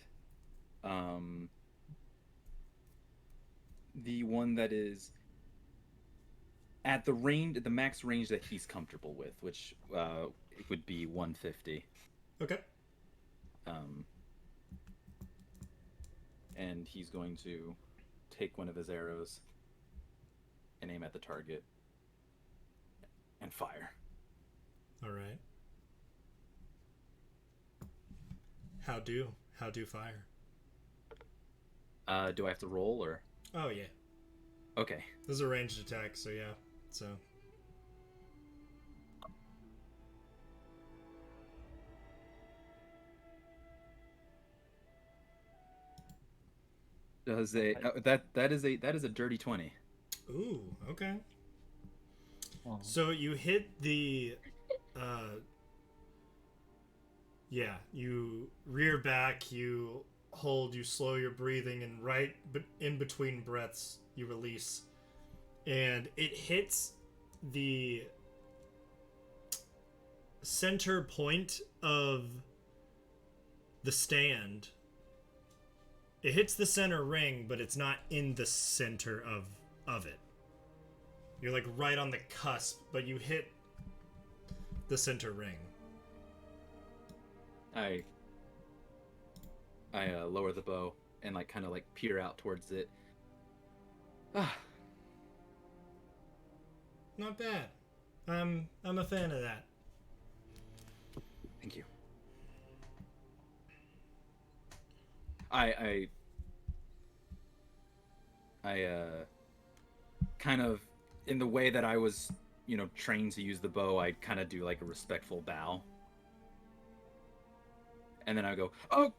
the one that is at the range, the max range that he's comfortable with, which it would be 150. Okay. And he's going to take one of his arrows and aim at the target and fire. All right. How do fire? Do I have to roll or? Oh yeah, Okay. this is a ranged attack, so yeah. So Does a that is a dirty 20. ooh, okay. Oh. So you hit the yeah, you rear back, you hold, you slow your breathing, and right in between breaths you release, and it hits the center point of the stand. It hits the center ring, but it's not in the center of it. You're like right on the cusp, but you hit the center ring. I lower the bow and like kind of like peer out towards it. Ah, Not bad. I'm a fan of that. thank you. I kind of, in the way that I was, trained to use the bow, I kind of do like a respectful bow. And then I go, oh,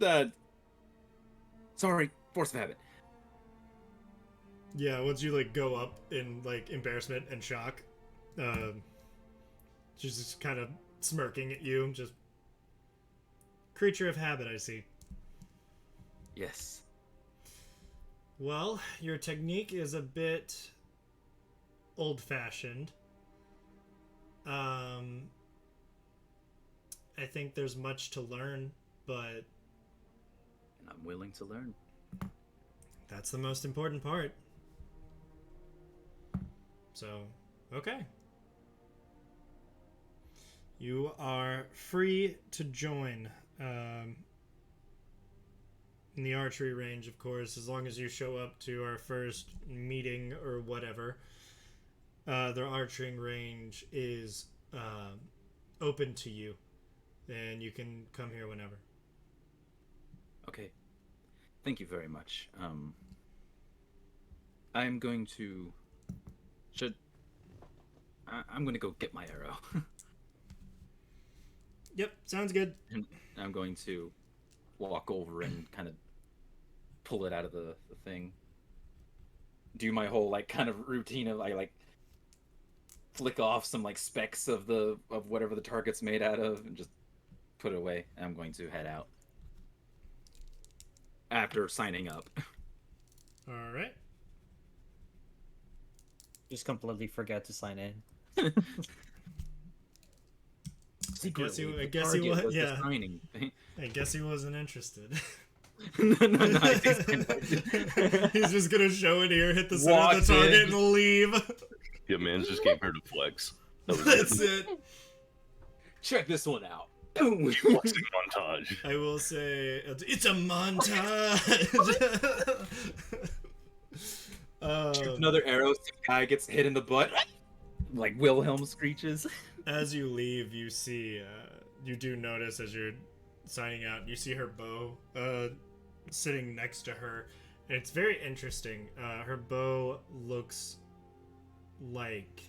sorry, force of habit. Yeah, once you like go up in like embarrassment and shock, she's just kind of smirking at you, just creature of habit, I see. Yes. Well, your technique is a bit old-fashioned. I think there's much to learn, but And I'm willing to learn. that's the most important part. So, okay. You are free to join in the archery range, of course, as long as you show up to our first meeting or whatever. The archery range is open to you, and you can come here whenever. Okay. Thank you very much. I'm going to... I'm going to go get my arrow. Yep, sounds good. And I'm going to walk over and kind of pull it out of the thing. Do my whole like kind of routine of I like flick off some like specks of whatever the target's made out of and just put it away. And I'm going to head out after signing up. All right. Just completely forget to sign in. I guess he the was, target was the yeah. signing thing. I guess he wasn't interested. no, He's just gonna show it here, hit the center of Walk the target, in. and leave. Yeah, man, just came here to flex. That was That's it. it. Check this one out. Boom. Flexing montage. I will say it's a montage. Shoot another arrow. Some guy gets hit in the butt. Like Wilhelm screeches. As you leave, you see, you do notice as you're signing out, you see her bow sitting next to her. And it's very interesting. Her bow looks like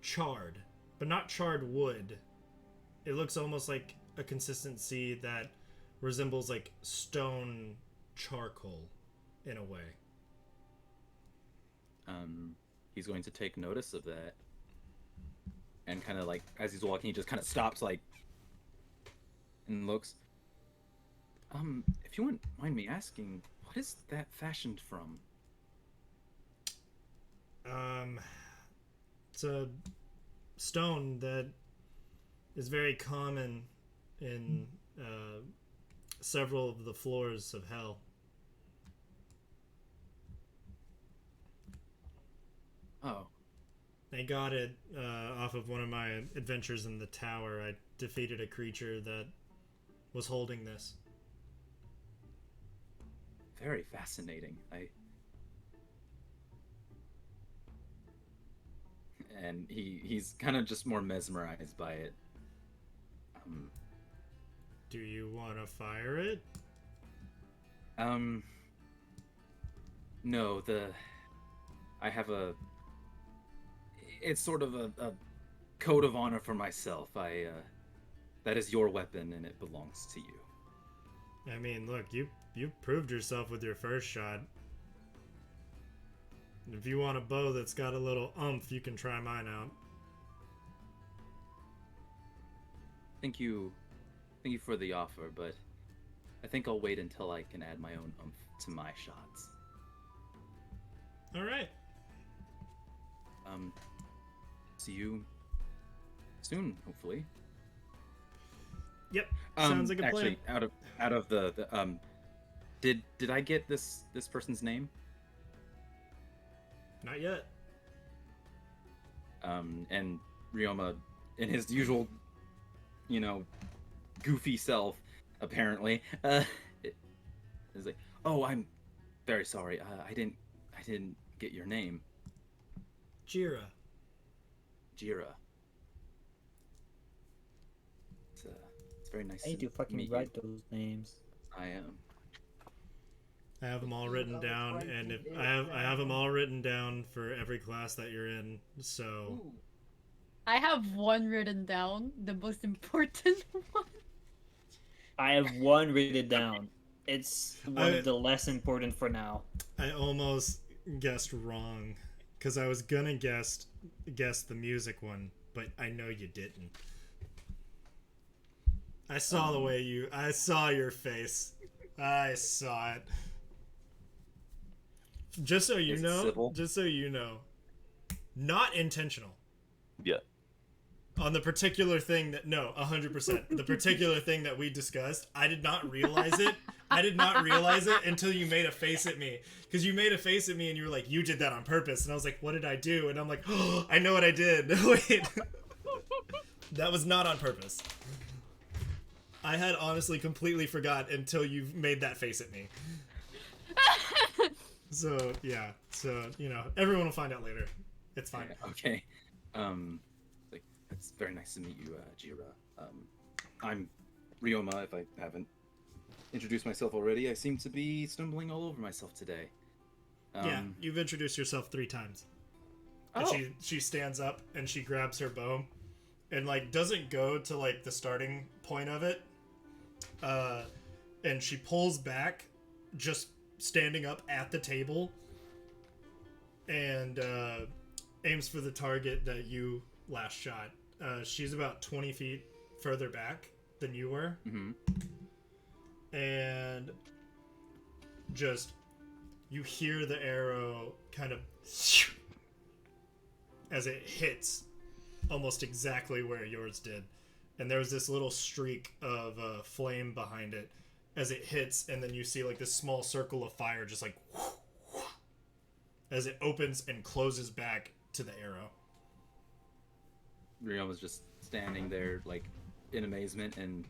charred, but not charred wood. It looks almost like a consistency that resembles like stone charcoal in a way. He's going to take notice of that. And kind of like, as he's walking, he just kind of stops, like, and looks. If you wouldn't mind me asking, what is that fashioned from? It's a stone that is very common in several of the floors of hell. Oh, I got it off of one of my adventures in the tower. I defeated a creature that was holding this. very fascinating. And he's kind of just more mesmerized by it. Do you want to fire it? No, I have it's sort of a code of honor for myself. That is your weapon and it belongs to you. I mean, look, you proved yourself with your first shot. If you want a bow that's got a little oomph, you can try mine out. Thank you for the offer, but I think I'll wait until I can add my own oomph to my shots. All right. See you soon, hopefully. Yep. Sounds like a plan. Actually, out of the did I get this person's name? Not yet. And Ryoma, in his usual, goofy self, apparently, is like, "Oh, I'm very sorry. I didn't get your name." Jira. Jira. It's very nice. I need to fucking write those names. I am. I have them all written down, and if I have them all written down for every class that you're in. So I have one written down, the most important one. I have one written down. It's one of the less important for now. I almost guessed wrong, because I was gonna guess the music one, but I know you didn't. I saw the way I saw your face. I saw it. Just so you know, not intentional. Yeah. On the particular thing 100%. The particular thing that we discussed, I did not realize it I did not realize it until you made a face at me. Because you made a face at me and you were like, you did that on purpose. And I was like, what did I do? And I'm like, oh, I know what I did. Wait. That was not on purpose. I had honestly completely forgot until you made that face at me. So, yeah. So, you know, everyone will find out later. It's fine. Okay. Like, it's very nice to meet you, Jira. I'm Ryoma, if I haven't introduced myself already. I seem to be stumbling all over myself today. Yeah, you've introduced yourself 3 times. And Oh. she stands up and she grabs her bow and like doesn't go to like the starting point of it. And she pulls back, just standing up at the table, and aims for the target that you last shot. She's about 20 feet further back than you were. Mm-hmm. And just you hear the arrow kind of as it hits almost exactly where yours did, and there's this little streak of flame behind it as it hits, and then you see like this small circle of fire just like as it opens and closes back to the arrow. Ryoma's just standing there, like, in amazement, and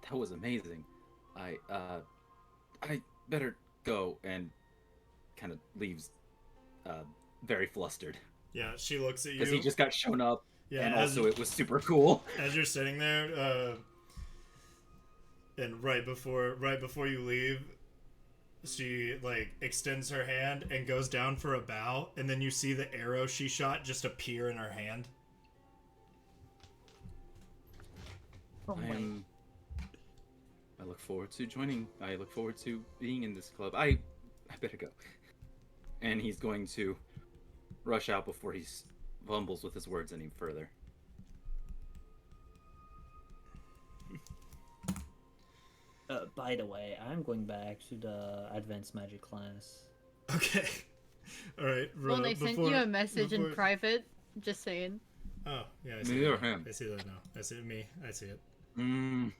that was amazing. I better go, and kind of leaves, very flustered. Yeah, she looks at you. Because he just got shown up, Yeah, and as- also it was super cool. As you're sitting there, and right before you leave, she like extends her hand and goes down for a bow, and then you see the arrow she shot just appear in her hand. Oh, I look forward to joining. I look forward to being in this club. I better go. And he's going to rush out before he fumbles with his words any further. By the way, I'm going back to the advanced magic class. Okay. All right. Well, they sent you a message in private. Just saying. Oh yeah, I see Me or that. him? I see that now. I see me. I see it. Mm.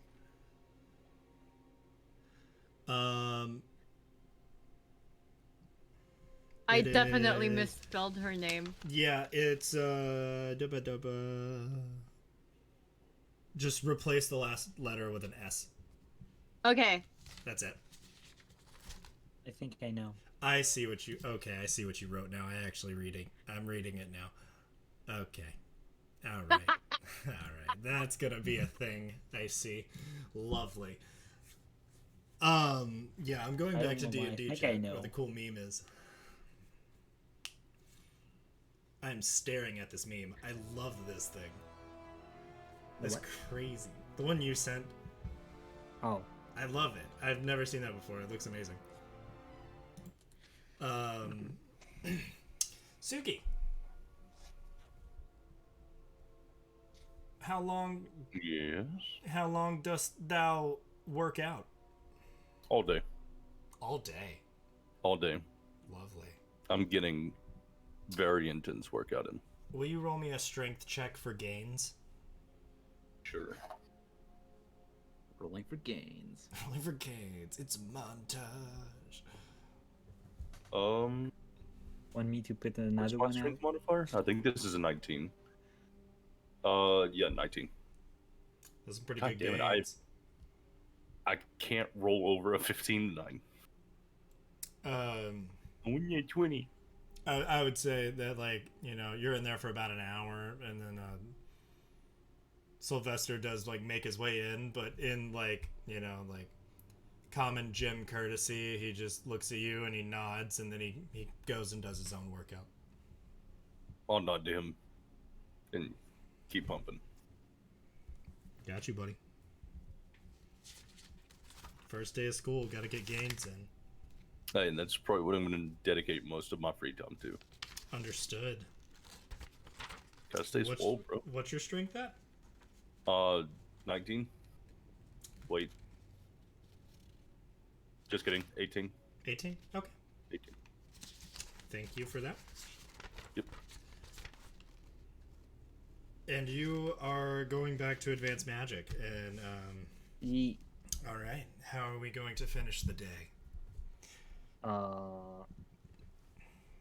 I It definitely is- misspelled her name. Yeah, it's dubba dubba. Just replace the last letter with an S. Okay. That's it. I think I know. I see what you. Okay, I see what you wrote now. I'm reading it now. Okay. All right. All right. That's gonna be a thing. I see. Lovely. Yeah, I'm going I back to don't know why. D&D I think chat I know. where the cool meme is. I'm staring at this meme. I love this thing. It's What? crazy. The one you sent. Oh, I love it. I've never seen that before. It looks amazing. Suki. How long dost thou work out? All day. All day. All day. Lovely. I'm getting very intense workout in. Will you roll me a strength check for gains? Sure. Rolling for gains. Only for gains. It's montage. want me to put What's another my one out? strength modifier? I think this is a 19. Yeah, 19. Those are pretty God good damn it, gains. I can't roll over a 15 9. When you're 20. I would say that, like, you know, you're in there for about an hour, and then Sylvester does, like, make his way in, but in, like, you know, like, common gym courtesy, he just looks at you and he nods, and then he goes and does his own workout. I'll nod to him and keep pumping. Got you, buddy. First day of school, gotta get gains in. Hey, and that's probably what I'm going to dedicate most of my free time to. Understood. Gotta stay swole, bro. What's your strength at? 19. Wait. Just kidding. 18. 18? Okay. 18. Thank you for that. Yep. And you are going back to advanced magic, and Ye- all right. How are we going to finish the day?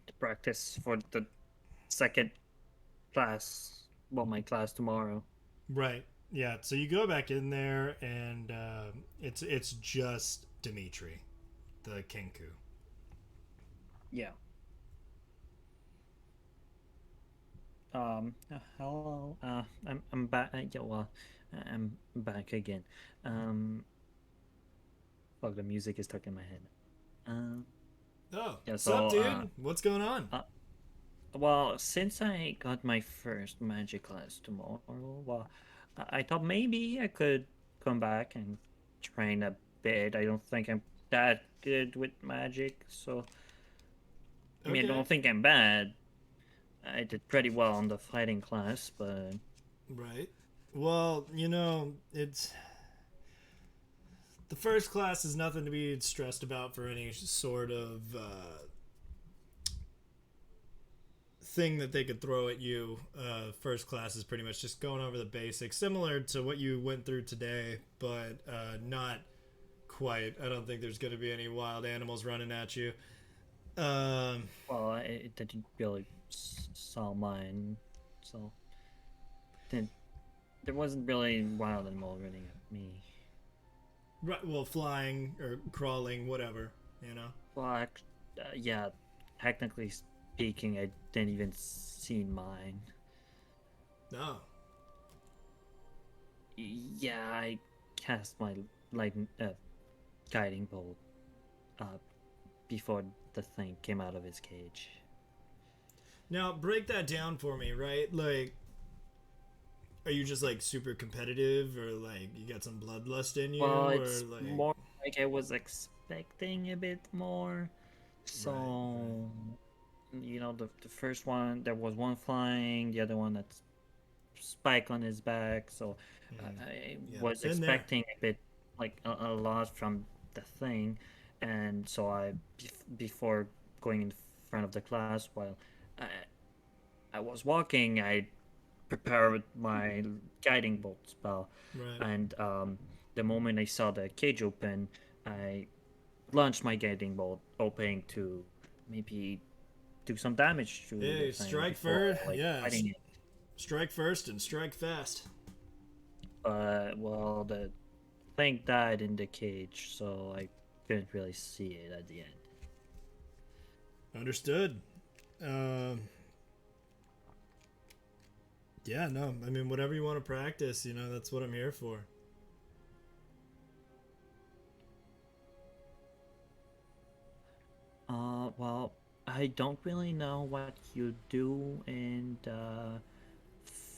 to practice for the second class. Well, my class tomorrow. Right. Yeah. So you go back in there, and it's just Dimitri, the Kenku. Yeah. Hello. I'm back. Yeah, well, I'm back again. Um, fuck, the music is stuck in my head. Um, Oh, yeah. what's up, So, dude? What's going on? well, since I got my first magic class tomorrow, well, I thought maybe I could come back and train a bit. I don't think I'm that good with magic, so I mean, I Okay. don't think I'm bad. I did pretty well on the fighting class, but Right. Well, it's the first class is nothing to be stressed about for any sort of thing that they could throw at you. First class is pretty much just going over the basics, similar to what you went through today, but not quite. I don't think there's going to be any wild animals running at you. well, I didn't really saw mine, so didn't, there wasn't really wild animal running at me. Right. Well, flying or crawling, whatever. Well, yeah, technically speaking, I didn't even see mine. No. Yeah, I cast my lightning guiding bolt before the thing came out of his cage. Now break that down for me, right? Like, are you just like super competitive, or like you got some bloodlust in you, Well, or it's like more like I was expecting a bit more. So, the first one, there was one flying, the other one that's spike on his back. So I Yeah, was been there. expecting a bit, like a lot from the thing. And so before going in front of the class, while I, I was walking, I prepared my guiding bolt spell. Right. And the moment I saw the cage open, I launched my guiding bolt, hoping to maybe do some damage to the Hey, thing strike before first. like Yeah, fighting it. strike first and strike fast. But well, the thing died in the cage, so I couldn't really see it at the end. Understood. Yeah, no, I mean, whatever you want to practice, that's what I'm here for. Well, I don't really know what you do in the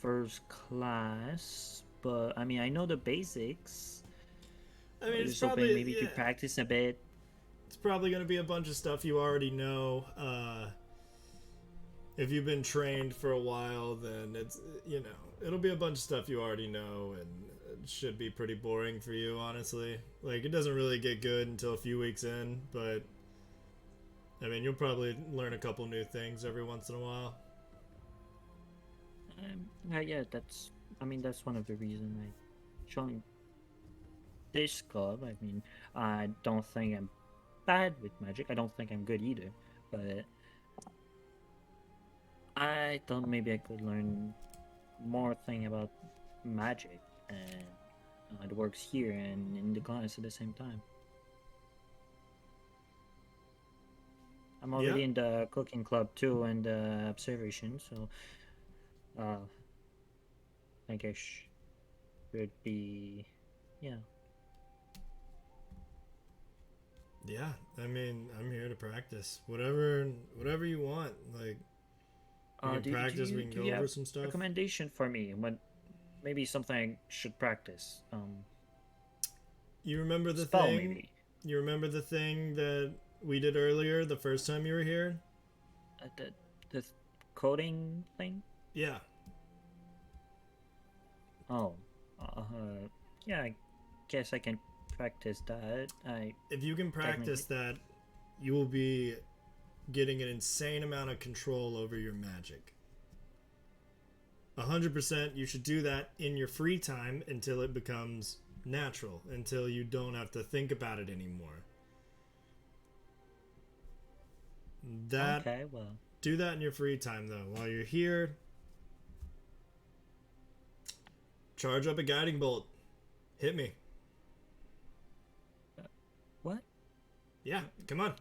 first class, but I mean, I know the basics. I I mean, was it's just hoping probably, maybe to yeah, practice a bit. it's probably going to be a bunch of stuff you already know. If you've been trained for a while, then it'll be a bunch of stuff you already know, and it should be pretty boring for you, honestly. Like, it doesn't really get good until a few weeks in, but I mean, you'll probably learn a couple new things every once in a while. Yeah, that's one of the reasons I joined this club. I mean, I don't think I'm bad with magic. I don't think I'm good either, but I thought maybe I could learn more thing about magic, and it works here and in the class at the same time. I'm Yeah. already in the cooking club too and the observation, so I think I should be, yeah. Yeah, I mean, I'm here to practice. Whatever you want. Like, we can practice, we can Do go you over have some stuff. recommendation for me? What maybe something I should practice? You remember the Spell thing? maybe. You remember the thing that we did earlier, the first time you were here? The coding thing. Yeah. Oh, yeah. I guess I can practice that. If you can practice that, you will be getting an insane amount of control over your magic. 100% you should do that in your free time until it becomes natural, until you don't have to think about it anymore. That Okay, well. Do that in your free time, though. While you're here, charge up a guiding bolt. Hit me. What? Yeah, come on.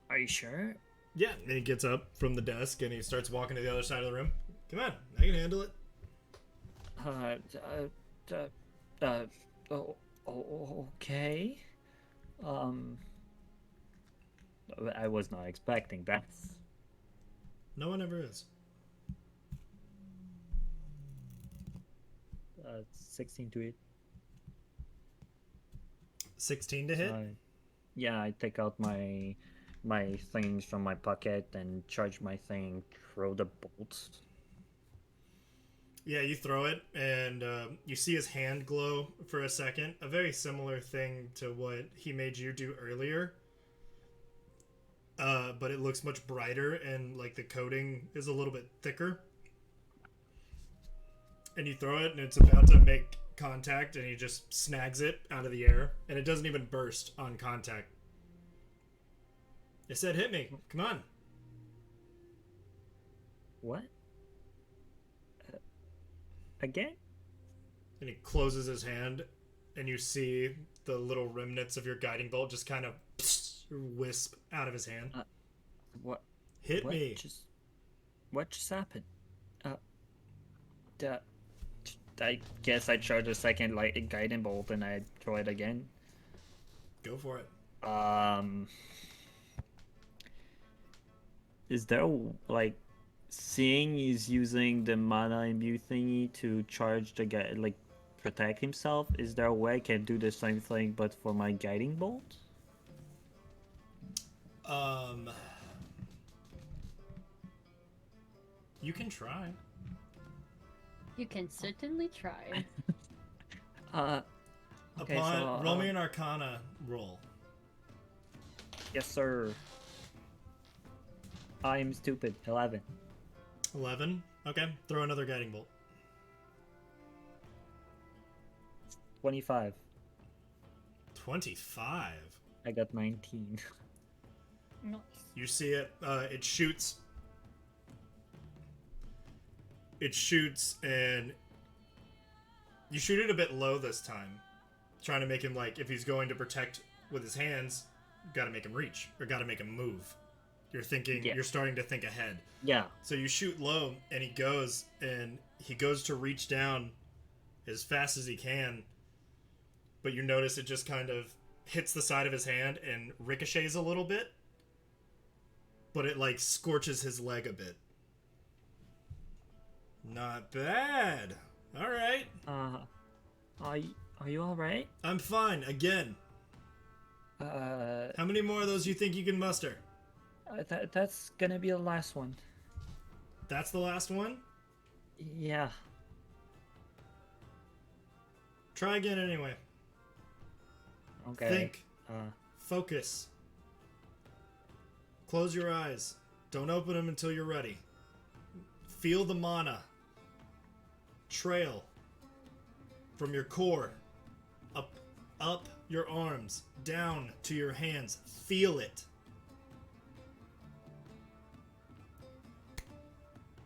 Are you sure? Yeah, and he gets up from the desk and he starts walking to the other side of the room. Come on, I can handle it. Okay. I was not expecting that. No one ever is. 16 to hit. 16 to hit? Yeah, I take out my things from my pocket and charge my thing, throw the bolts. Yeah, you throw it, and you see his hand glow for a second. A very similar thing to what he made you do earlier. But it looks much brighter, and like the coating is a little bit thicker. And you throw it, and it's about to make contact, and he just snags it out of the air, and it doesn't even burst on contact. It said, hit me. Come on. What? Again? And he closes his hand, and you see the little remnants of your guiding bolt just kind of wisp out of his hand. What? Hit me. What just happened? I guess I charge a second guiding bolt and I throw it again. Go for it. Is there like seeing he's using the mana imbue thingy to charge the guy, like protect himself? Is there a way I can do the same thing but for my guiding bolt? You can try. You can certainly try. Okay, Roll me an Arcana roll. Yes, sir. I'm stupid. 11. 11? Okay, throw another guiding bolt. 25. 25? I got 19. Nice. You see it, it shoots. It shoots, and you shoot it a bit low this time. Trying to make him, like, if he's going to protect with his hands, gotta make him reach, or gotta make him move. You're thinking, You're starting to think ahead. Yeah. So you shoot low, and he goes to reach down as fast as he can, but you notice it just kind of hits the side of his hand and ricochets a little bit, but it, like, scorches his leg a bit. Not bad. All right. Are you all right? I'm fine. Again. How many more of those you think you can muster? That's gonna be the last one. That's the last one? Yeah. Try again anyway. Okay. Think. Focus. Close your eyes. Don't open them until you're ready. Feel the mana trail from your core up your arms, down to your hands. Feel it.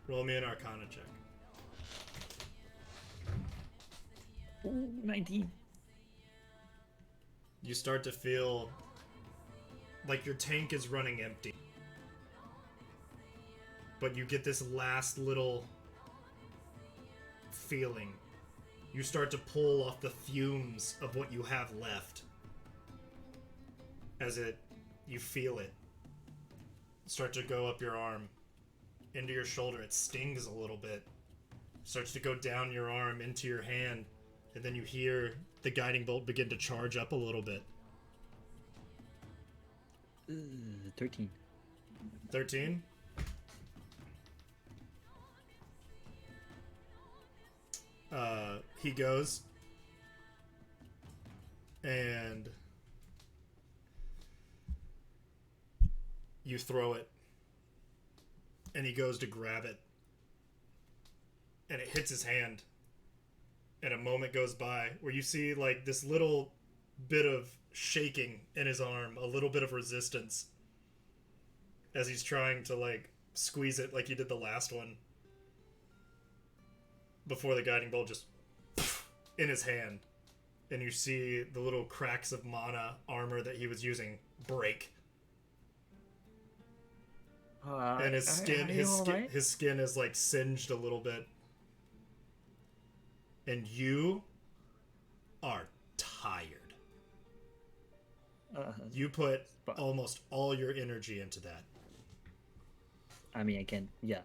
Roll me an Arcana check. Ooh, 19. You start to feel like your tank is running empty. But you get this last little feeling. You start to pull off the fumes of what you have left. You feel it start to go up your arm, into your shoulder. It stings a little bit. Starts to go down your arm, into your hand. And then you hear the guiding bolt begin to charge up a little bit. 13. 13? He goes, and you throw it. and he goes to grab it, and it hits his hand, and a moment goes by where you see like this little bit of shaking in his arm, a little bit of resistance as he's trying to like squeeze it like he did the last one before the guiding bolt just in his hand, and you see the little cracks of mana armor that he was using break. And his skin, his skin is like singed a little bit. And you are tired. You put almost all your energy into that. I mean, I can, yeah.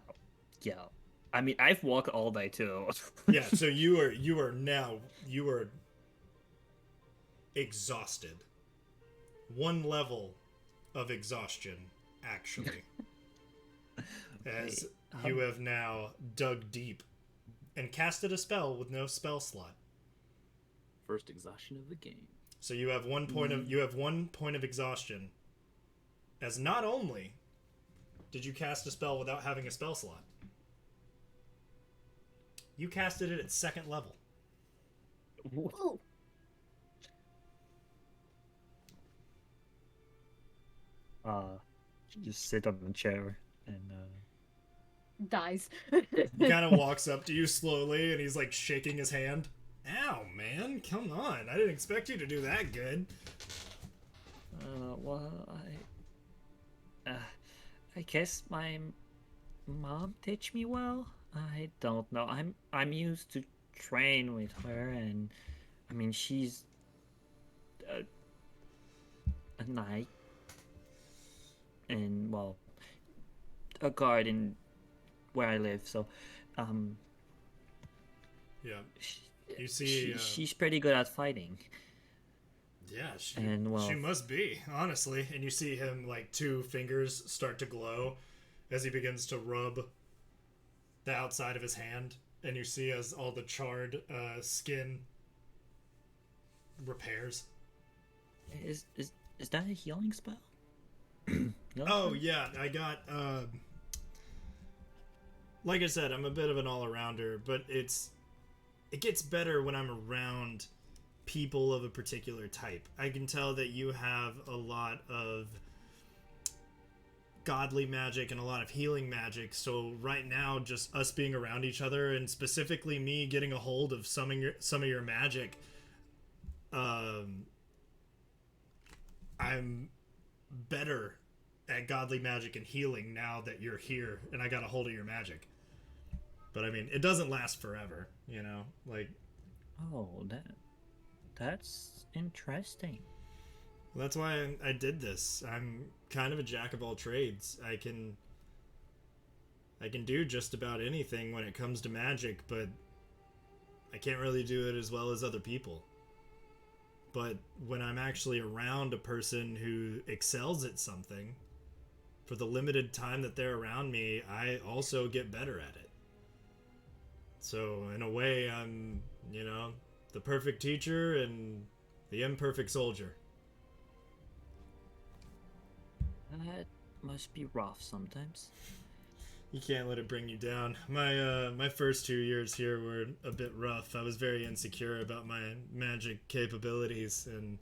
I mean, I've walked all day too. Yeah, so you are exhausted. One level of exhaustion, actually. As you have now dug deep and casted a spell with no spell slot. First exhaustion of the game. So you have 1 point of exhaustion. As not only did you cast a spell without having a spell slot, you casted it at 2nd level. Ooh. Just sit on the chair and Dies. He kind of walks up to you slowly, and he's like shaking his hand. Ow, man, come on! I didn't expect you to do that good. well, I guess my mom teach me well. I don't know. I'm used to train with her, and I mean she's a knight, and well, a guard in where I live. So, yeah, you see, she's pretty good at fighting. Yeah, she must be, honestly. And you see him, like, 2 fingers start to glow as he begins to rub the outside of his hand. And you see as all the charred skin repairs. Is that a healing spell? Oh, yeah, I got, like I said, I'm a bit of an all-arounder, but it gets better when I'm around people of a particular type. I can tell that you have a lot of godly magic and a lot of healing magic, so right now just us being around each other, and specifically me getting a hold of some of your magic, I'm better at godly magic and healing now that you're here and I got a hold of your magic. But I mean, it doesn't last forever, you know? Like, oh, that's interesting. Well, that's why I did this. I'm kind of a jack of all trades. I can do just about anything when it comes to magic, but I can't really do it as well as other people. But when I'm actually around a person who excels at something, for the limited time that they're around me, I also get better at it. So in a way, I'm, the perfect teacher and the imperfect soldier. That must be rough sometimes. You can't let it bring you down. My first 2 years here were a bit rough. I was very insecure about my magic capabilities, and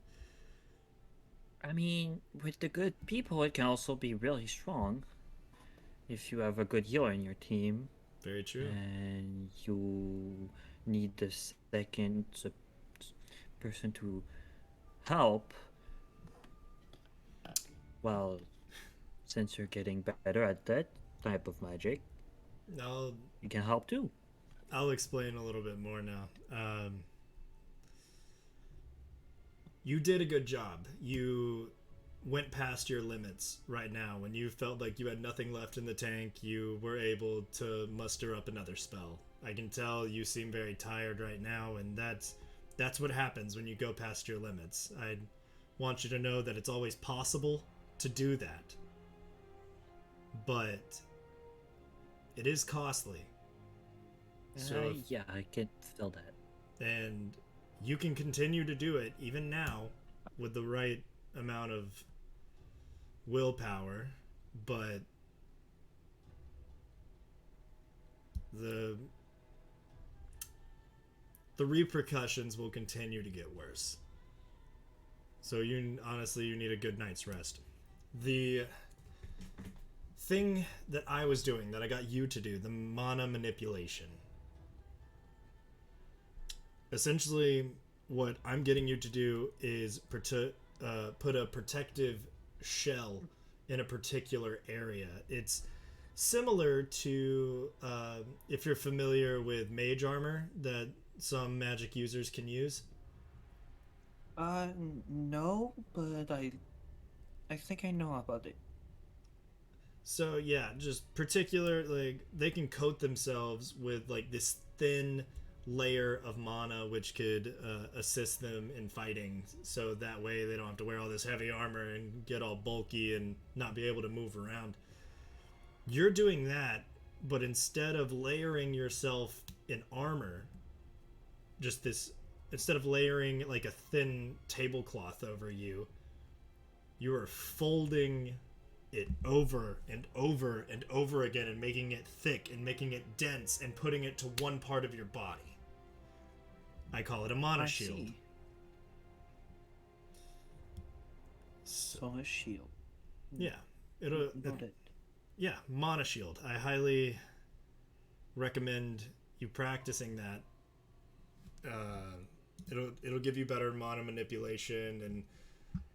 I mean, with the good people, it can also be really strong. If you have a good healer in your team. Very true. And you need the second person to help. Well, since you're getting better at that type of magic, you can help too. I'll explain a little bit more now. You did a good job. You went past your limits right now. When you felt like you had nothing left in the tank, you were able to muster up another spell. I can tell you seem very tired right now, and that's what happens when you go past your limits. I want you to know that it's always possible to do that. But it is costly. So yeah, I can feel that. And you can continue to do it even now with the right amount of willpower, but the repercussions will continue to get worse. So you honestly, you need a good night's rest. The thing that I was doing, that I got you to do, the mana manipulation. Essentially, what I'm getting you to do is put a protective shell in a particular area. It's similar to if you're familiar with mage armor that some magic users can use. No, but I think I know about it. So yeah, just particular, like, they can coat themselves with like this thin layer of mana which could assist them in fighting, so that way they don't have to wear all this heavy armor and get all bulky and not be able to move around. You're doing that, but instead of layering yourself in armor, just this, instead of layering like a thin tablecloth over you, you are folding it over and over and over again and making it thick and making it dense and putting it to one part of your body. I call it a mana shield. See. So a shield. Yeah, it'll. Noted. Yeah, mana shield. I highly recommend you practicing that. It'll give you better mana manipulation and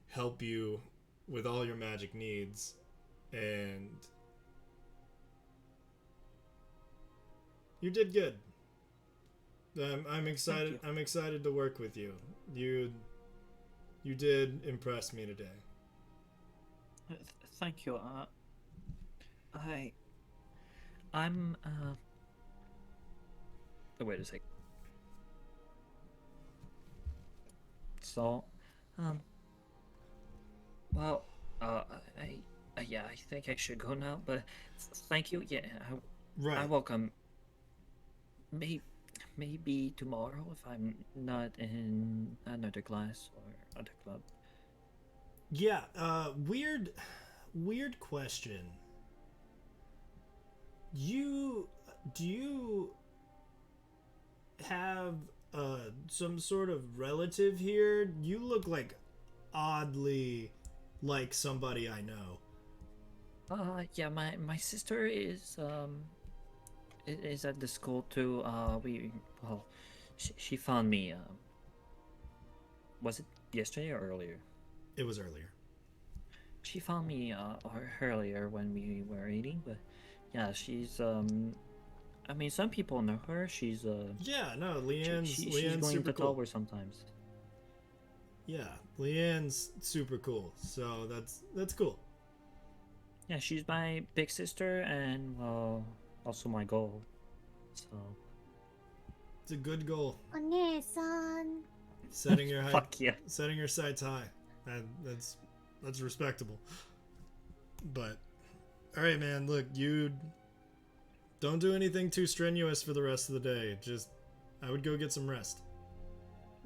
help you with all your magic needs. And you did good. I'm excited. I'm excited to work with you. You did impress me today. Thank you. I'm wait a sec. So, well, yeah, I think I should go now. But thank you. Yeah, Right. I welcome. Maybe tomorrow if I'm not in another class or other club. Yeah. Weird question. Do you have some sort of relative here? You look like oddly like somebody I know. Yeah, my sister is at the school too. She found me. Was it yesterday or earlier? It was earlier. She found me earlier when we were eating, but yeah, she's I mean, some people know her. She's Yeah, no, Leanne's she's Leanne's going super to cool. Tower sometimes. Yeah, Leanne's super cool. So that's cool. Yeah, she's my big sister and also my goal. So It's a good goal. One-san. Setting your fuck yeah. setting your sights high. That's respectable. But all right, man. Look, you don't do anything too strenuous for the rest of the day. Just, I would go get some rest.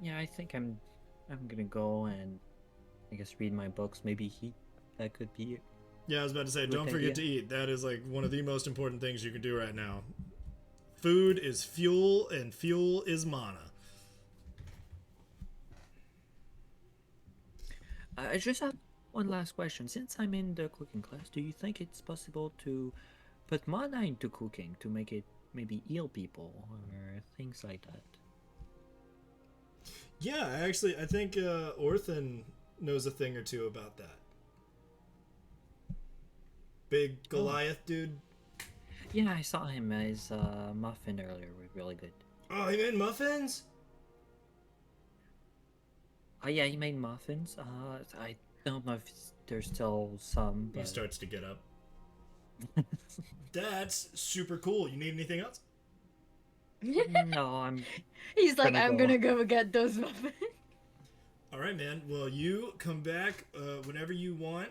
Yeah, I think I'm gonna go and I guess read my books. Maybe eat. That could be it. Yeah, I was about to say, Good don't forget idea. to eat. That is like one of the most important things you can do right now. Food is fuel, and fuel is mana. I just have one last question. Since I'm in the cooking class, do you think it's possible to put mana into cooking to make it maybe heal people or things like that? Yeah, actually, I think Orthan knows a thing or two about that. Big Goliath dude. Yeah, I saw him as muffin earlier. Really good. Oh, he made muffins? Oh yeah, he made muffins. I don't know if there's still some. He But... starts to get up. That's super cool. You need anything else? No, I'm. He's like, Gonna I'm go. gonna go get those muffins. All right, man. Well, you come back whenever you want.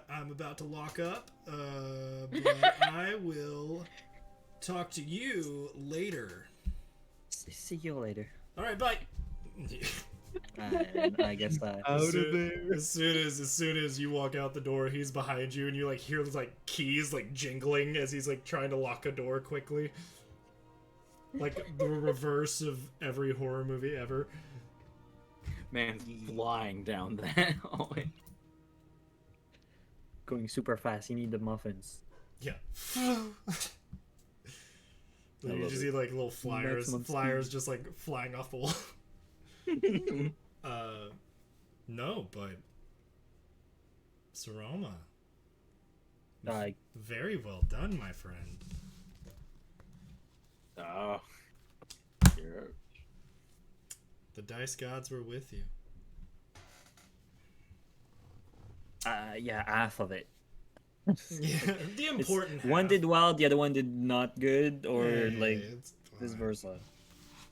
I'm about to lock up, but I will talk to you later. See you later. All right, bye. And I guess that. As soon as you walk out the door, he's behind you, and you like hear like keys like jingling as he's like trying to lock a door quickly. Like the reverse of every horror movie ever. Man's flying down that hallway. Going super fast. You need the muffins. Yeah. I You love just it. see like little flyers, Maximum flyers just like flying off the wall. No, but Saroma, Like, very well done, my friend. Oh. Yeah. The dice gods were with you. yeah, half of it. Yeah, the It's- important one half. did well, the other one did not good, or Yeah, like it's vice fine. versa.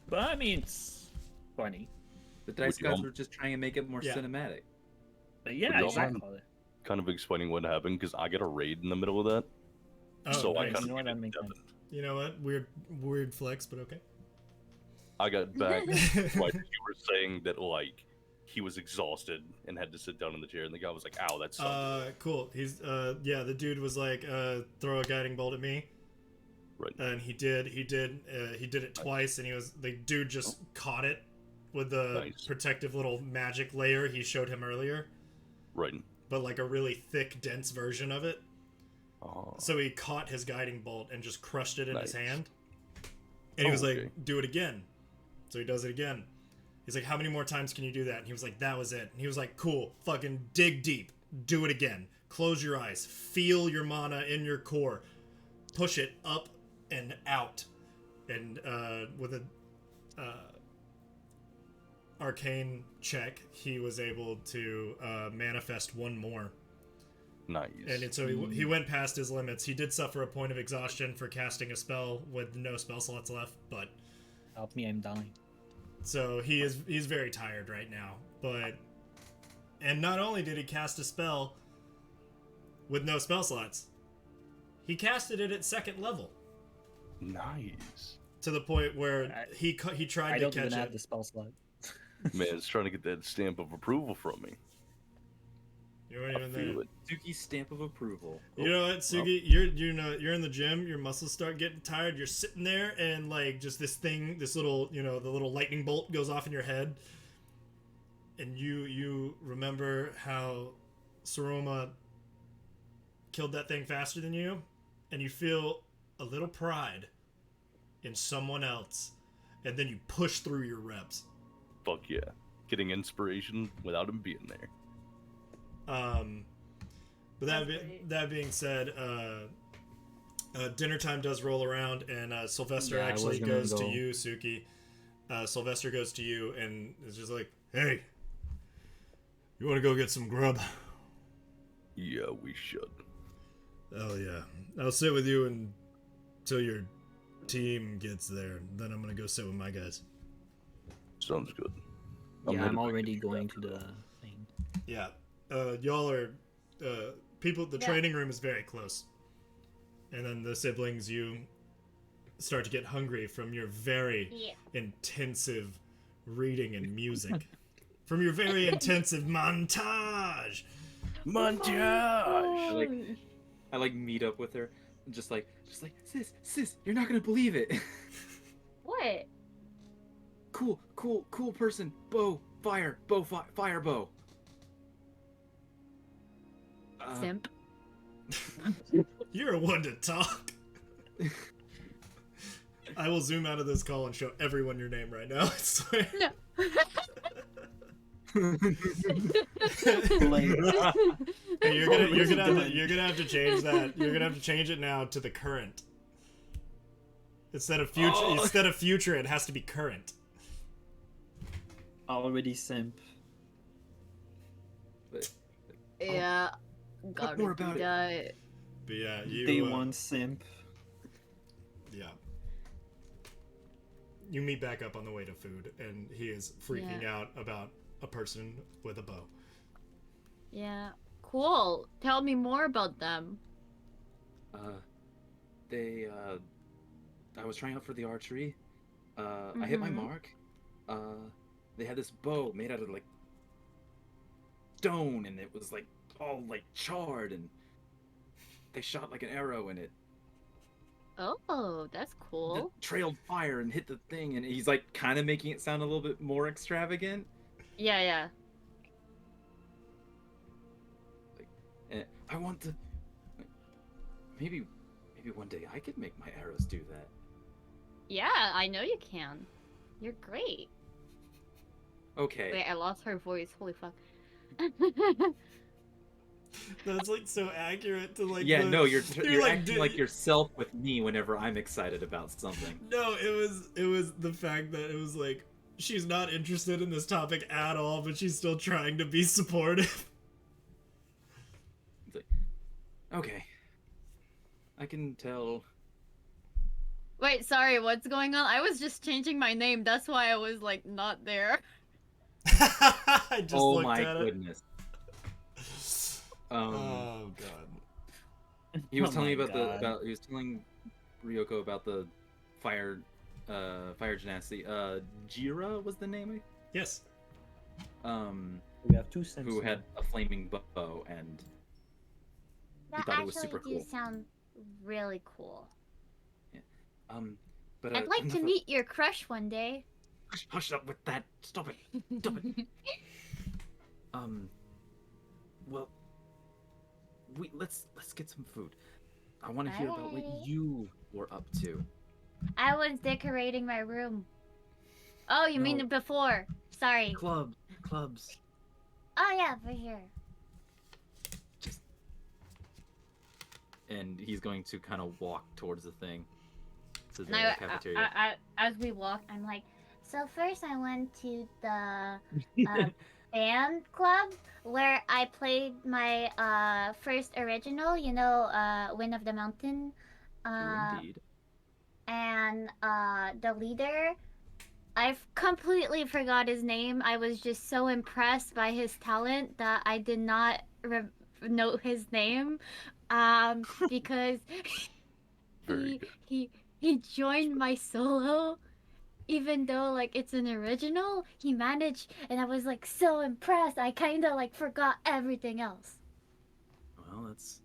But I mean, it's funny. The dice you gods all- were just trying to make it more Yeah. cinematic. But yeah, Would y'all exactly. Kind of explaining what happened because I got a raid in the middle of that. Oh, so I nice. kind You know of what, that makes sense. You know what? Weird flex, but okay. I got back right as you were saying that like he was exhausted and had to sit down in the chair, and the guy was like, "Ow, that sucked." Cool. He's yeah, the dude was like, throw a guiding bolt at me. Right. And he did it twice, and the dude just caught it with the Nice. protective little magic layer he showed him earlier, Right. but like a really thick, dense version of it. Oh. So he caught his guiding bolt and just crushed it in his Nice. hand. And he was okay. like, do it again. So he does it again. He's like, how many more times can you do that? And he was like, that was it. And he was like, cool, fucking dig deep. Do it again. Close your eyes. Feel your mana in your core. Push it up and out. And with a arcane check, he was able to manifest one more. Nice. And so he went past his limits. He did suffer a point of exhaustion for casting a spell with no spell slots left, but Help me, I'm dying. so he's very tired right now. And not only did he cast a spell with no spell slots, he casted it at second level Nice. to the point where he tried I to don't catch even have it. the spell slot. Man's trying to get that stamp of approval from me. You weren't I even feel there. it. Suki's stamp of approval. You know what, Sugi? You're in the gym. Your muscles start getting tired. You're sitting there, and like just this little, the little lightning bolt goes off in your head, and you remember how Saroma killed that thing faster than you, and you feel a little pride in someone else, and then you push through your reps. Fuck yeah. Getting inspiration without him being there. But that being said, dinner time does roll around, and Sylvester Yeah, I was actually gonna goes to go. you, Suki. Sylvester goes to you and is just like, "Hey, you want to go get some grub?" Yeah, we should. Oh yeah, I'll sit with you until your team gets there. Then I'm gonna go sit with my guys. Sounds good. Yeah, headed I'm back already to going after to that. the thing. Yeah, y'all are people. The Yeah. training room is very close, and then the siblings you start to get hungry from your very Yeah. intensive reading and music, from your very intensive montage. Montage! I like meet up with her, and just like sis, you're not gonna believe it. What? cool person, bow, fire, fire bow. Simp. You're a one to talk. I will zoom out of this call and show everyone your name right now. I swear. Hey, you're gonna have to change that. You're gonna have to change it now to the current. Instead of future, it has to be current. Already simp. But Yeah. Gotta more do about it. that. But yeah, you. Day one simp. Yeah. You meet back up on the way to food, and he is freaking Yeah. out about a person with a bow. Yeah. Cool. Tell me more about them. they I was trying out for the archery. I hit my Mhm. mark. They had this bow made out of like stone, and it was like all like charred, and they shot like an arrow, and it Oh, that's cool. trailed fire and hit the thing, and he's like kind of making it sound a little bit more extravagant. Yeah, yeah. I want to. Maybe one day I could make my arrows do that. Yeah, I know you can. You're great. Okay. Wait, I lost her voice. Holy fuck. That's like so accurate to like. Yeah, the, no, you're like, acting like yourself with me whenever I'm excited about something. No, it was the fact that it was like she's not interested in this topic at all, but she's still trying to be supportive. It's like, okay, I can tell. Wait, sorry, what's going on? I was just changing my name. That's why I was like not there. I just Oh looked my at goodness. Oh god. He was Oh telling me my about God. he was telling Ryoko about the fire genasi. Jira was the name. Yes. We have 2 cents. Who had a flaming bow, and That thought it was actually super do cool. sound really cool. but I'd like to enough of- meet your crush one day. Hush up with that. Stop it. Stop it. Well, let's get some food. I want to hear about what Alright. you were up to. I was decorating my room. Oh, you mean No. before? Sorry. Clubs. Oh yeah, for sure. And he's going to kind of walk towards the thing. To the And cafeteria. as we walk, I'm like, So first I went to the band club where I played my first original, Wind of the Mountain. Indeed. And the leader, I completely forgot his name. I was just so impressed by his talent that I did not note his name, because Very he joined my solo, even though like it's an original. He managed, and I was like so impressed. I kind of like forgot everything else. Well, that's.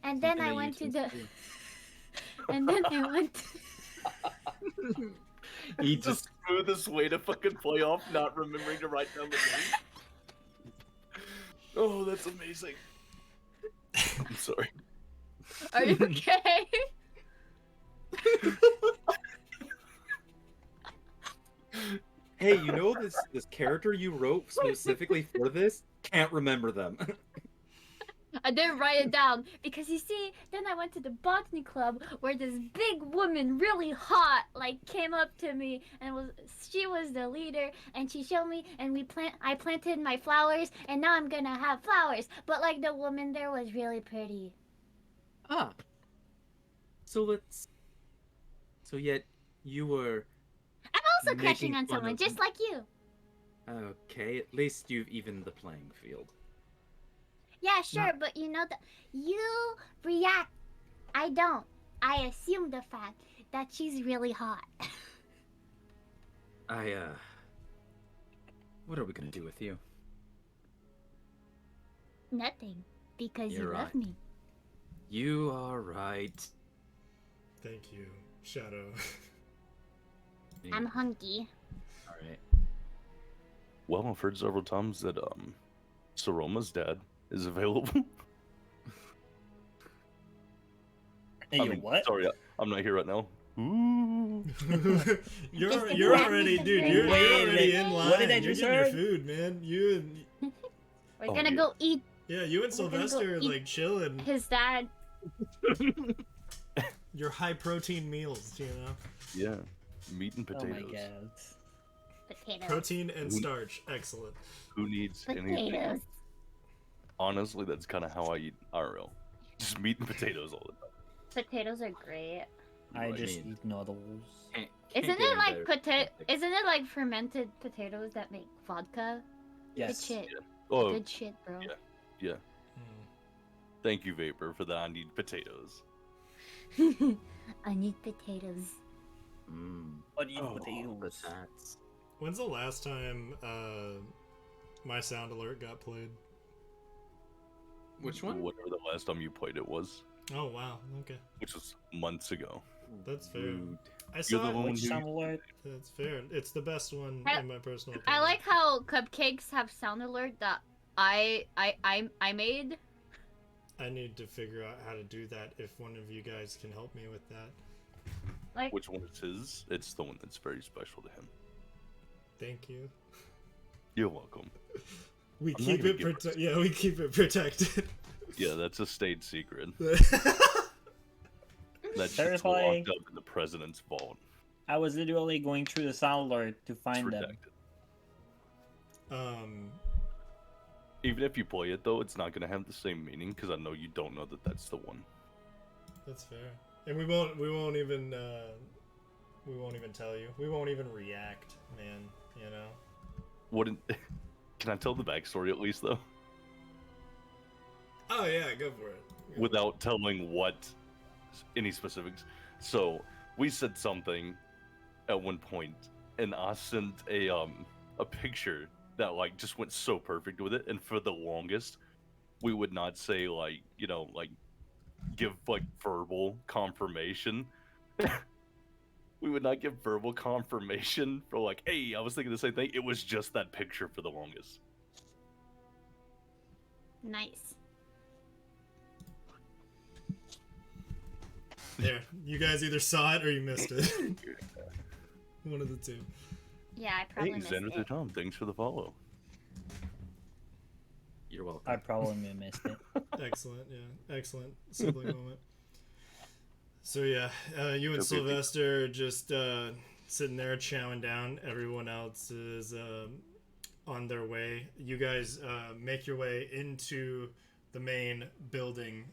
And then something I that you went to can the, do. and then I went. He the just. smoothest way to fucking play off not remembering to write down the name. Oh, that's amazing. I'm sorry. "Are you okay?" Hey, you know this character you wrote specifically for this? Can't remember them. I didn't write it down because you see, then I went to the botany club where this big woman, really hot, like came up to me and she was the leader, and she showed me, and I planted my flowers, and now I'm gonna have flowers. But like the woman there was really pretty. Ah. So yet you were. I'm also crushing Making on fun someone of just me. like you. Okay, at least you've evened the playing field. Yeah, sure, but you know that you react. I don't. I assume the fact that she's really hot. What are we gonna do with you? Nothing, because You're you love right. me. You are right. Thank you, Shadow. I'm hunky. Alright. Well, I've heard several times that Saroma's dad is available. Hey, I you mean, what? Sorry, I'm not here right now. Ooh. you're already, dude. You're Wait a already minute. in line. What did I You're just getting your heard? food, man. You and We're Oh, gonna yeah. go eat yeah, you and We're gonna go Sylvester are eat like chilling. his dad. Your high protein meals, you know. Yeah, meat and Oh potatoes. my god. Potatoes. Protein and starch, excellent. Who needs anything? Potatoes. Honestly, that's kind of how I eat IRL. Just meat and potatoes all the time. Potatoes are great. I What I just mean. eat noodles. Can't Isn't get it any like better. Isn't it like fermented potatoes that make vodka? Yes. Good shit. Oh, Good shit, bro. yeah. yeah. Thank you, Vapor, for the I need potatoes. I need potatoes. What do you Oh, potatoes? That's. When's the last time my sound alert got played? Which one? Whatever the last time you played it was. Oh wow. Okay, which was months ago. that's fair. Rude. I You're saw the it. one Which who- sound alert? That's fair. It's the best one I- in my personal I opinion. like how cupcakes have sound alert that I made. I need to figure out how to do that. If one of you guys can help me with that, Like Which one is his? It's the one that's very special to him. thank you. You're welcome. We I'm not keep gonna it give protected. Yeah, we keep it protected. Yeah, that's a state secret. That shit's Terrifying. locked up in the president's vault. I was literally going through the sound alert to It's find them. redacted. um, Even if you play it though, it's not gonna have the same meaning because I know you don't know that that's the one. that's fair. And we won't even tell you. We won't even react, man. You know. Wouldn't? Can I tell the backstory at least though, Oh yeah, go for it. without telling what any specifics? So we said something at one point, and I sent a picture that like just went so perfect with it, and for the longest, we would not say like like give like verbal confirmation. We would not give verbal confirmation for like, hey, I was thinking the same thing. It was just that picture for the longest. nice. There, you guys either saw it or you missed it. One of the two. Yeah, I probably Hey, missed Xander the it. Tom, thanks for the follow. You're welcome. I probably missed it. Excellent, yeah, excellent sibling moment. So yeah, you and Okay. Sylvester just sitting there chowing down. Everyone else is on their way. You guys make your way into the main building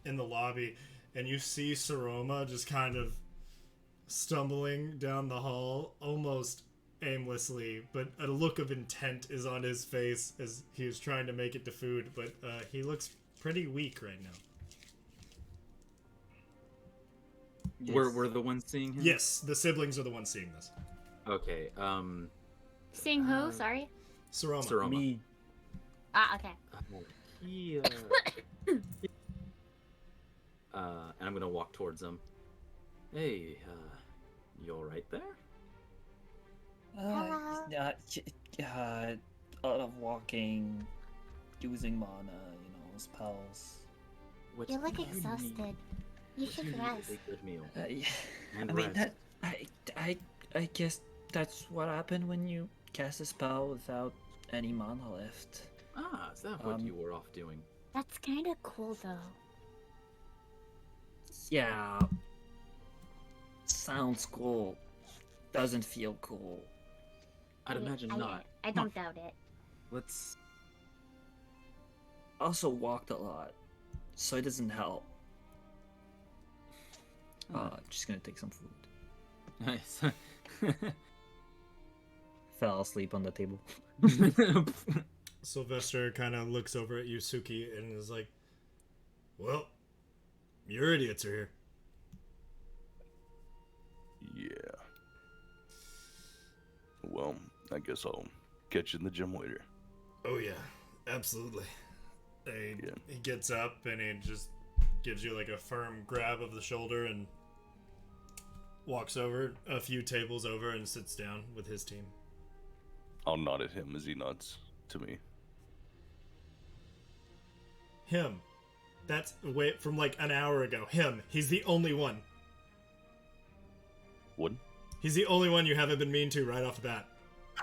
in the lobby, and you see Saroma just kind of stumbling down the hall, almost aimlessly, but a look of intent is on his face as he is trying to make it to food, but he looks pretty weak right now. We're the ones seeing him. Yes, the siblings are the ones seeing this. Okay. Seeing who? Sorry. Saroma. Saroma. Me. Ah, okay. He, and I'm gonna walk towards him. Hey, you all right there? Hello? A lot of walking, using mana, spells. What's You look a good meal? exhausted. You What's should usually rest. a good meal? Yeah. And I mean rest. I guess that's what happened when you cast a spell without any mana left. Ah, is that what you were off doing? That's kind of cool, though. Yeah. Sounds cool. Doesn't feel cool. I'd imagine not. I don't doubt it. Let's. Also walked a lot, so it doesn't help. Just gonna take some food. Nice. Fell asleep on the table. Sylvester kind of looks over at Yusuke and is like, well, your idiots are here. Yeah. Well, I guess I'll catch you in the gym later. Oh yeah, absolutely. Yeah. He gets up and he just gives you like a firm grab of the shoulder and walks over a few tables over and sits down with his team. I'll nod at him as he nods to me. Him. That's wait from like an hour ago. Him. He's the only one. What? He's the only one you haven't been mean to right off the bat.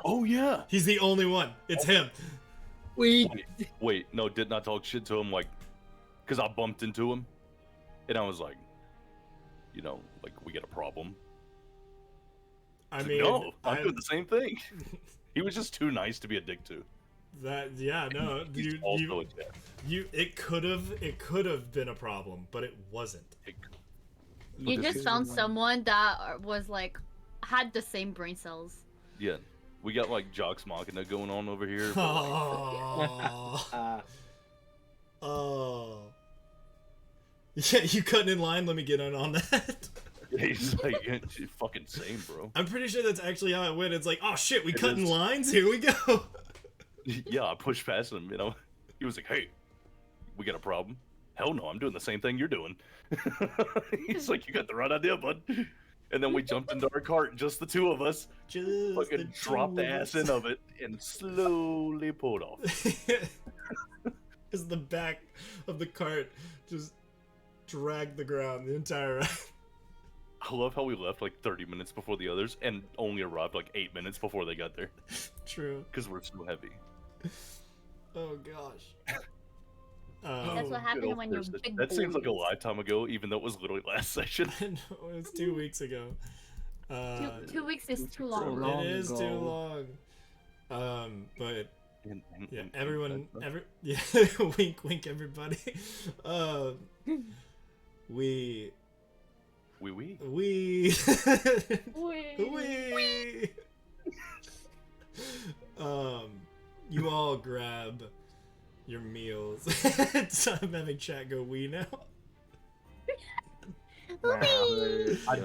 Oh yeah. He's the only one. It's him. Wait, no, did not talk shit to him like, cause I bumped into him, and I was like, like we got a problem. I mean, No, I'm doing the same thing. He was just too nice to be a dick to. No, He's also a dick. it could have been a problem, but it wasn't. You just found someone that was like had the same brain cells. Yeah, we got like Jocks Machina going on over here. but, like, Oh. Yeah, you cutting in line? Let me get in on that. he's like, yeah, fucking same, bro. I'm pretty sure that's actually how it went. It's like, oh shit, we It cut in is. lines? Here we go. Yeah, I pushed past him, He was like, hey, we got a problem. hell no, I'm doing the same thing you're doing. He's like, you got the right idea, bud. And then we jumped into our cart, just the two of us, Just the fucking dropped two the of ass us. in of it, and slowly pulled off. As the back of the cart just dragged the ground the entire ride. I love how we left like 30 minutes before the others and only arrived like 8 minutes before they got there. True. Because we're so heavy. Oh gosh. That's what Good happened old when you're first session. big That seems like a boys. lifetime ago, even though it was literally last session. I know, it was 2 weeks ago. Two weeks is too long. long It is too ago. long. But yeah, And everyone, that- yeah, wink, wink, everybody. We, Wee wee. we, Wait. we. You all grab your meals. So I'm having chat go we now. I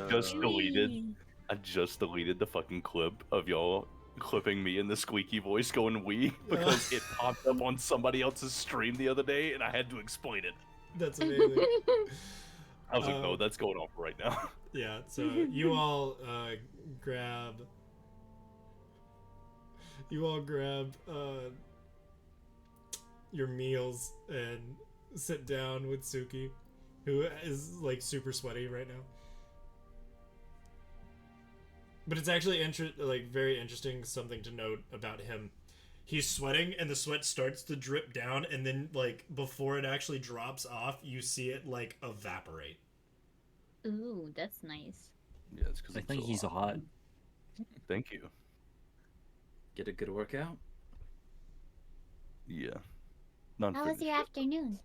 just deleted the fucking clip of y'all clipping me in the squeaky voice going wee because it popped up on somebody else's stream the other day and I had to explain it. That's amazing. I was like, no, that's going off right now. Yeah, so you all grab your meals and sit down with Suki, who is like super sweaty right now. But it's actually very interesting something to note about him. He's sweating and the sweat starts to drip down, and then like before it actually drops off, you see it like evaporate. Ooh, that's nice. Yeah, it's because I think he's hot. Thank you. Get a good workout. Yeah. How was Non-fitness your shit. afternoon?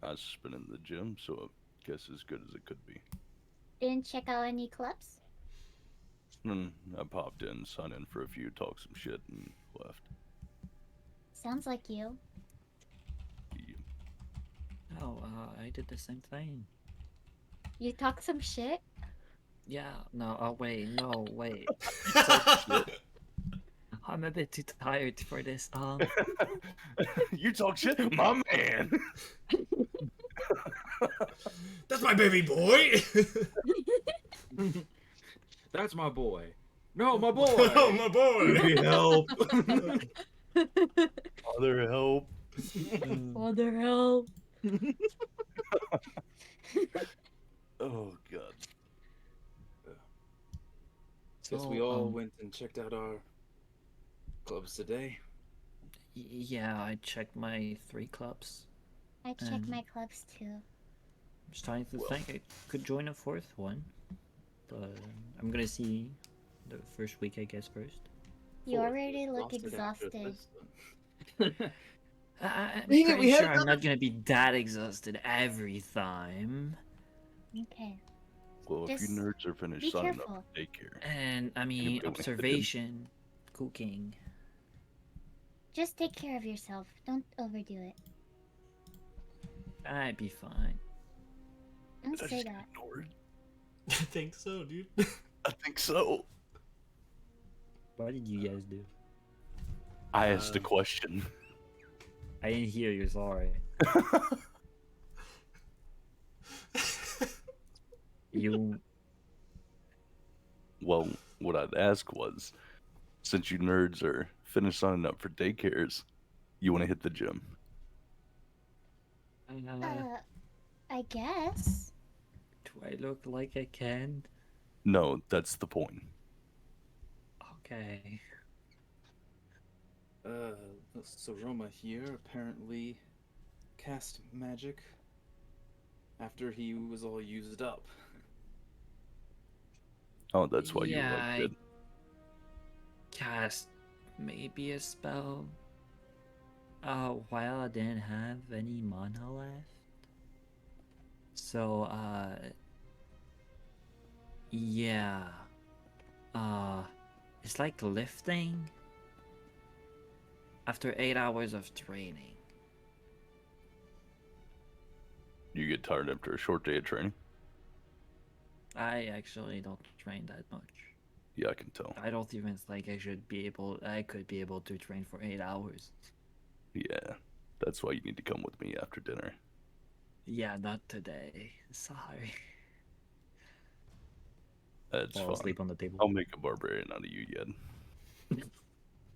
I've just been in the gym, so I guess as good as it could be. Didn't check out any clubs? I popped in, signed in for a few, talked some shit, and left. Sounds like you. Yeah. Oh, I did the same thing. You talk some shit? Yeah, no, oh wait, no, wait. Shit. I'm a bit too tired for this. You talk shit, my man. That's my baby boy. That's my boy. No, my boy. Oh, my boy. help! Other help. Father help. Oh god. Guess we all went and checked out our clubs today. Yeah, I checked my 3 clubs. I checked my clubs too. I'm just trying to think I could join a 4th one, but I'm gonna see the first week, I guess, first. You Four. already look Exhausted after exhausted. this. I'm Dang it, pretty we had sure I'm not gonna be that exhausted every time. Okay. Well, if you Just nerds are finished be signing up careful. for daycare. And I mean, Anybody wanna fit in? observation, cooking. Just take care of yourself. Don't overdo it. I'd be fine. Don't Did I say just that. get ignored? I think so, dude. I think so. What did you guys do? I asked a question. I didn't hear you, sorry. You. Well, what I'd ask was, since you nerds are finished signing up for daycares, you want to hit the gym? I guess. Do I look like I can? No, that's the point. Okay. So Roma here apparently cast magic after he was all used up. Oh, that's why Yeah, you I like it. cast maybe a spell. While I didn't have any mana left. So, yeah. It's like lifting after 8 hours of training. You get tired after a short day of training? I actually don't train that much. Yeah, I can tell. I don't even think I could be able to train for 8 hours. Yeah, That's why you need to come with me after dinner. Yeah, not today. Sorry. That's Fall fine. asleep on the table. I'll make a barbarian out of you yet.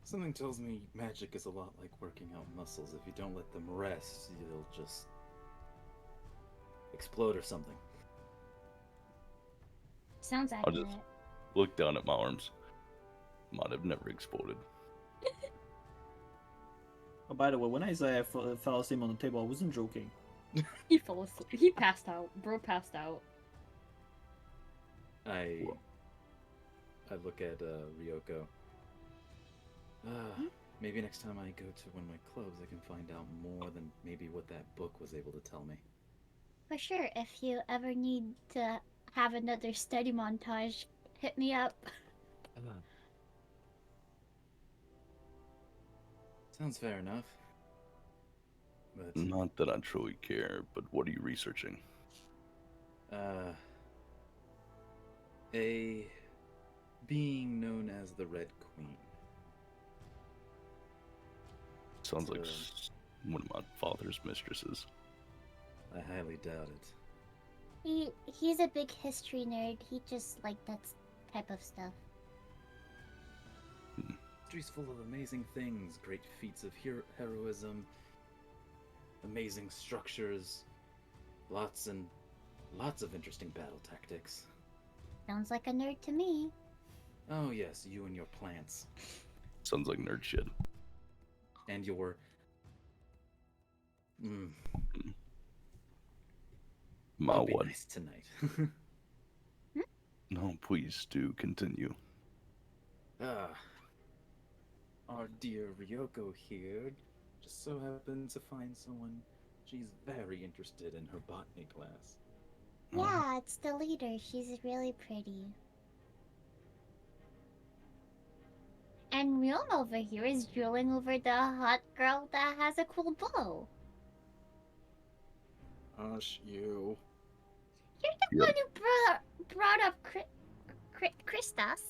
Something tells me magic is a lot like working out muscles. If you don't let them rest, you'll just explode or something. Sounds I'll accurate. just look down at my arms. Might have never exploded. Oh, by the way, when I say I fell asleep on the table, I wasn't joking. He fell asleep. He passed out. Bro passed out. I look at Ryoko. Maybe next time I go to one of my clubs, I can find out more than maybe what that book was able to tell me. For sure, if you ever need to have another study montage, hit me up. Sounds fair enough. But Not that I truly care, but what are you researching? a being known as the Red Queen. Sounds like So- one of my father's mistresses. I highly doubt it. He's a big history nerd. He just like that type of stuff. History's full of amazing things, great feats of heroism, amazing structures, lots and lots of interesting battle tactics. Sounds like a nerd to me. Oh yes, you and your plants. Sounds like nerd shit. And your... My I'll be what? nice tonight. No, please do continue. Our dear Ryoko here just so happened to find someone she's very interested in her botany class. Yeah, it's the leader. She's really pretty. And Ryoma over here is drooling over the hot girl that has a cool bow. Hush, you. You're the Yep. one who brought up Christas.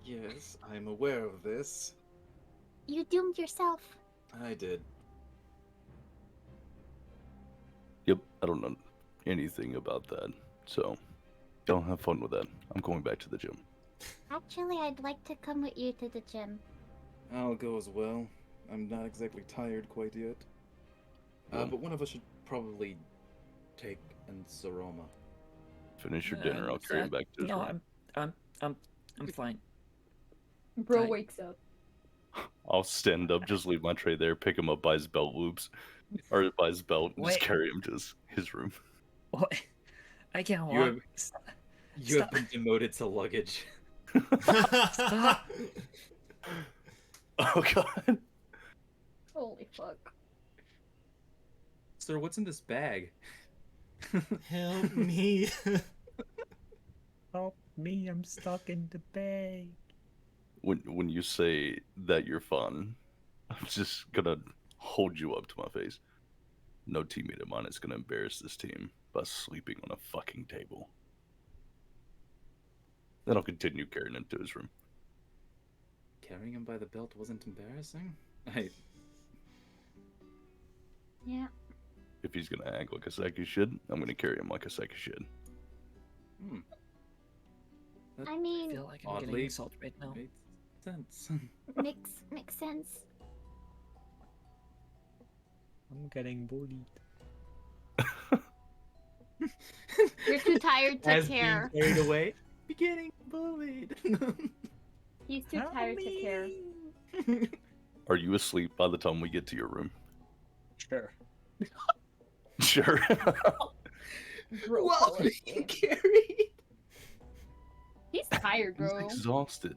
Yes, I'm aware of this. You doomed yourself. I did. Yep, I don't know anything about that, so don't have fun with that. I'm going back to the gym. Actually, I'd like to come with you to the gym. I'll go as well. I'm not exactly tired quite yet. But one of us should probably take an Saroma. Finish your dinner. I'll carry him back to his No, room. I'm fine. Bro Right. wakes up. I'll stand up, just leave my tray there, pick him up by his belt loops, or by his belt, and just Wait. carry him to his room. What? I can't You walk. have- You have been demoted to luggage. Stop. Oh god. Holy fuck. Sir, what's in this bag? Help me. Help me, I'm stuck in the bag. When you say that you're fun, I'm just gonna hold you up to my face. No teammate of mine is gonna embarrass this team by sleeping on a fucking table. Then I'll continue carrying him to his room. Carrying him by the belt wasn't embarrassing? Yeah. If he's gonna act like a psycho should, I'm gonna carry him like a psycho should. I I mean, feel like I'm Oddly, getting assaulted right now. Makes sense. makes sense. I'm getting bullied. You're too tired to As care. being carried away, be getting bullied. He's too tired to care. Are you asleep by the time we get to your room? Sure. Sure. Bro Well, fell being asleep. carried. He's tired, He's bro. exhausted.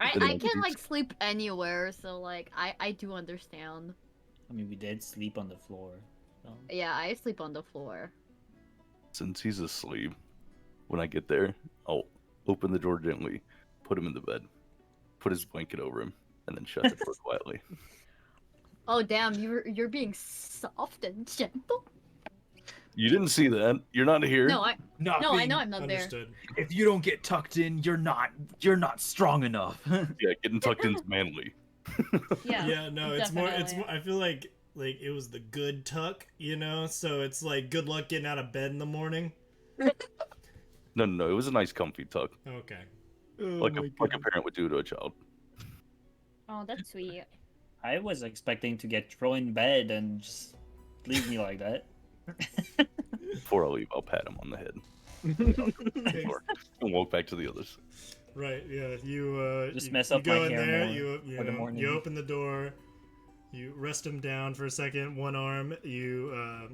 I Then can he's- like sleep anywhere, so like I do understand. I mean, we did sleep on the floor. So. Yeah, I sleep on the floor. Since he's asleep, when I get there, I'll open the door gently, put him in the bed, put his blanket over him, and then shut the door quietly. Oh damn, you're being soft and gentle. You didn't see that. You're not here. No, I Not no, I being- know I'm not there. Understood. If you don't get tucked in, you're not strong enough. Yeah, getting tucked in's manly. Yeah. Yeah, no, it's more. It's definitely. more. I feel like it was the good tuck, you know. So it's like good luck getting out of bed in the morning. No, it was a nice, comfy tuck, Okay. like a parent would do to a child. Oh, that's sweet. I was expecting to get thrown in bed and just leave me like that. Before I leave, I'll pat him on the head and walk back to the others. Right. Yeah. You Just you, mess you up go my in hair there. more You for the know, morning. you open the door. You rest him down for a second. One arm. You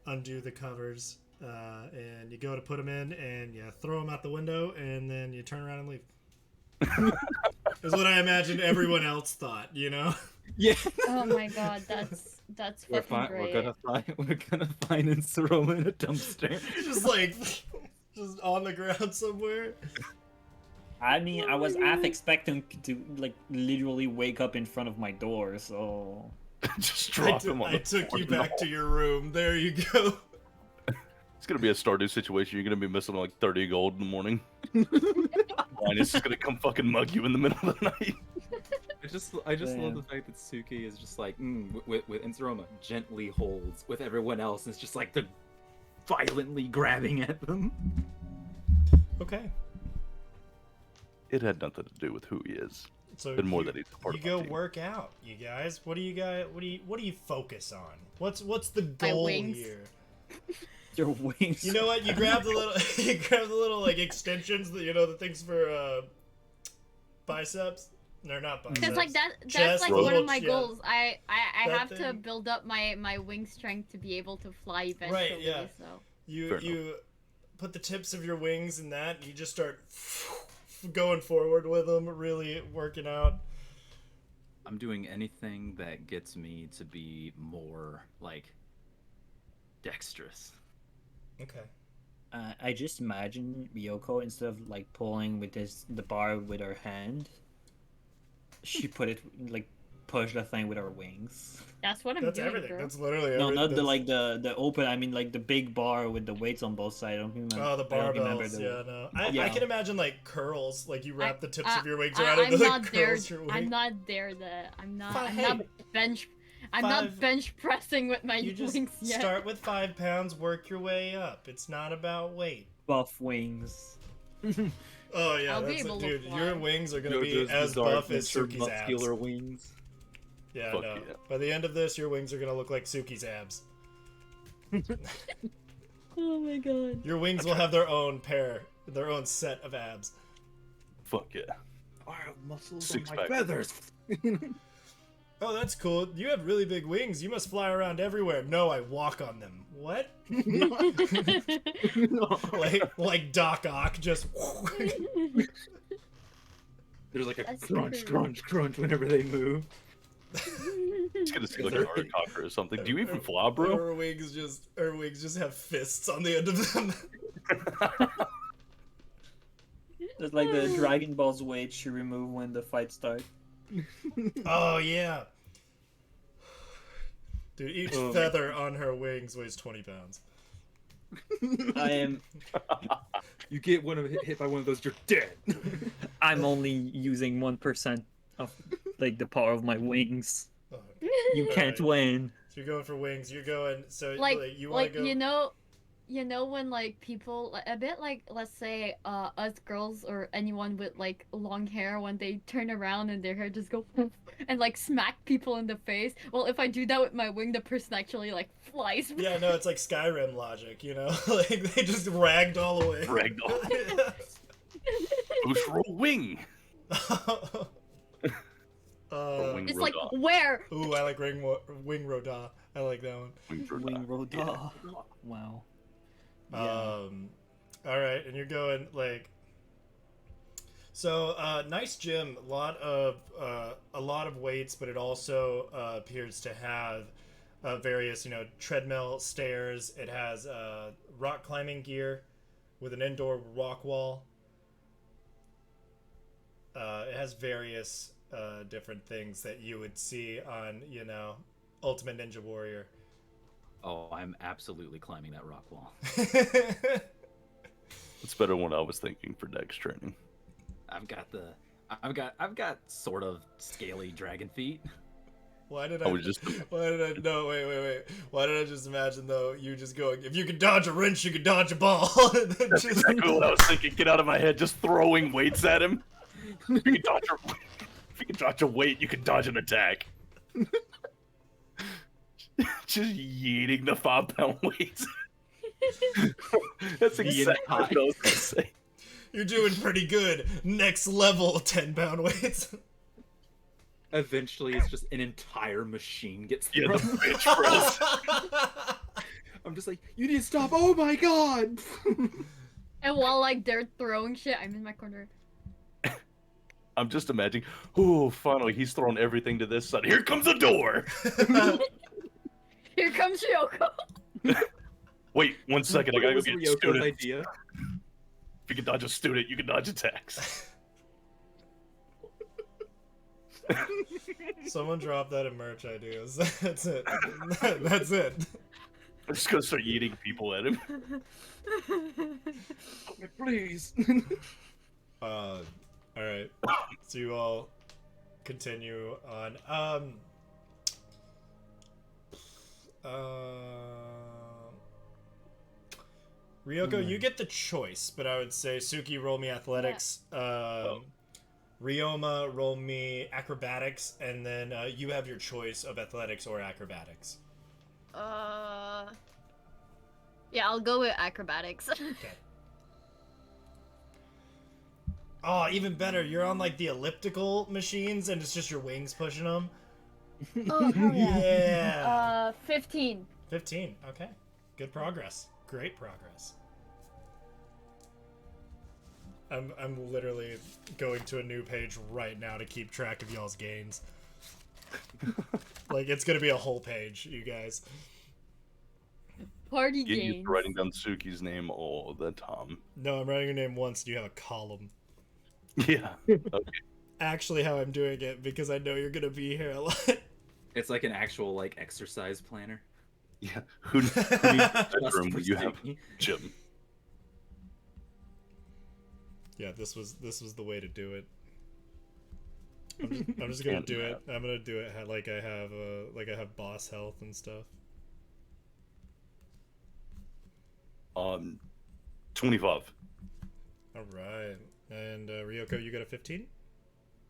undo the covers. And you go to put him in, and you throw him out the window, and then you turn around and leave. Is what I imagined everyone else thought. You know. Yeah. Oh my god, that's fucking great. We're gonna find and throw him in a dumpster. Just like, just on the ground somewhere. I mean, I was half expecting to like literally wake up in front of my door, so Just drop him on I the took floor. you back to your room. There you go. It's gonna be a Stardew situation. You're gonna be missing like 30 gold in the morning. Linus is gonna come fucking mug you in the middle of the night. I just love Man. the fact that Suki is just like with Insuroma gently holds with everyone else, and it's just like they're violently grabbing at them. Okay. It had nothing to do with who he is, So and more that he's a part you of my go team. work out, you guys. What do you guys? What do you focus on? What's the goal wings. here? your wings. You know what? You grab the little you grab the little like extensions that the things for biceps. They're not biceps. Because like that's Chest, like roll, one of my yeah. goals. I That have to thing. build up my wing strength to be able to fly eventually. Right, yeah. So Fair You put the tips of your wings in that. And you just start going forward with them, really working out. I'm doing anything that gets me to be more like dexterous. Okay. I just imagine Ryoko, instead of like pulling with the bar with her hand, she push the thing with her wings. that's what I'm That's doing, everything. girl. That's literally No, everything. not the like the open. I mean like the big bar with the weights on both sides. I don't remember. Oh, the I don't remember barbells. the- Yeah, no. I Yeah. can imagine like curls, like you wrap the tips of your wings I- around I'm and like not there. curls your wings. I'm not there. That I'm not. I'm Hey, not bench. I'm not five- bench pressing with my You just wings yet. start with 5 pounds, work your way up. It's not about weight. buff wings. Oh yeah, I'll be that's able to dude. fly. Your wings are gonna be JoJo's as bizarre buff as adventure Suki's abs. muscular wings. Yeah, Fuck no. yeah. By the end of this, your wings are gonna look like Suki's abs. Oh my god. Your wings will have their own set of abs. Fuck yeah. I have muscles Six on my pack. feathers. Oh, that's cool. You have really big wings. You must fly around everywhere. No, I walk on them. What? like Doc Ock, just. There's like a That's crunch, true. crunch, crunch whenever they move. It's gonna see like an art cocker or something. Do you even fly, bro? Her wings just have fists on the end of them. It's like the Dragon Ball's weight you remove when the fight starts. Oh yeah. Dude, each Oh. feather on her wings weighs 20 pounds. I am. You get hit by one of those, you're dead. I'm only using 1% of like the power of my wings. Oh. You can't win. So you're going for wings. You're going. So like you want to go. you know when like people a bit like let's say us girls or anyone with like long hair, when they turn around and their hair just go and like smack people in the face. Well, if I do that with my wing, the person actually like flies. Yeah, no, it's like Skyrim logic, you know? Like they just ragged all away. Ragdoll. Boost roll wing. Wing It's like Roda. where? Ooh, I like wing roda. I like that one. Wing Roda. Wing road. Yeah. Wow. All right, and you're going like. So nice gym, a lot of weights, but it also appears to have various treadmill, stairs. It has rock climbing gear with an indoor rock wall. It has various different things that you would see on Ultimate Ninja Warrior. Oh, I'm absolutely climbing that rock wall. It's better than what I was thinking for Dex training. I've got the I've got sort of scaly dragon feet. Why did I was just no, wait. Why did I just imagine, though, you just going, if you could dodge a wrench, you could dodge a ball? And then That's exactly what I was thinking. Get out of my head, just throwing weights at him. If you can dodge a weight, you can dodge an attack. Just yeeting the 5-pound weights. That's exactly what I was gonna say. You're doing pretty good. Next level, 10-pound weights. Eventually, it's just an entire machine gets thrown. Yeah, the bench press. I'm just like, you need to stop! Oh my god! And while like they're throwing shit, I'm in my corner. I'm just imagining, oh, finally, he's thrown everything to this side. Here comes a door! Here comes Yoko. Wait, 1 second, I gotta go get Ryoko's student. idea. If you can dodge a student, you can dodge attacks. Someone drop that in merch ideas. That's it. That's it. I'm just gonna start eating people at him. Please. Alright. So you all continue on. Ryoko, you get the choice, but I would say Suki, roll me athletics. Ryoma, roll me acrobatics, and then you have your choice of athletics or acrobatics. Yeah, I'll go with acrobatics. Okay. Oh, even better. You're on like the elliptical machines, and it's just your wings pushing them. Oh, hell yeah. Yeah. 15. 15. Okay. Good progress. Great progress. I'm literally going to a new page right now to keep track of y'all's gains. Like, it's gonna be a whole page, you guys. Party Get used games. to writing down Suki's name all the time. No, I'm writing your name once, and you have a column. Yeah. Okay. Actually, how I'm doing it, because I know you're gonna be here a lot. It's like an actual like exercise planner. Yeah. Who needs a Just room for when you have Suki. gym? Yeah, this was the way to do it. I'm just gonna Can't do do it. I'm gonna do it like I have boss health and stuff. 25. All right, and Ryoko, you got a 15.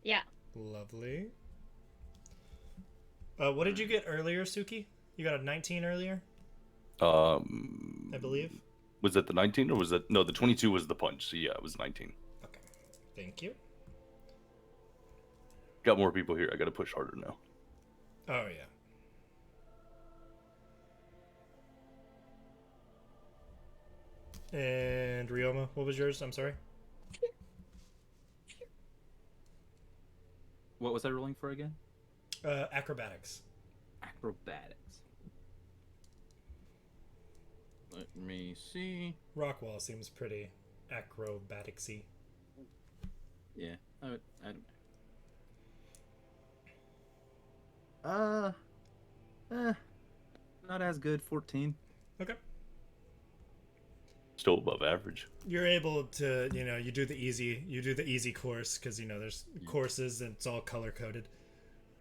Yeah. Lovely. What did you get earlier, Suki? You got a 19 earlier, I believe. Was that the 19 or was that no? The 22 was the punch. So yeah, it was 19. Okay, thank you. Got more people here. I gotta push harder now. Oh yeah. And Ryoma, what was yours? I'm sorry. What was I rolling for again? Acrobatics. Acrobatics. Let me see. Rockwall seems pretty acrobaticsy. Yeah. Not as good. 14. Okay. Still above average. You're able to, you do the easy course because there's courses and it's all color coded.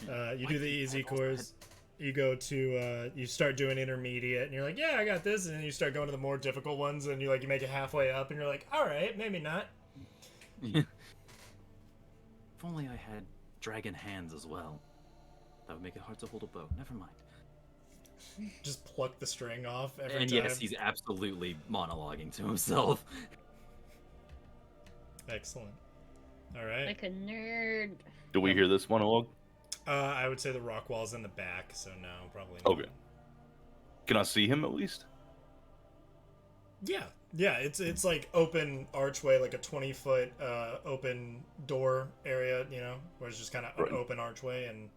You do the easy course. You go to you start doing intermediate and you're like, yeah, I got this, and then you start going to the more difficult ones and you make it halfway up and you're like, all right, maybe not. If only I had dragon hands as well. That would make it hard to hold a bow. Never mind. Just pluck the string off every And time. yes, he's absolutely monologuing to himself. Excellent. All right. Like a nerd. Do we hear this monologue? I would say the rock wall's in the back, so no, probably not. Okay. Can I see him at least? Yeah, it's like open archway, like a 20-foot open door area, where it's just kind of Right. an open archway, and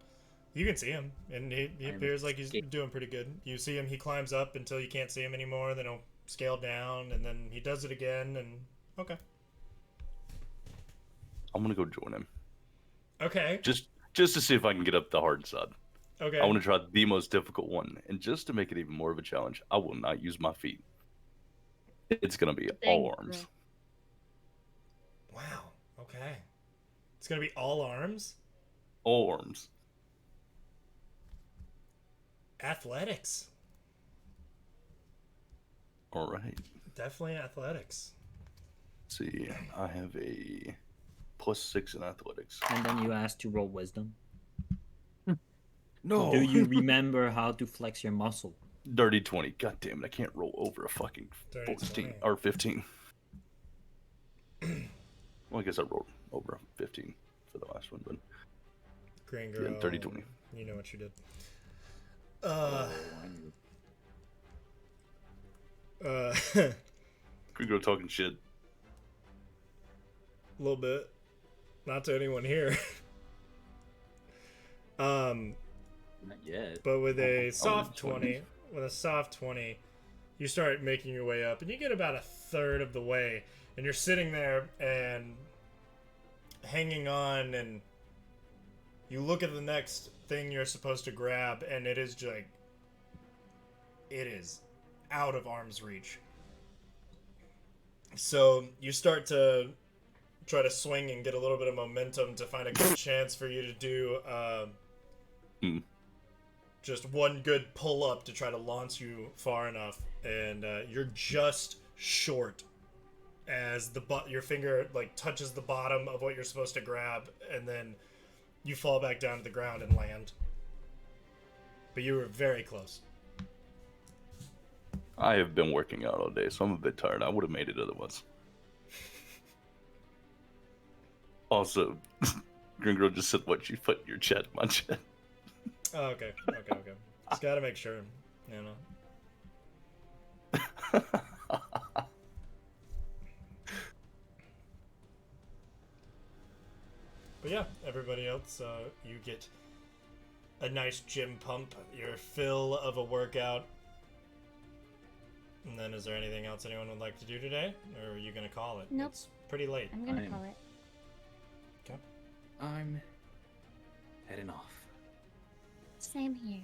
you can see him, and he appears like he's doing pretty good. You see him, he climbs up until you can't see him anymore, then he'll scale down, and then he does it again, and okay. I'm gonna go join him. Okay. Just to see if I can get up the hard side. Okay. I want to try the most difficult one, and just to make it even more of a challenge, I will not use my feet. It's gonna be all arms. Wow. Okay. It's gonna be all arms. All arms. Athletics. All right. Definitely athletics. Let's see, I have a +6 in athletics. And then you asked to roll wisdom. No. Do you remember how to flex your muscle? Dirty 20. God damn it! I can't roll over a fucking Dirty 14 20. or 15. Well, I guess I rolled over a 15 for the last one, but Green girl. yeah, 30 20. You know what you did. Oh, A Could go talking shit. little bit. Not to anyone here. not yet. But with a Oh, soft 20. 20, you start making your way up, and you get about a third of the way, and you're sitting there and hanging on, and you look at the next thing you're supposed to grab, and it is like, it is out of arm's reach. So you start to try to swing and get a little bit of momentum to find a good chance for you to do just one good pull up to try to launch you far enough, and you're just short as your finger like touches the bottom of what you're supposed to grab, and then you fall back down to the ground and land. But you were very close. I have been working out all day, so I'm a bit tired. I would have made it otherwise. Also, Green Girl just said, "What you put in your chat, my chat." Oh, okay. Just gotta make sure, you know. But yeah, everybody else, you get a nice gym pump, your fill of a workout. And then is there anything else anyone would like to do today? Or are you gonna call it? Nope. It's pretty late. I'm gonna I am- call it. I'm heading off. Same here.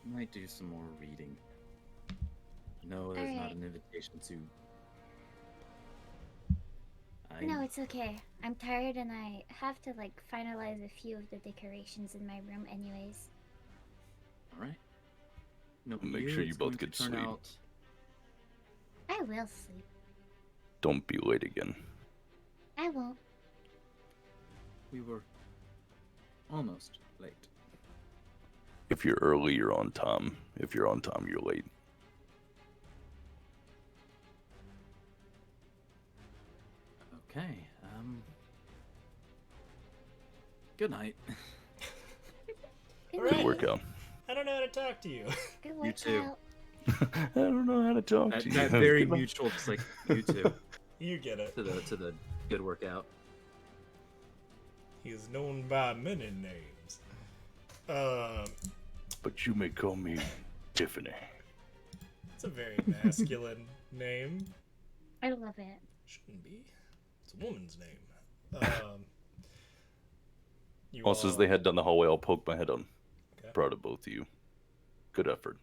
Might do some more reading. No, there's not Alright. an invitation to. No, it's okay. I'm tired and I have to like finalize a few of the decorations in my room anyways. All right. No, Make sure you it's both going to get turn sleep. out- I will sleep. Don't be late again. I won't. We were almost late. If you're early, you're on time. If you're on time, you're late. Okay. Good night. Good Alright. Good workout. I don't know how to talk to you. Good You too. workout. I don't know how to talk That, to you. that very Goodbye. mutual, just like you two, You get it. to the good workout. He is known by many names. But you may call me Tiffany. It's a very masculine name. I love it. Shouldn't be. It's a woman's name. You Also, as all- they head down the hallway, I'll poke my head on. Okay. Proud of both of you. Good effort.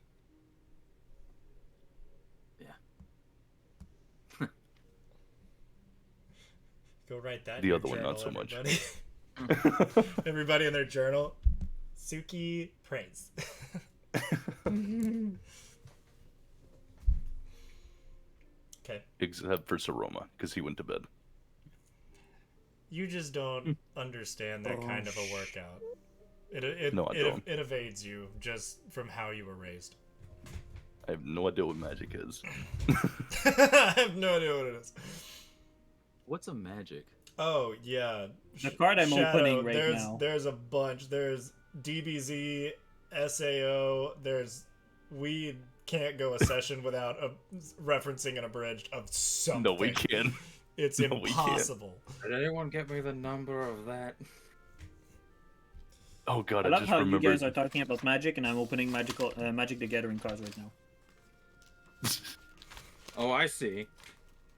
Go write that. in The your other one, not journal, so much. everybody. Everybody in their journal. Suki praise. Okay. Except for Saroma, because he went to bed. You just don't understand that kind of a workout. No, I don't. It evades you just from how you were raised. I have no idea what magic is. I have no idea what it is. What's a magic? Oh yeah. The card I'm opening right there's, now. There's a bunch. There's DBZ, SAO. We can't go a session without referencing an abridged of something. No, we can't. It's No, we can't. impossible. Did anyone get me the number of that? Oh god, I I love just how you remembered. guys are talking about magic, and I'm opening Magic the Gathering cards right now. Oh, I see.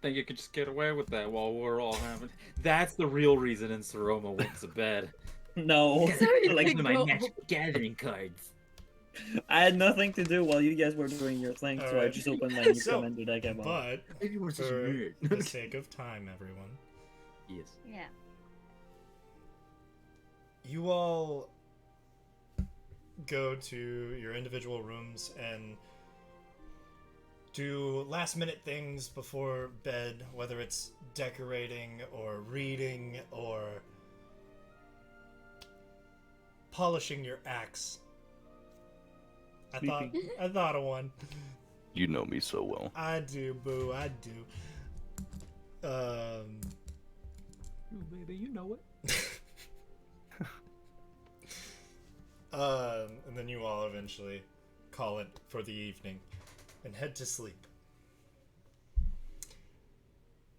Think you could just get away with that while we're all having. That's the real reason in Saroma went to bed. No, Like like my go. Magic Gathering cards. I had nothing to do while you guys were doing your thing, so I Alright. just opened my new So, commander deck I bought. But Maybe we're such a for nerd. the sake of time, everyone, Yes. Yeah. you all go to your individual rooms and do last minute things before bed, whether it's decorating or reading or polishing your axe. I thought of one. You know me so well. I do, boo, I do. Oh, baby, you know it. And then you all eventually call it for the evening and head to sleep.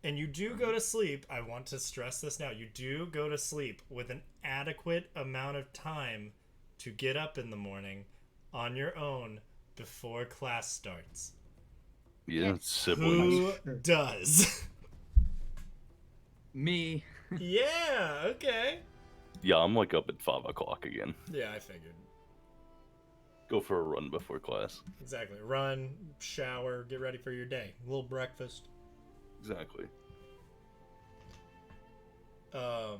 And you do go to sleep. I want to stress this now. You do go to sleep with an adequate amount of time to get up in the morning on your own before class starts. Yeah, siblings. Who does? Me. Yeah, okay. Yeah, I'm like up at 5 o'clock again. Yeah, I figured. Go for a run before class. Exactly. Run, shower, get ready for your day. A little breakfast. Exactly. But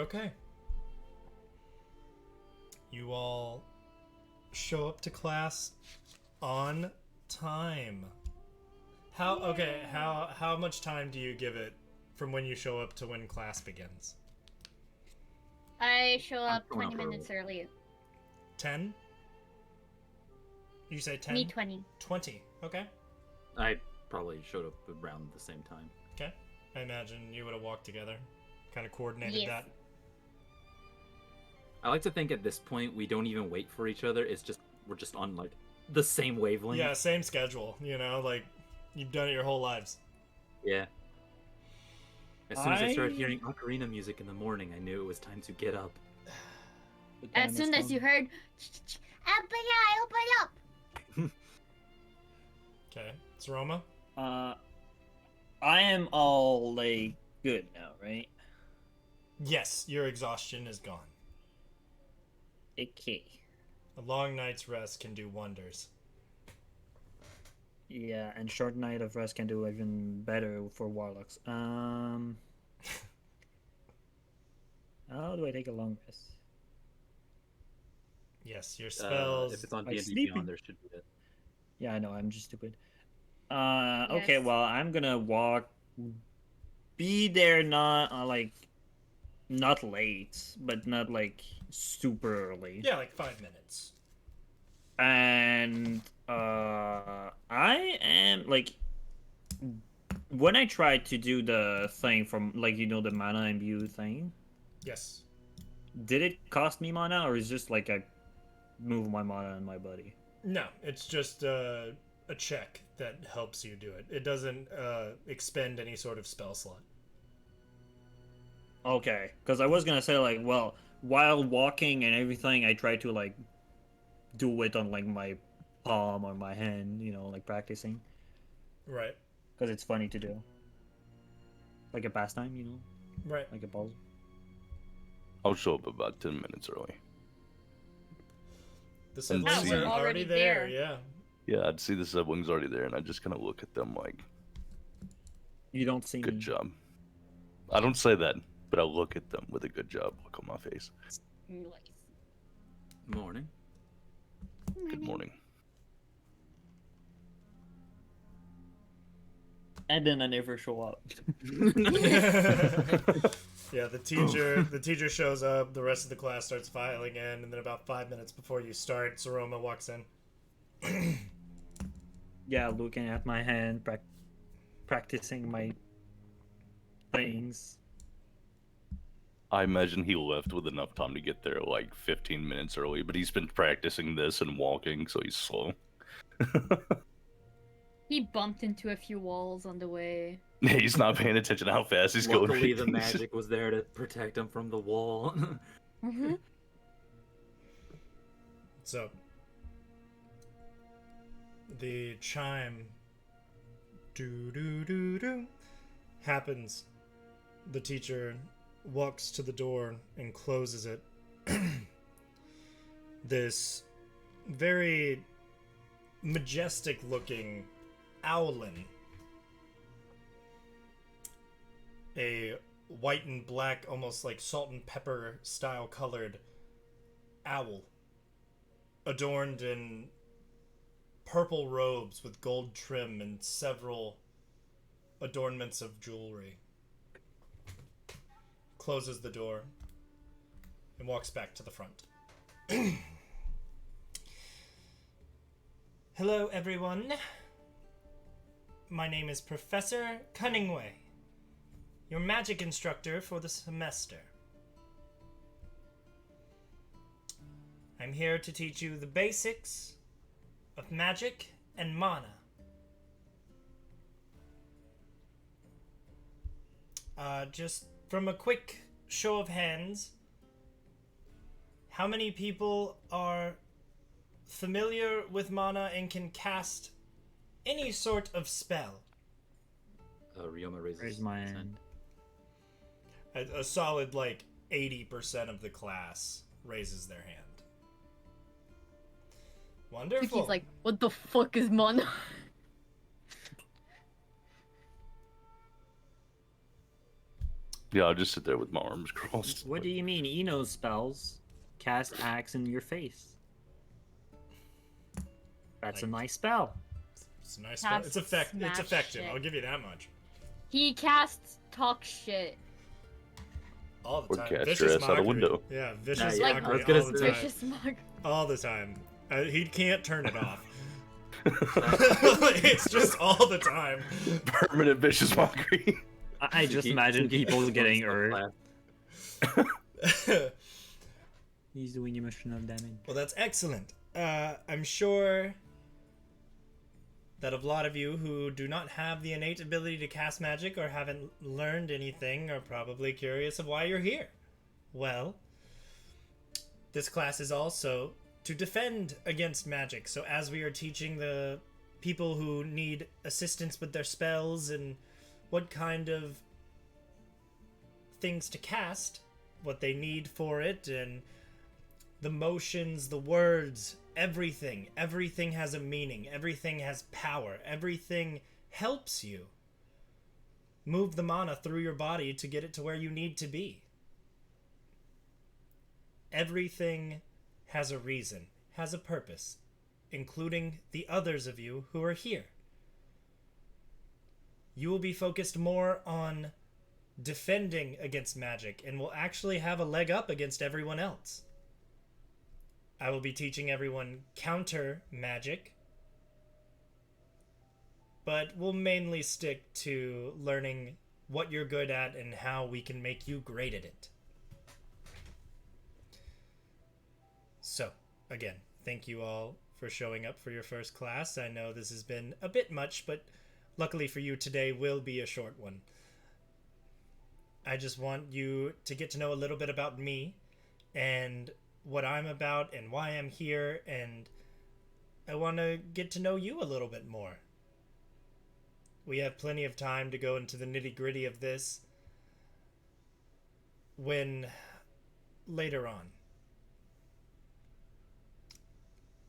okay. You all show up to class on time. How much time do you give it from when you show up to when class begins? I show I'm up showing 20 up minutes early. 10? You say 10? Me 20. 20. Okay. I probably showed up around the same time. Okay. I imagine you would have walked together. Kind of coordinated Yes. that. I like to think at this point we don't even wait for each other. It's just we're just on like the same wavelength. Yeah, same schedule, you know, like you've done it your whole lives. Yeah. As soon as I started hearing ocarina music in the morning, I knew it was time to get up. As soon as you heard, Open up! Okay. It's Roma. I am all like good now, right? Yes, your exhaustion is gone. Okay. A long night's rest can do wonders. Yeah, and short night of rest can do even better for warlocks. How do I take a long rest? Yes, your spells. If it's on like D&D sleeping. Beyond, there should be it. Yeah, I know, I'm just stupid. Okay, Yes. well, I'm gonna walk. Be there, not not late, but not like super early. Yeah, like 5 minutes. And I am like when I tried to do the thing from like the mana imbue thing, Yes. did it cost me mana or is it just like I move my mana in my body? No, it's just a check that helps you do it. It doesn't expend any sort of spell slot. Okay, because I was gonna say like, well, while walking and everything, I try to like do it on like my palm or my hand, like practicing, Right. because it's funny to do, like a pastime, Right. like a pause. I'll show up about 10 minutes early. The siblings we're are already already there, there. yeah. Yeah, I'd see the siblings already there, and I just kind of look at them like, You don't see good me. job. I don't say that, but I look at them with a good job look on my face. Morning. Good morning. And then I never show up. Yeah, the teacher shows up, the rest of the class starts filing in, and then about 5 minutes before you start, Saroma walks in. Yeah, looking at my hand, practicing my things. I imagine he left with enough time to get there like 15 minutes early, but he's been practicing this and walking, so he's slow. He bumped into a few walls on the way. He's not paying attention to how fast he's going. Luckily, the magic was there to protect him from the wall. Mm-hmm. So, the chime do happens. The teacher walks to the door and closes it. This very majestic looking owlin, a white and black, almost like salt and pepper style colored owl, adorned in purple robes with gold trim and several adornments of jewelry. Closes the door and walks back to the front. Hello, everyone. My name is Professor Cunningway, your magic instructor for the semester. I'm here to teach you the basics of magic and mana. Just from a quick show of hands, how many people are familiar with mana and can cast any sort of spell? Ryoma raises Raise his my hand. hand. A solid, 80% of the class raises their hand. Wonderful. He's like, what the fuck is mana? Yeah, I'll just sit there with my arms crossed. What do you mean? Eno spells cast axe in your face. That's a nice spell. It's a nice spell. Cast It's effective. smash Effective. shit. I'll give you that much. He casts talk shit. All the Or time. cast Vicious your ass out a mockery. window. Yeah, vicious yeah, I mockery was gonna all the say- time. Vicious mug. All the time. He can't turn it off. It's just all the time. Permanent vicious mockery. I just imagine people getting hurt. He's doing emotional damage. Well, that's excellent. I'm sure that a lot of you who do not have the innate ability to cast magic or haven't learned anything are probably curious of why you're here. Well, this class is also to defend against magic. So as we are teaching the people who need assistance with their spells and what kind of things to cast, what they need for it, and the motions, the words, everything has a meaning, everything has power, everything helps you move the mana through your body to get it to where you need to be. Everything has a reason, has a purpose, including the others of you who are here. You will be focused more on defending against magic and will actually have a leg up against everyone else. I will be teaching everyone counter magic, but we'll mainly stick to learning what you're good at and how we can make you great at it. So, again, thank you all for showing up for your first class. I know this has been a bit much, but luckily for you, today will be a short one. I just want you to get to know a little bit about me and what I'm about and why I'm here, and I want to get to know you a little bit more. We have plenty of time to go into the nitty-gritty of this when later on.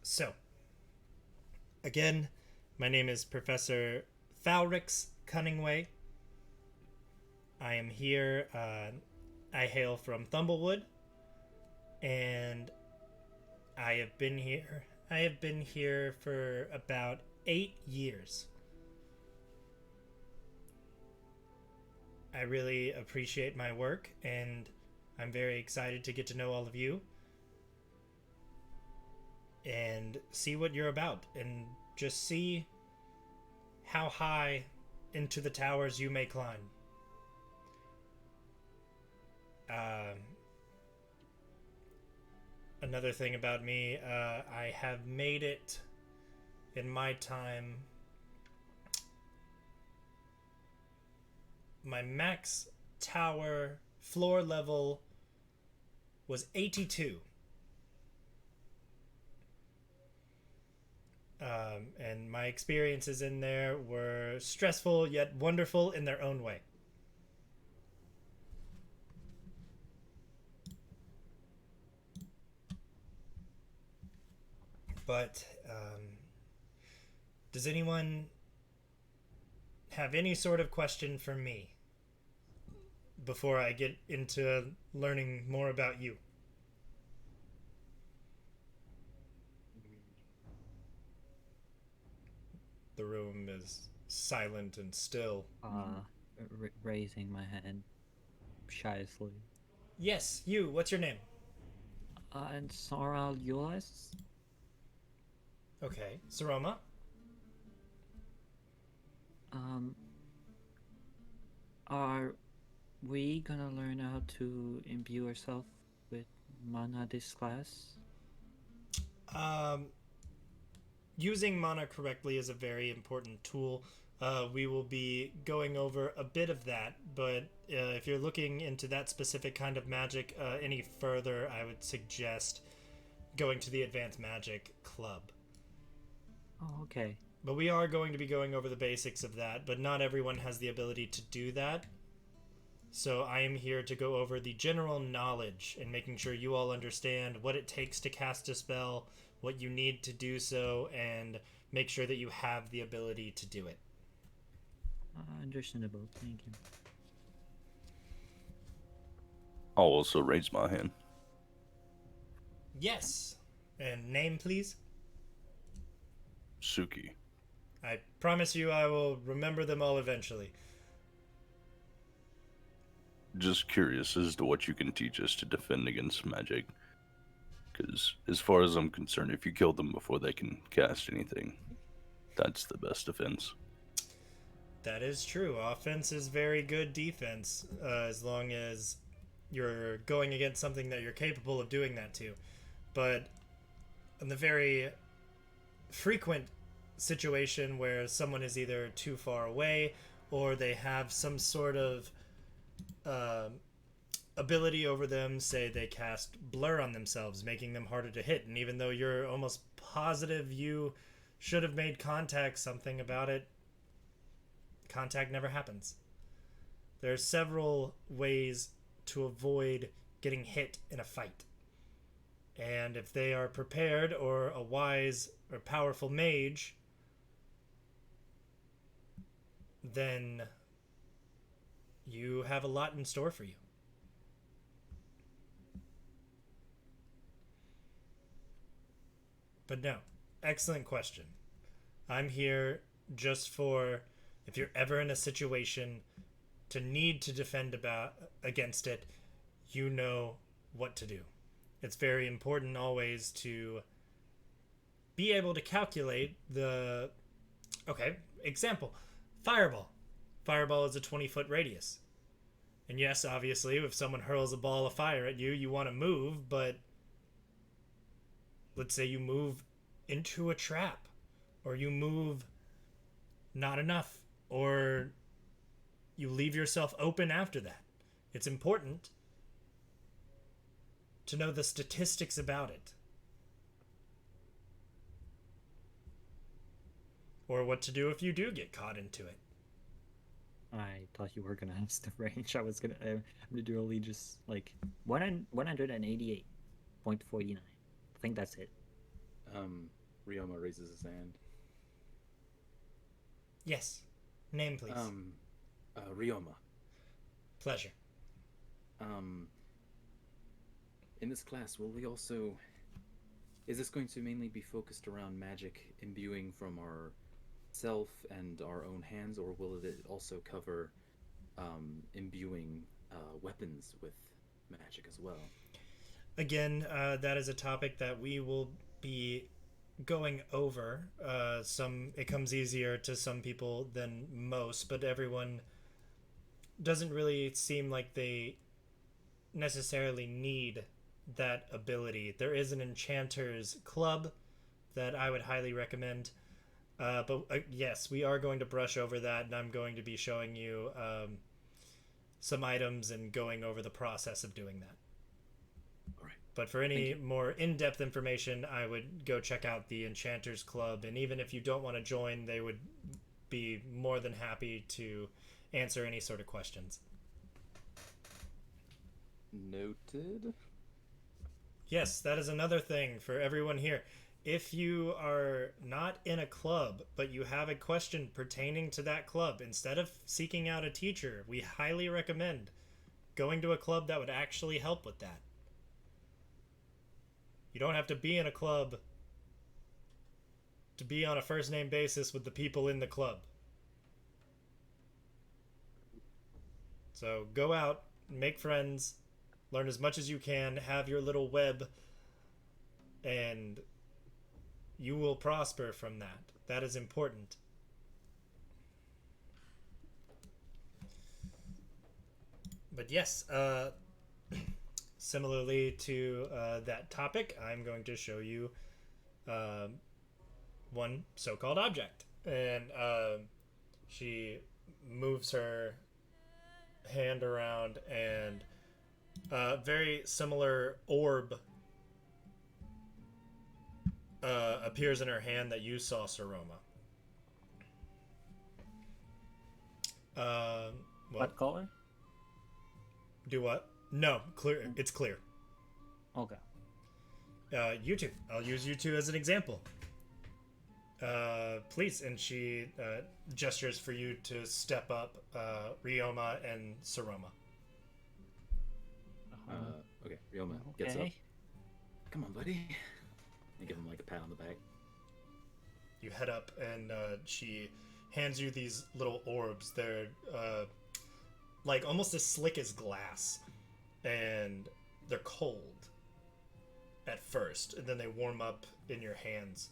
So, again, my name is Professor Falrix Cunningway. I am here. I hail from Thumblewood, and I have been here for about 8 years. I really appreciate my work, and I'm very excited to get to know all of you and see what you're about, and just see how high into the towers you may climb. Another thing about me, I have made it in my time. My max tower floor level was 82. And my experiences in there were stressful yet wonderful in their own way. But does anyone have any sort of question for me before I get into learning more about you. The room is silent and still. Raising my hand shyly. Yes, you. What's your name? And Sora Eulis? Okay. Saroma? Are we gonna learn how to imbue ourselves with mana this class? Using mana correctly is a very important tool. We will be going over a bit of that, but if you're looking into that specific kind of magic any further, I would suggest going to the Advanced Magic Club. Oh, okay. But we are going to be going over the basics of that, but not everyone has the ability to do that. So I am here to go over the general knowledge and making sure you all understand what it takes to cast a spell, what you need to do so, and make sure that you have the ability to do it. Understandable. Thank you. I'll also raise my hand. Yes. And name, please? Suki. I promise you I will remember them all eventually. Just curious as to what you can teach us to defend against magic. Because as far as I'm concerned, if you kill them before they can cast anything, that's the best defense. That is true. Offense is very good defense, as long as you're going against something that you're capable of doing that to. But in the very frequent situation where someone is either too far away or they have some sort of ability over them, say they cast blur on themselves, making them harder to hit, and even though you're almost positive you should have made contact, something about it, contact never happens. There are several ways to avoid getting hit in a fight. And if they are prepared or a wise or powerful mage, then you have a lot in store for you. But no, excellent question. I'm here just for if you're ever in a situation to need to defend against it, you know what to do. It's very important always to be able to calculate the... Okay, example. Fireball. Fireball is a 20-foot radius. And yes, obviously, if someone hurls a ball of fire at you, you want to move, but let's say you move into a trap, or you move not enough, or you leave yourself open after that. It's important to know the statistics about it. Or what to do if you do get caught into it. I thought you were gonna ask the range. I'm literally just like 188.49. I think that's it. Ryoma raises his hand. Yes. Name, please. Ryoma. Pleasure. In this class, will we also... Is this going to mainly be focused around magic imbuing from our self and our own hands, or will it also cover imbuing weapons with magic as well? Again, that is a topic that we will be going over. It comes easier to some people than most, but everyone doesn't really seem like they necessarily need that ability. There is an enchanters club that I would highly recommend. But yes, we are going to brush over that, and I'm going to be showing you some items and going over the process of doing that. All right. But for any more in-depth information, I would go check out the Enchanters Club, and even if you don't want to join, they would be more than happy to answer any sort of questions. Noted. Yes, that is another thing for everyone here. If you are not in a club, but you have a question pertaining to that club, instead of seeking out a teacher, we highly recommend going to a club that would actually help with that. You don't have to be in a club to be on a first name basis with the people in the club. So go out, make friends, learn as much as you can, have your little web, and you will prosper from that. That is important. But yes, similarly to that topic, I'm going to show you one so-called object. And she moves her hand around, and a very similar orb appears in her hand that you saw, Saroma. What color? Do what? No, clear. It's clear. Okay. You two. I'll use you two as an example. Please. And she gestures for you to step up, Ryoma and Saroma. Okay, Ryoma gets up. Okay. Come on, buddy. I give him like a pat on the back. You head up, and she hands you these little orbs. They're like almost as slick as glass, and they're cold at first, and then they warm up in your hands.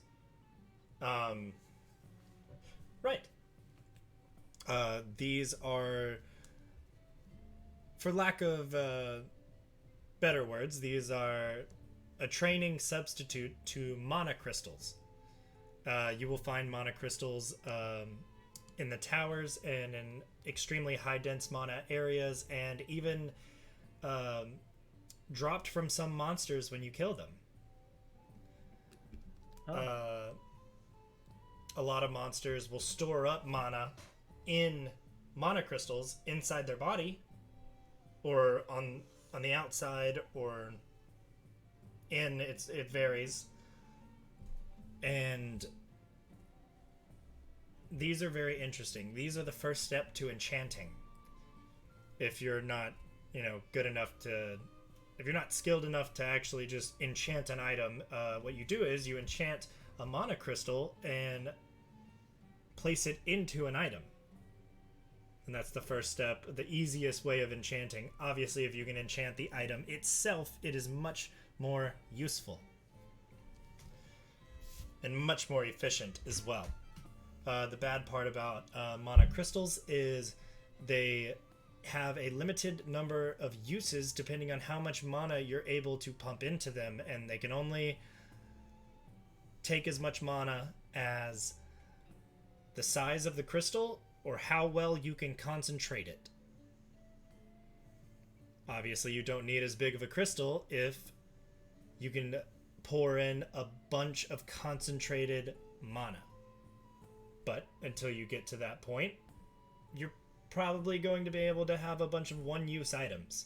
Right. These are, for lack of better words, these are a training substitute to mana crystals. You will find mana crystals in the towers and in extremely high dense mana areas, and even dropped from some monsters when you kill them. A lot of monsters will store up mana in mana crystals inside their body, or on the outside, or in it varies. And these are very interesting. These are the first step to enchanting. If you're not, good enough to, if you're not skilled enough to actually just enchant an item, what you do is you enchant a mana crystal and place it into an item. And that's the first step, the easiest way of enchanting. Obviously, if you can enchant the item itself, it is much more useful. And much more efficient as well. The bad part about mana crystals is they have a limited number of uses depending on how much mana you're able to pump into them, and they can only take as much mana as the size of the crystal or how well you can concentrate it. Obviously, you don't need as big of a crystal if you can pour in a bunch of concentrated mana. But until you get to that point, you're probably going to be able to have a bunch of one-use items,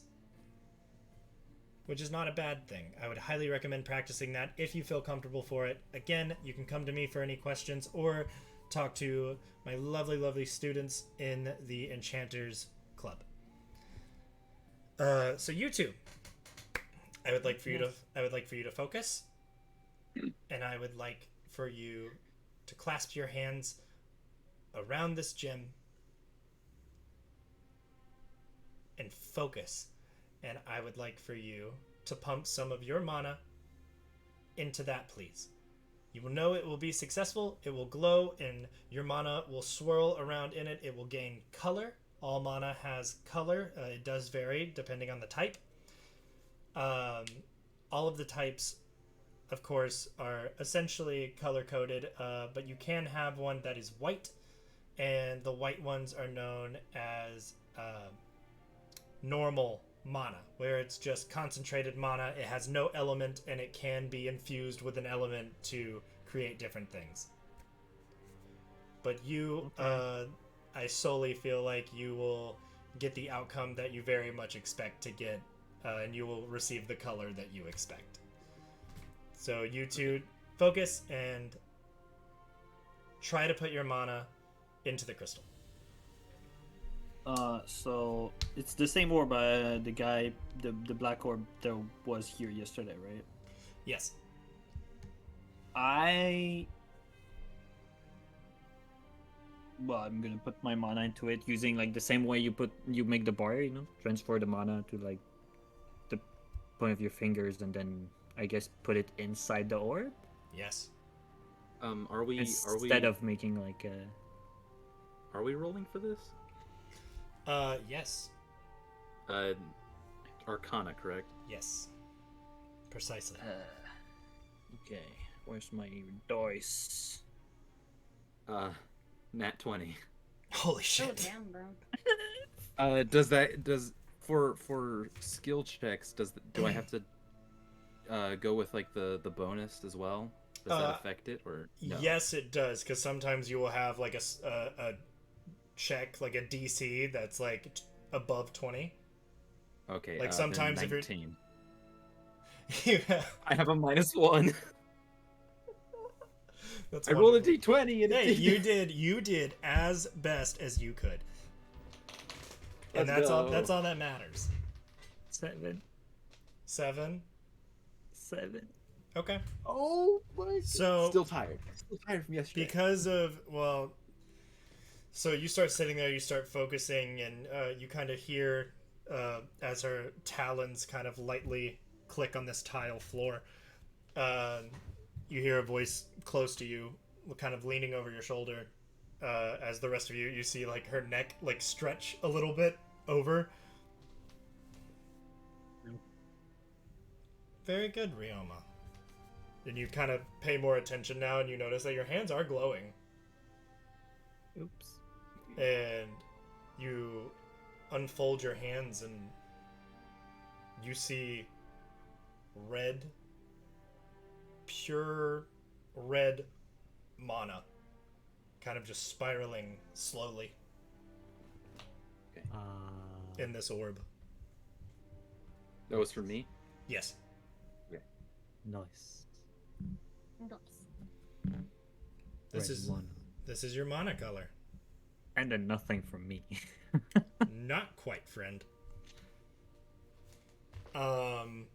which is not a bad thing. I would highly recommend practicing that if you feel comfortable for it. Again, you can come to me for any questions or talk to my lovely, lovely students in the Enchanters Club. So you two, I would like for you to focus, and I would like for you to clasp your hands around this gem and focus. And I would like for you to pump some of your mana into that, please. You will know it will be successful. It will glow, and your mana will swirl around in it. It will gain color. All mana has color. It does vary depending on the type. All of the types, of course, are essentially color-coded, but you can have one that is white, and the white ones are known as normal mana, where it's just concentrated mana. It has no element, and it can be infused with an element to create different things. But you, I solely feel like you will get the outcome that you very much expect to get, and you will receive the color that you expect. So you two focus and try to put your mana into the crystal. So it's the same orb, the guy, the black orb that was here yesterday, right? Yes. Well, I'm gonna put my mana into it using like the same way you make the bar, transfer the mana to like the point of your fingers, and then I guess put it inside the orb Yes. Are we instead of making like a. are we rolling for this? Yes. Arcana, correct? Yes. Precisely. Okay, where's my dice? Nat 20. Holy Oh shit. damn, bro. Does for skill checks do I have to go with like the bonus as well? Does that affect it or no? Yes, it does, because sometimes you will have like a check, like a DC that's like above 20. Okay. Like sometimes if you're 19. Yeah, I have a -1. that's I rolled a wonderful. d20 and Hey, it you did as best as you could, and Let's that's all. go. That's all that matters. 7. 7. Okay. Oh my! So Still tired. Still tired from yesterday. because of so you start sitting there, you start focusing, and you kind of hear as her talons kind of lightly click on this tile floor. You hear a voice close to you, kind of leaning over your shoulder. As the rest of you see like her neck like stretch a little bit over. Very good, Ryoma. And you kind of pay more attention now, and you notice that your hands are glowing. Oops. And you unfold your hands, and you see red, pure red mana kind of just spiraling slowly in this orb. That was for me. Yes. Nice. This is your mana color. And then nothing from me. Not quite, friend. And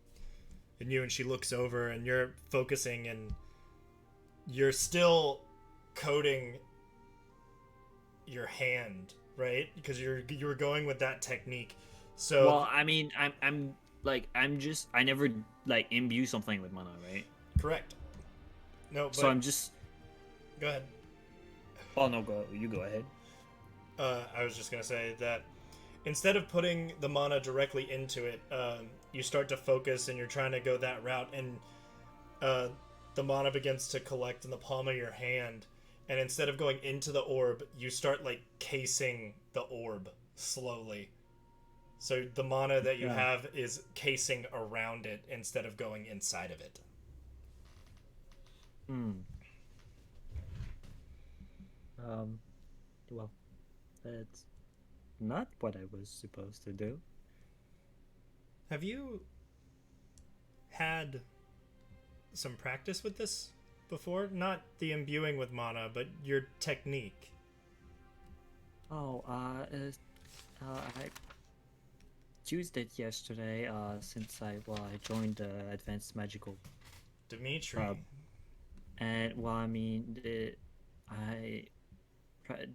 she looks over, and you're focusing, and you're still coding your hand, right? Because you were going with that technique. So Well, I mean, I never like imbue something with mana, right? correct. No, but So I'm just. go ahead. Oh no, you go ahead. I was just gonna say that instead of putting the mana directly into it, you start to focus, and you're trying to go that route, and the mana begins to collect in the palm of your hand, and instead of going into the orb, you start like casing the orb slowly. So the mana that you have is casing around it instead of going inside of it. Well, that's not what I was supposed to do. Have you had some practice with this before? Not the imbuing with mana, but your technique. I used it yesterday. Since I joined Advanced Magical, Dimitri. and I mean,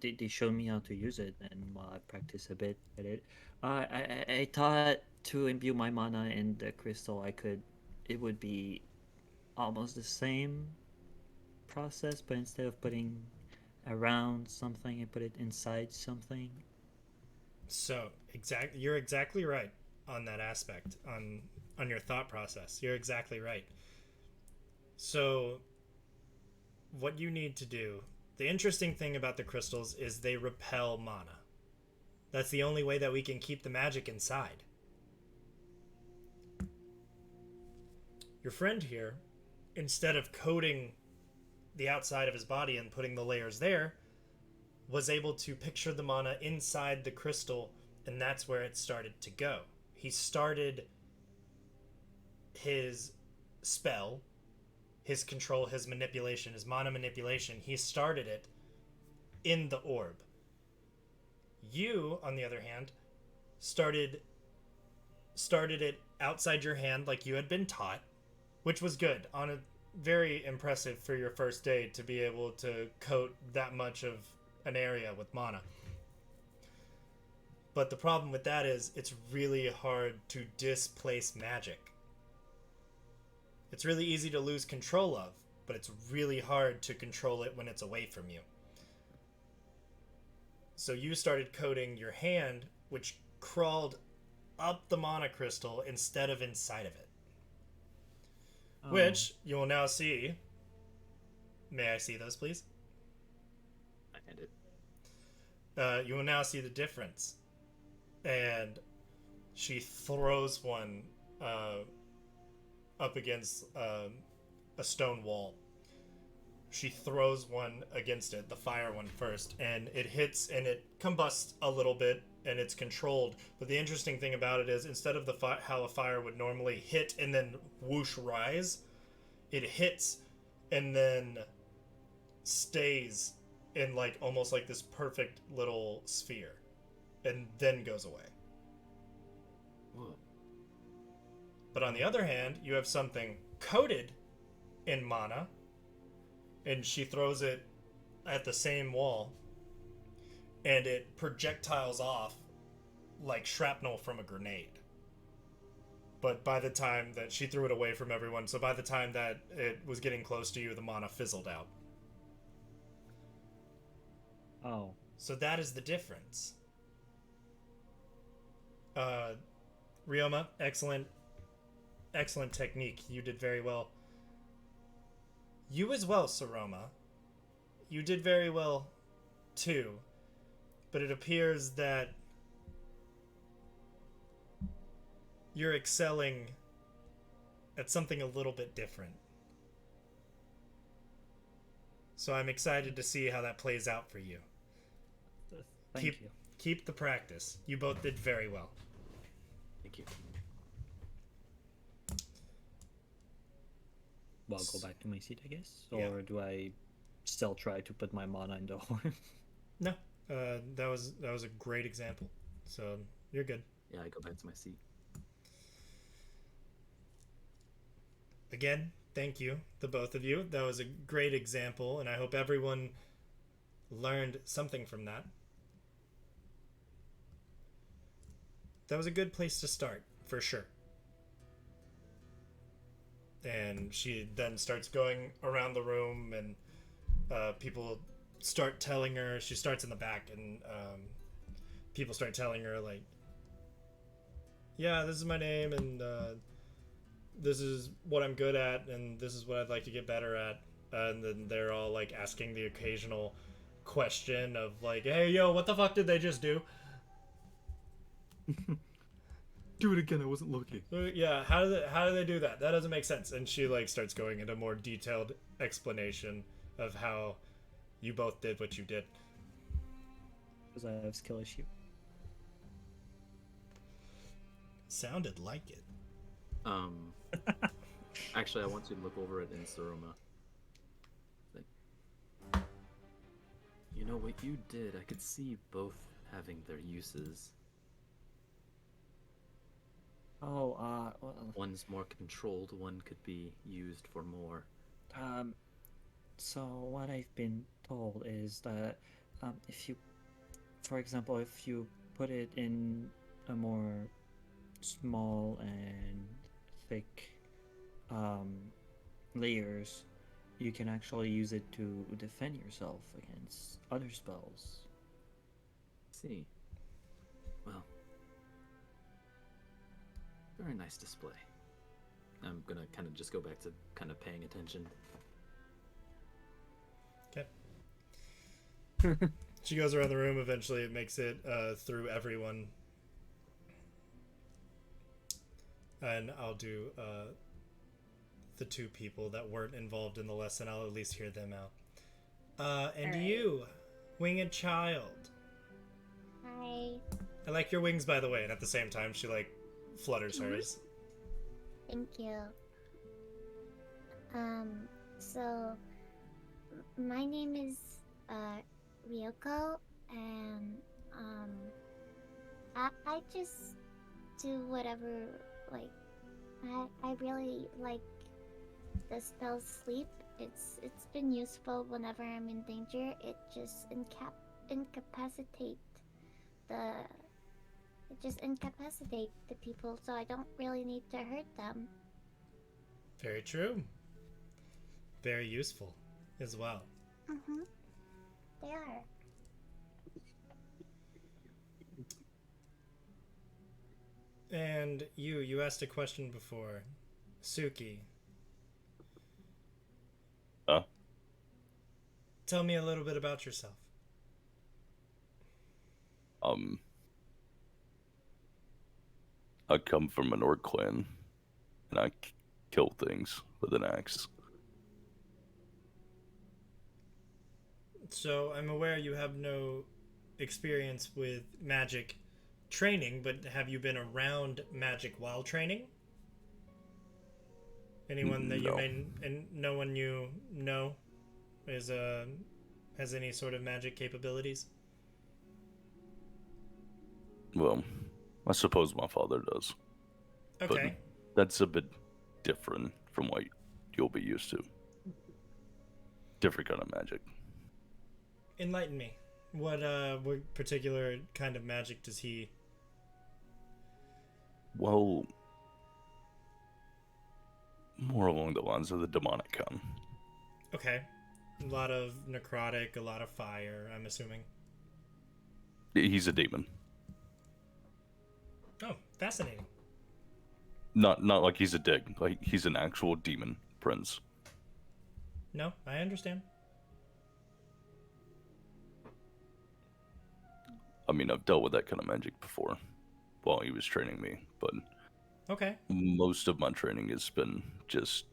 they showed me how to use it, and I practiced a bit at it. I thought to imbue my mana in the crystal, it would be almost the same process, but instead of putting around something, I put it inside something. So you're exactly right on that aspect, on your thought process. You're exactly right. So what you need to do, the interesting thing about the crystals is they repel mana. That's the only way that we can keep the magic inside. Your friend here, instead of coating the outside of his body and putting the layers there, was able to picture the mana inside the crystal, and that's where it started to go. He started his spell, his control, his manipulation, his mana manipulation. He started it in the orb. You, on the other hand, started it outside your hand like you had been taught, which was good. On a very impressive for your first day to be able to coat that much of an area with mana. But the problem with that is it's really hard to displace magic. It's really easy to lose control of, but it's really hard to control it when it's away from you. So you started coating your hand, which crawled up the mana crystal instead of inside of it. Oh. Which you will now see. May I see those, please? I hand it. You will now see the difference. And she throws one up against a stone wall. She throws one against it, the fire one first, and it hits and it combusts a little bit, and it's controlled. But the interesting thing about it is, instead of how a fire would normally hit and then whoosh rise, it hits and then stays in like almost like this perfect little sphere, and then goes away. Whoa. But on the other hand, you have something coated in mana, and she throws it at the same wall, and it projectiles off like shrapnel from a grenade. But by the time that she threw it away from everyone, so by the time that it was getting close to you, the mana fizzled out. Oh. So that is the difference. Ryoma, excellent technique. You did very well. You as well, Saroma. You did very well, too. But it appears that you're excelling at something a little bit different. So I'm excited to see how that plays out for you. Thank you. Keep the practice. You both did very well. Thank you. Well, I'll go back to my seat, I guess. Yeah. Or do I still try to put my mana in the horn? No, that was a great example. So you're good. Yeah, I go back to my seat. Again, thank you, the both of you. That was a great example, and I hope everyone learned something from that. That was a good place to start, for sure. And she then starts going around the room, and people start telling her. She starts in the back, and people start telling her, like, yeah, this is my name, and this is what I'm good at, and this is what I'd like to get better at. And then they're all, like, asking the occasional question of, like, hey, yo, what the fuck did they just do? Do it again, I wasn't looking. Yeah, how do they do that? That doesn't make sense. And she like starts going into more detailed explanation of how you both did what you did. Because I have skill issue. Sounded like it. Actually, I want you to look over it in Saroma. Like, you know what you did? I could see both having their uses. Oh, well, One's more controlled, one could be used for more. so what I've been told is that if you, for example, if you put it in a more small and thick layers, you can actually use it to defend yourself against other spells. See. Well. Very nice display. I'm gonna kind of just go back to kind of paying attention. Okay. She goes around the room. Eventually, it makes it through everyone. And I'll do the two people that weren't involved in the lesson. I'll at least hear them out. And Alright. you, winged child. Hi. I like your wings, by the way. And at the same time, she like flutters hers. Thank you. So my name is Ryoko, and Um, I just do whatever, like, I really like the spell sleep. It's been useful whenever I'm in danger. It just incapacitate the incapacitate the people, so I don't really need to hurt them. Very true. Very useful as well. Mm-hmm. They are. And you asked a question before. Suki, Huh? tell me a little bit about yourself. I come from an orc clan, and I kill things with an axe. So I'm aware you have no experience with magic training, but have you been around magic while training? Anyone that you No. may and no one you know is has any sort of magic capabilities? Well, I suppose my father does. Okay. But that's a bit different from what you'll be used to. Different kind of magic. Enlighten me. What particular kind of magic does he? Well, more along the lines of the demonic kind. Okay. A lot of necrotic, a lot of fire, I'm assuming. He's a demon. Oh, fascinating. Not like he's a dig. Like he's an actual demon prince. No, I understand. I mean, I've dealt with that kind of magic before while he was training me, but Okay. most of my training has been just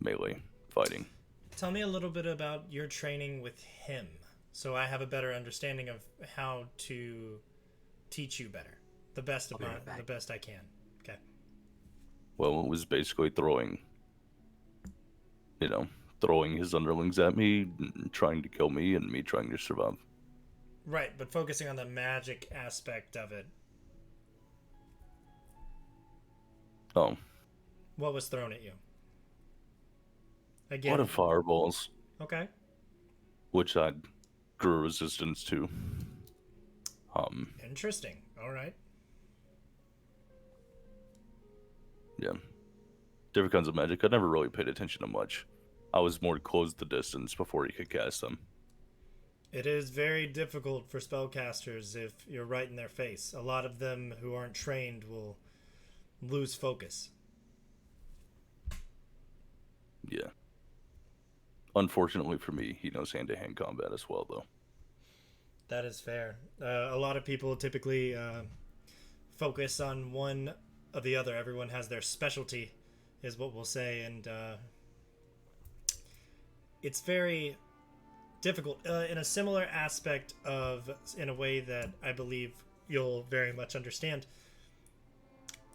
melee fighting. Tell me a little bit about your training with him, so I have a better understanding of how to teach you better. The best of I'll be right back. the best I can. Okay. Well, it was basically throwing his underlings at me, trying to kill me, and me trying to survive. Right, but focusing on the magic aspect of it. Oh, What was thrown at you? a Again. lot of fireballs, Okay. which I grew resistance to. Interesting. All right. Yeah. Different kinds of magic. I never really paid attention to much. I was more close the distance before he could cast them. It is very difficult for spellcasters if you're right in their face. A lot of them who aren't trained will lose focus. Yeah. Unfortunately for me, he knows hand-to-hand combat as well, though. That is fair. A lot of people typically focus on one or the other. Everyone has their specialty, is what we'll say, and it's very difficult in a similar aspect of, in a way that I believe you'll very much understand.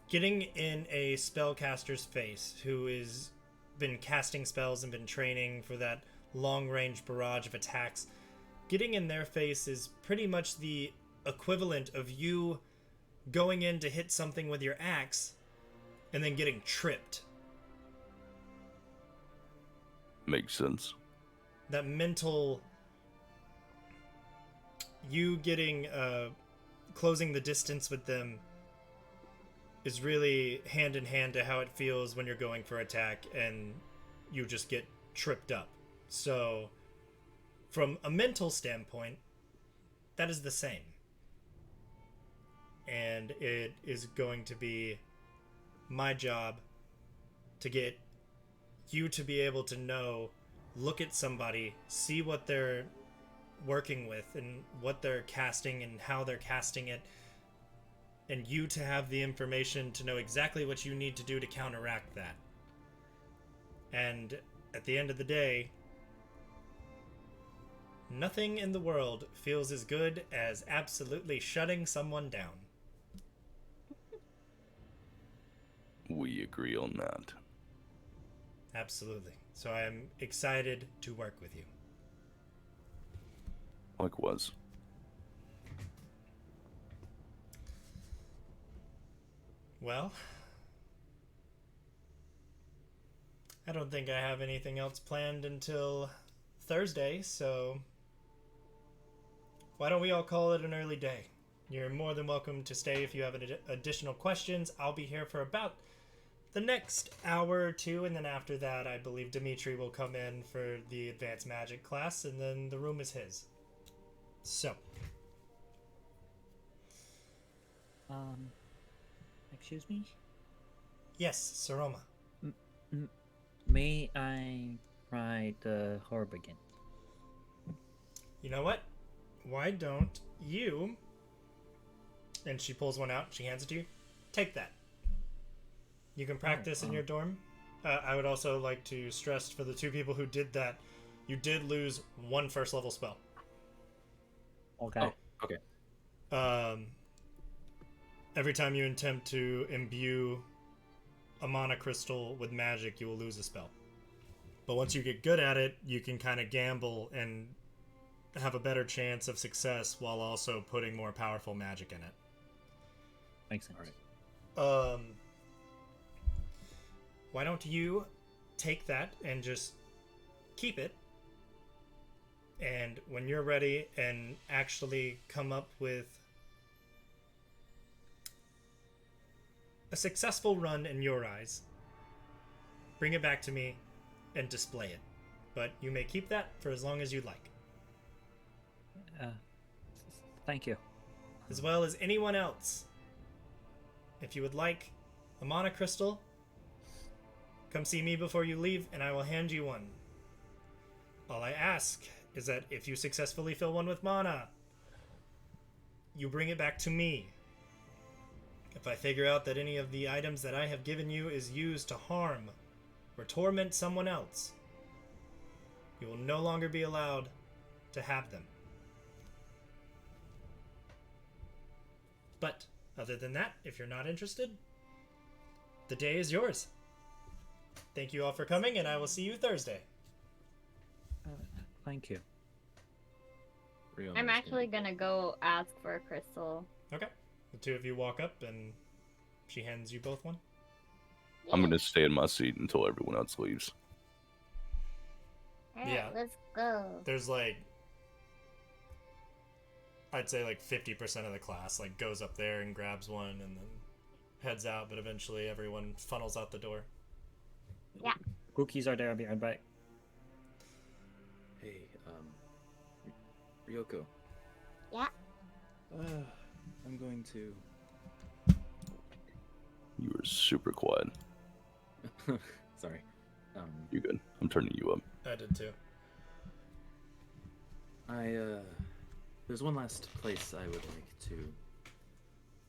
Getting in a spellcaster's face who is been casting spells and been training for that long-range barrage of attacks, getting in their face is pretty much the equivalent of you going in to hit something with your axe and then getting tripped. Makes sense. That mental, you getting closing the distance with them is really hand in hand to how it feels when you're going for attack and you just get tripped up. So from a mental standpoint, that is the same. And it is going to be my job to get you to be able to know, look at somebody, see what they're working with and what they're casting and how they're casting it, and you to have the information to know exactly what you need to do to counteract that. And at the end of the day, nothing in the world feels as good as absolutely shutting someone down. We agree on that. Absolutely. So I am excited to work with you. Likewise. Well, I don't think I have anything else planned until Thursday, so why don't we all call it an early day? You're more than welcome to stay if you have additional questions. I'll be here for about the next hour or two, and then after that, I believe Dimitri will come in for the advanced magic class, and then the room is his. So. Excuse me? Yes, Saroma. May I try the herb again? You know what? Why don't you... And she pulls one out, she hands it to you. Take that. You can practice in your dorm. I would also like to stress for the two people who did that, you did lose one first level spell. Okay. Oh, okay. Every time you attempt to imbue a mana crystal with magic, you will lose a spell. But once you get good at it, you can kind of gamble and have a better chance of success while also putting more powerful magic in it. Makes sense. All right. Why don't you take that and just keep it? And when you're ready and actually come up with a successful run in your eyes, bring it back to me and display it. But you may keep that for as long as you'd like. Thank you. As well as anyone else. If you would like a mana crystal, come see me before you leave and I will hand you one. All I ask is that if you successfully fill one with mana, you bring it back to me. If I figure out that any of the items that I have given you is used to harm or torment someone else, you will no longer be allowed to have them. But other than that, if you're not interested, the day is yours. Thank you all for coming, and I will see you Thursday. Thank you. I'm actually gonna go ask for a crystal. Okay. The two of you walk up, and she hands you both one. I'm gonna stay in my seat until everyone else leaves. Alright, Yeah. let's go. There's I'd say 50% of the class goes up there and grabs one and then heads out, but eventually everyone funnels out the door. Yeah. Cookies are there. I'll be right back. Hey, Ryoko. Yeah. I'm going to. You were super quiet. Sorry. You're good. I'm turning you up. I did too. There's one last place I would like to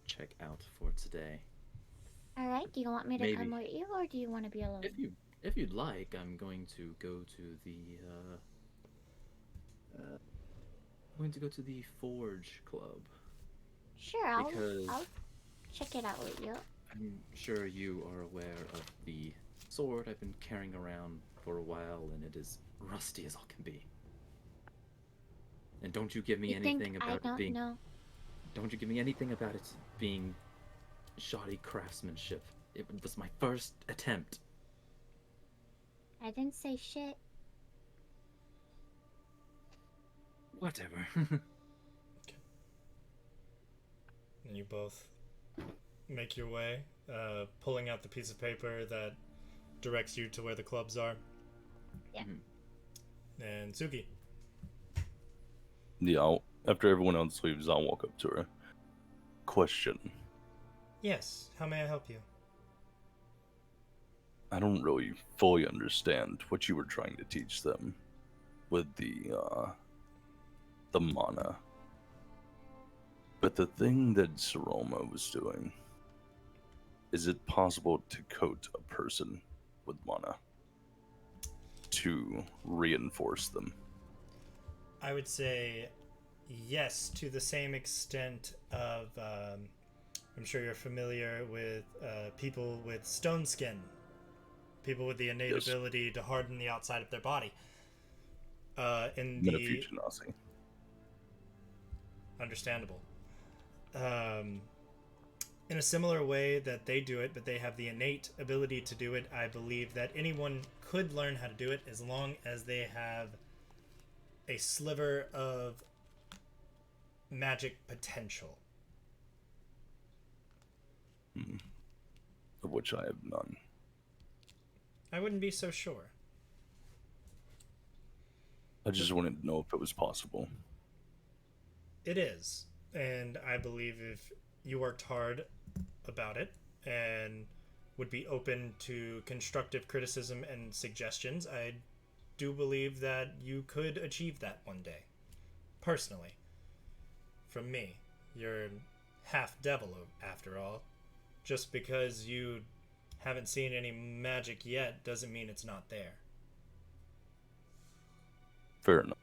check out for today. Alright, do you want me to Maybe. come with you or do you want to be alone? If you'd like, I'm going to go to the Forge Club. Sure, Because- I'll check it out with you. I'm sure you are aware of the sword I've been carrying around for a while, and it is rusty as all can be. And don't you give me You anything think I about it don't being. know? Don't you give me anything about it being shoddy craftsmanship. It was my first attempt. I didn't say shit. Whatever. And you both make your way, pulling out the piece of paper that directs you to where the clubs are. Yeah. And Suki. Yeah, after everyone else leaves, I'll walk up to her. Question. Yes, how may I help you? I don't really fully understand what you were trying to teach them with the mana. But the thing that Saroma was doing, is it possible to coat a person with mana to reinforce them? I would say yes, to the same extent of, I'm sure you're familiar with people with stone skin. People with the innate Yes. ability to harden the outside of their body. In the Metafusion Nazi. understandable. in a similar way that they do it, but they have the innate ability to do it, I believe that anyone could learn how to do it as long as they have a sliver of magic potential. Of which I have none. I wouldn't be so sure. I just wanted to know if it was possible. It is, and I believe if you worked hard about it and would be open to constructive criticism and suggestions, I do believe that you could achieve that one day. Personally. From me. You're half devil, after all. Just because you haven't seen any magic yet doesn't mean it's not there. Fair enough.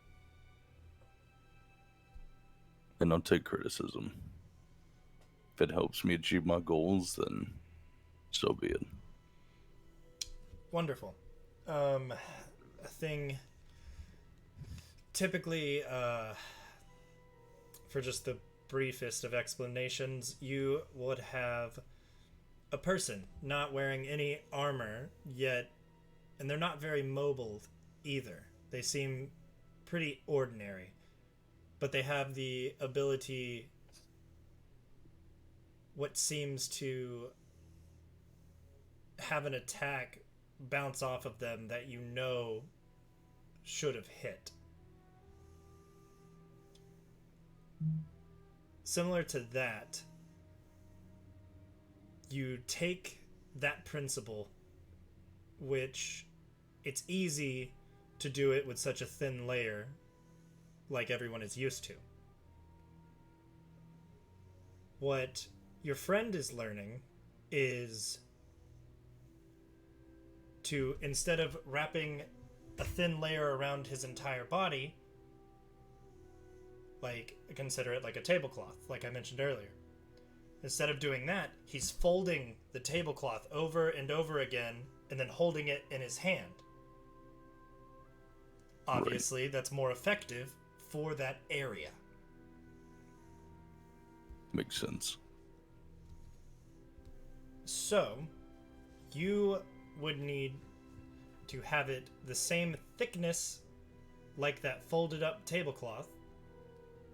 And I'll take criticism. If it helps me achieve my goals, then so be it. Wonderful. A thing typically, for just the briefest of explanations, you would have a person not wearing any armor yet, and they're not very mobile either. They seem pretty ordinary, but they have the ability, what seems to have an attack bounce off of them that you know should have hit. Similar to that, you take that principle, which it's easy to do it with such a thin layer like everyone is used to. What your friend is learning is to, instead of wrapping a thin layer around his entire body, like, consider it like a tablecloth, like I mentioned earlier. Instead of doing that, he's folding the tablecloth over and over again and then holding it in his hand. Obviously, right. That's more effective for that area. Makes sense. So, you would need to have it the same thickness like that folded up tablecloth,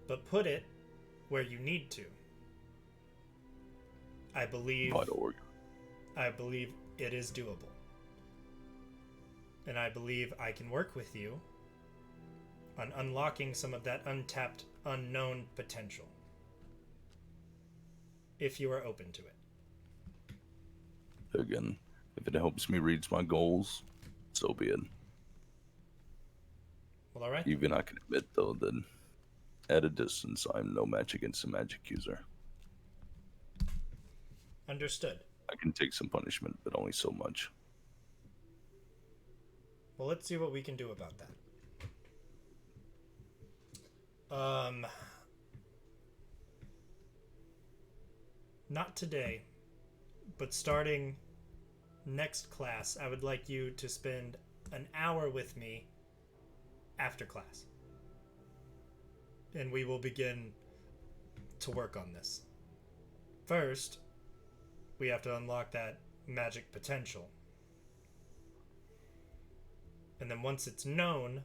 but put it where you need to. I believe it is doable. And I believe I can work with you on unlocking some of that untapped, unknown potential. If you are open to it. Again, if it helps me reach my goals, so be it. Well, alright. Even I can admit, though, that at a distance, I'm no match against a magic user. Understood. I can take some punishment, but only so much. Well, let's see what we can do about that. Not today, but starting next class, I would like you to spend an hour with me after class. And we will begin to work on this. First, we have to unlock that magic potential. And then once it's known,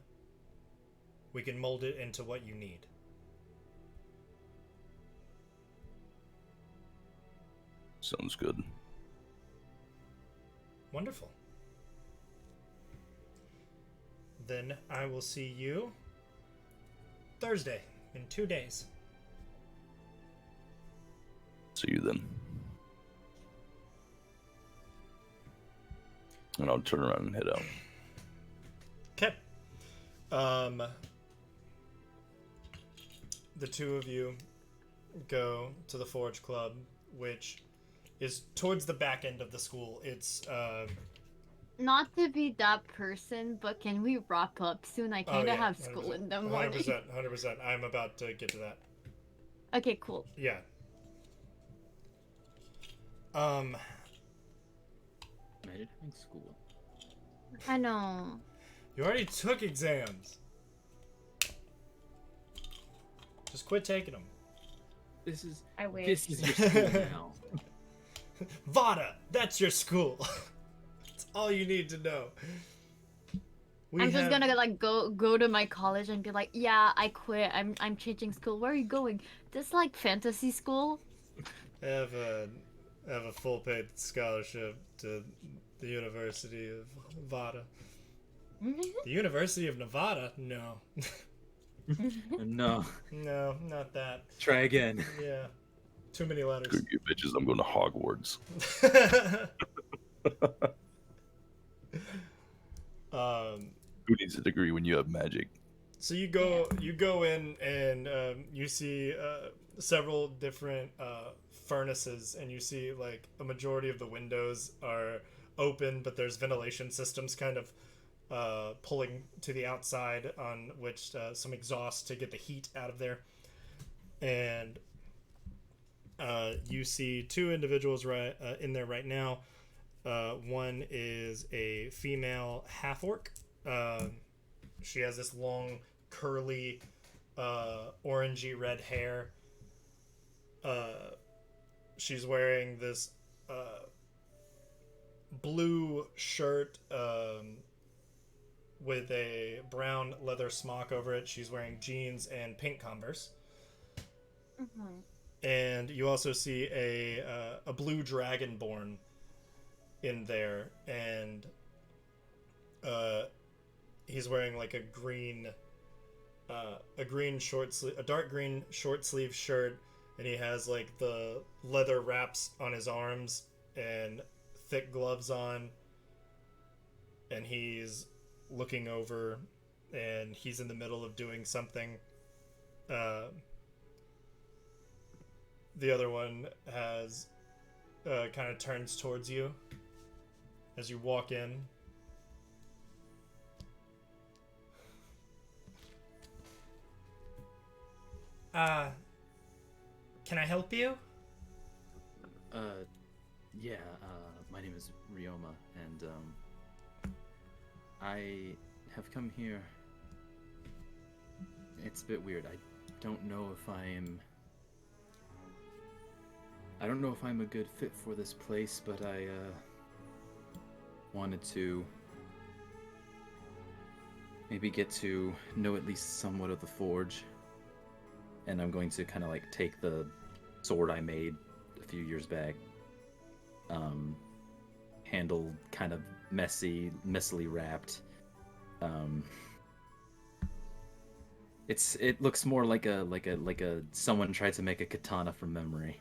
we can mold it into what you need. Sounds good. Wonderful. Then I will see you Thursday in 2 days. See you then. And I'll turn around and head out. Okay. The two of you go to the Forge Club, which is towards the back end of the school. It's Not to be that person, but can we wrap up soon? I kind of have school in the morning. 100%. I'm about to get to that. Okay, cool. Yeah. Imagine having school. I know. You already took exams. Just quit taking them. This is I wish. this is your school now. Vada, that's your school. That's all you need to know. I'm just gonna like go to my college and be like, yeah, I quit. I'm changing school. Where are you going? This like fantasy school? have a full paid scholarship to the University of Nevada. The University of Nevada? No. No. No, not that. Try again. Yeah. Too many letters. Screw you bitches, I'm going to Hogwarts. Who needs a degree when you have magic? So you go in and you see several different furnaces, and you see like a majority of the windows are open, but there's ventilation systems kind of pulling to the outside, on which some exhaust to get the heat out of there. And you see two individuals right in there right now. One is a female half-orc. She has this long, curly, orangey red hair. She's wearing this blue shirt with a brown leather smock over it. She's wearing jeans and pink Converse. And you also see a blue dragonborn in there, and he's wearing like a dark green short sleeve shirt, and he has like the leather wraps on his arms and thick gloves on, and he's looking over, and he's in the middle of doing something. The other one has kind of turns towards you as you walk in. Can I help you? Yeah, my name is Ryoma, and I have come here. It's a bit weird. I don't know if I'm a good fit for this place, but I wanted to maybe get to know at least somewhat of the forge. And I'm going to kind of like take the sword I made a few years back, handle kind of messily wrapped. It looks more like a someone tried to make a katana from memory.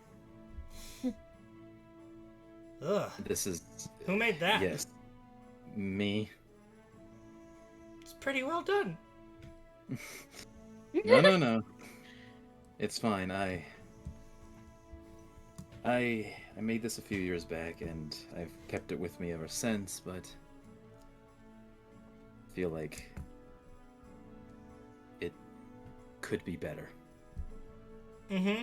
Ugh. This is Who made that? Yes, me. It's pretty well done. No. It's fine. I made this a few years back, and I've kept it with me ever since, but I feel like it could be better. Mm-hmm.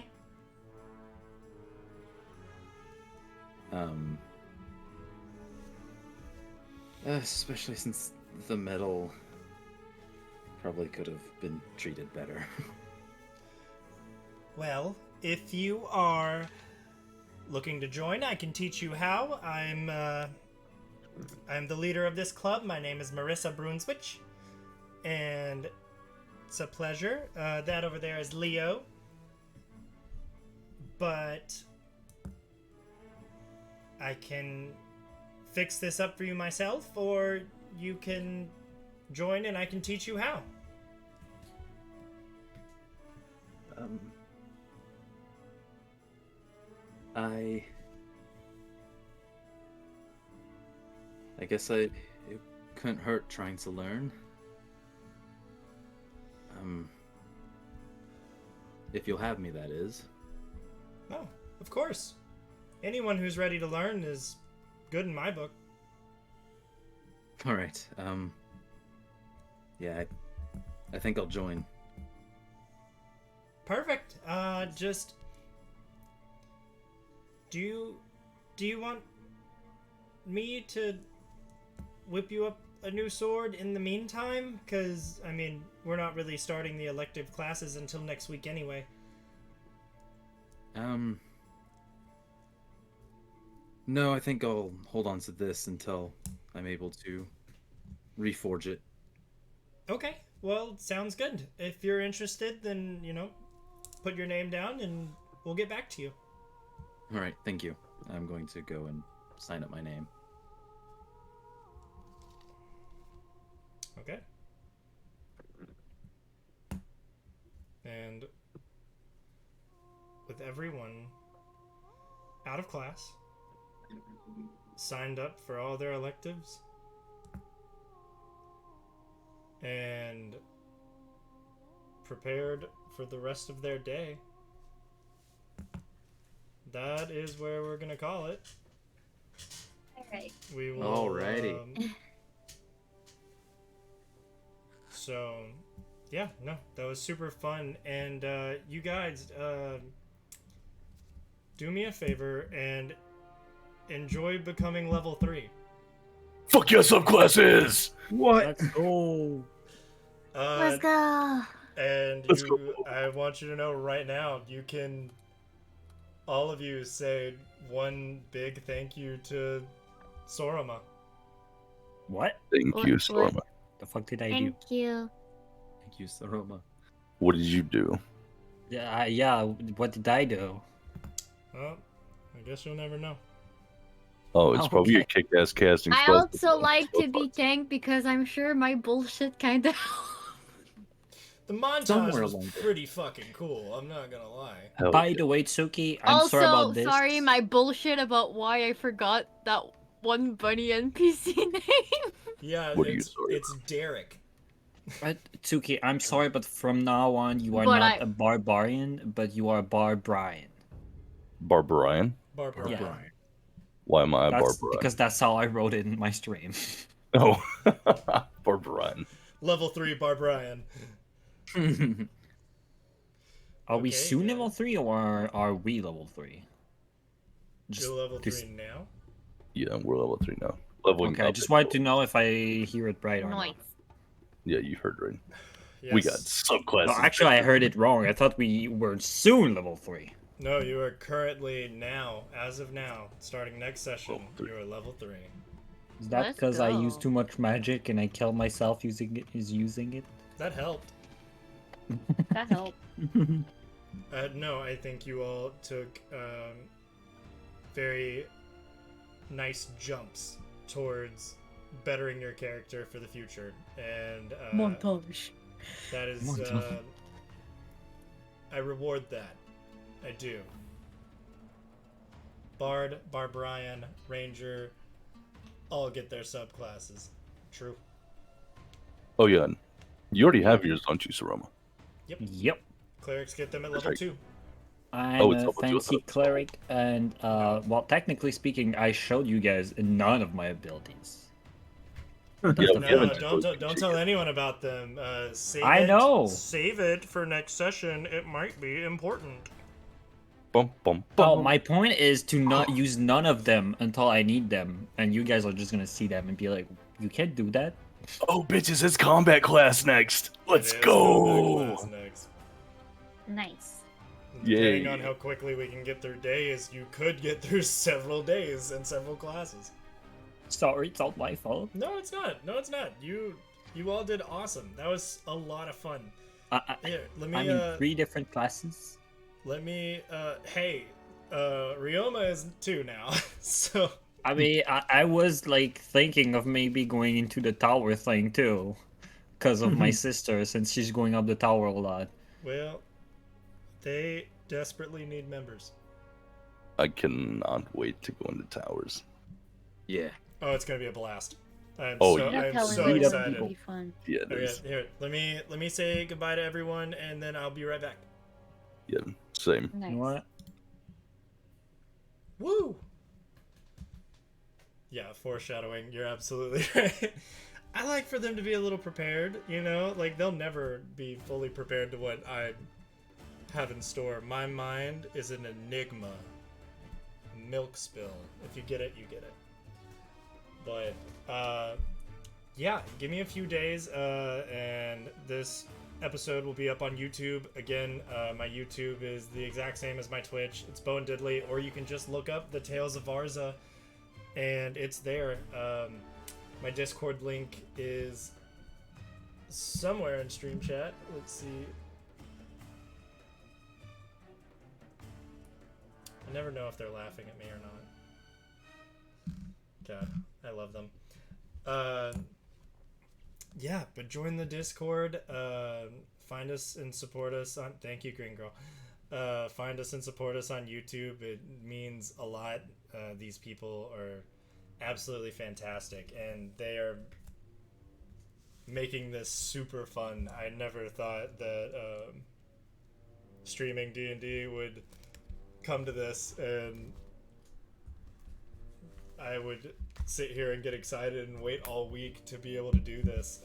Especially since the metal probably could have been treated better. Well, if you are looking to join, I can teach you how. I'm the leader of this club. My name is Marissa Brunswich, and it's a pleasure. That over there is Leo. But I can fix this up for you myself, or you can join and I can teach you how. I guess it couldn't hurt trying to learn. If you'll have me, that is. Oh, of course. Anyone who's ready to learn is good in my book. All right. Yeah, I think I'll join. Perfect. Just do you want me to whip you up a new sword in the meantime? Because I mean, we're not really starting the elective classes until next week anyway. No, I think I'll hold on to this until I'm able to reforge it. Okay, well, sounds good. If you're interested, then, put your name down and we'll get back to you. All right, thank you. I'm going to go and sign up my name. Okay. And with everyone out of class, signed up for all their electives, and prepared for the rest of their day, that is where we're gonna call it. Alright. We will. Alrighty. So, yeah, no, that was super fun, and you guys, do me a favor and enjoy becoming level 3. Fuck your subclasses! What? Let's go. Let's go. And Let's I want you to know right now, you can, all of you, say one big thank you to Sorama. What? Thank you, What- Storma. The fuck did I do? Thank you. Thank you, Saroma. What did you do? Yeah, what did I do? Well, I guess you'll never know. Oh, it's Oh, probably your okay. kick-ass casting I spell. also like to be thanked because I'm sure my bullshit kind of. The montage Somewhere was along there. pretty fucking cool, I'm not gonna lie. Hell By yeah. the way, Tsuki, I'm Also, sorry about this. sorry, my bullshit about why I forgot that one bunny NPC name. Yeah, What are you it's, sorry it's Derek. Tsuki, I'm sorry, but from now on, you are But not I- a barbarian, but you are Barbarian. Barbarian? Barbara. Yeah. Brian. Why am I a That's Barbarian? because that's how I wrote it in my stream. Oh, Barbarian. Level 3 Barbarian. Are we Okay, soon guys. level 3 or are we level 3? You're level to 3 now? Yeah, we're level 3 now. Leveling Okay, I up just is wanted to level- know if I hear it right or Nice. not. Yeah, you heard right. Yes. We got subclasses. No, actually, I heard it wrong. I thought we were soon level 3. No, you are currently now, as of now, starting next session, Level 3. you are level 3. Is that Let's because I used go. too much magic and I killed myself using it? That helped. That helped. No, I think you all took very nice jumps towards bettering your character for the future, and Montage. that is Montage. I reward that. I do. Bard, Barbarian, Ranger, all get their subclasses. True. Oh, yeah. You already have yours, don't you, Saroma? Yep. Clerics get them at That's level right. 2. I'm Oh, it's a level 2, I fancy thought it was cleric, and well, technically speaking, I showed you guys none of my abilities. Yeah, That's the we No, haven't don't disclosed don't shit tell yet. anyone about them. Save I it. know. Save it for next session. It might be important. Bum, bum, Oh, bum. my point is to not use none of them until I need them, and you guys are just gonna see them and be like, "You can't do that." Oh, bitches, it's combat class next. Let's It is combat go. class next. Nice. Depending Yay. on how quickly we can get through days, you could get through several days and several classes. Sorry, it's not my fault. No, it's not. No, it's not. You all did awesome. That was a lot of fun. Here, let me I'm in 3 different classes. hey, Ryoma is 2 now. So I mean, I was like thinking of maybe going into the tower thing too, because of my sister, since she's going up the tower a lot. well, they desperately need members. I cannot wait to go into towers. Yeah. Oh, it's gonna be a blast. I'm Oh, so, yeah. I'm telling so me Meet up excited. people. Be fun. Yeah, it Okay, is. here, let me say goodbye to everyone, and then I'll be right back. Yeah, same. You Nice. know what? Woo! Yeah, foreshadowing. You're absolutely right. I like for them to be a little prepared, you know? Like, they'll never be fully prepared to what I have in store. My mind is an enigma. Milk spill. If you get it, you get it. But, yeah, give me a few days, and this episode will be up on YouTube. Again, my YouTube is the exact same as my Twitch. It's Bowen Diddley, or you can just look up the Tales of Varza and it's there. My Discord link is somewhere in stream chat. Let's see. I never know if they're laughing at me or not. God, I love them. Yeah, but join the Discord. Find us and support us on. Thank you, Green Girl. Find us and support us on YouTube. It means a lot. These people are absolutely fantastic, and they are making this super fun. I never thought that streaming D&D would come to this, and I would sit here and get excited and wait all week to be able to do this.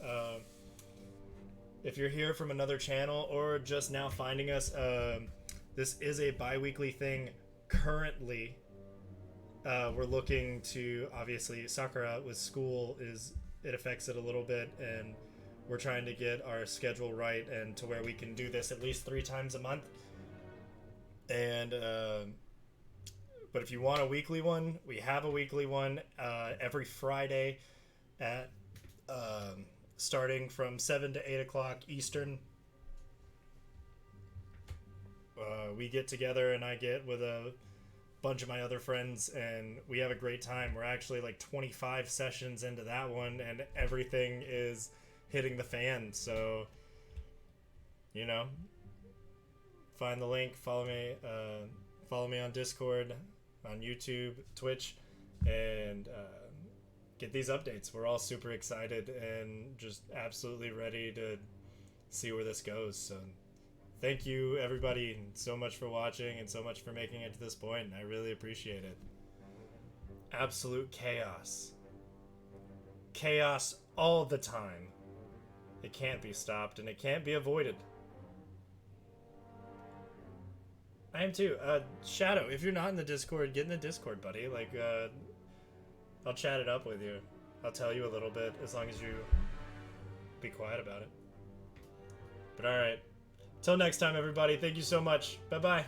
If you're here from another channel or just now finding us, this is a bi-weekly thing currently. We're looking to, obviously, Sakura with school it affects it a little bit, and we're trying to get our schedule right and to where we can do this at least 3 times a month. And but if you want a weekly one, we have a weekly one every Friday at starting from 7 to 8 o'clock Eastern. We get together, and I get with a bunch of my other friends, and we have a great time. We're actually like 25 sessions into that one, and everything is hitting the fan. So, you know, find the link, follow me on Discord, on YouTube, Twitch, and get these updates. We're all super excited and just absolutely ready to see where this goes. So thank you, everybody, so much for watching and so much for making it to this point. I really appreciate it. Absolute chaos. Chaos all the time. It can't be stopped, and it can't be avoided. I am too. Shadow, if you're not in the Discord, get in the Discord, buddy. Like, I'll chat it up with you. I'll tell you a little bit, as long as you be quiet about it. But alright. Till next time, everybody. Thank you so much. Bye-bye.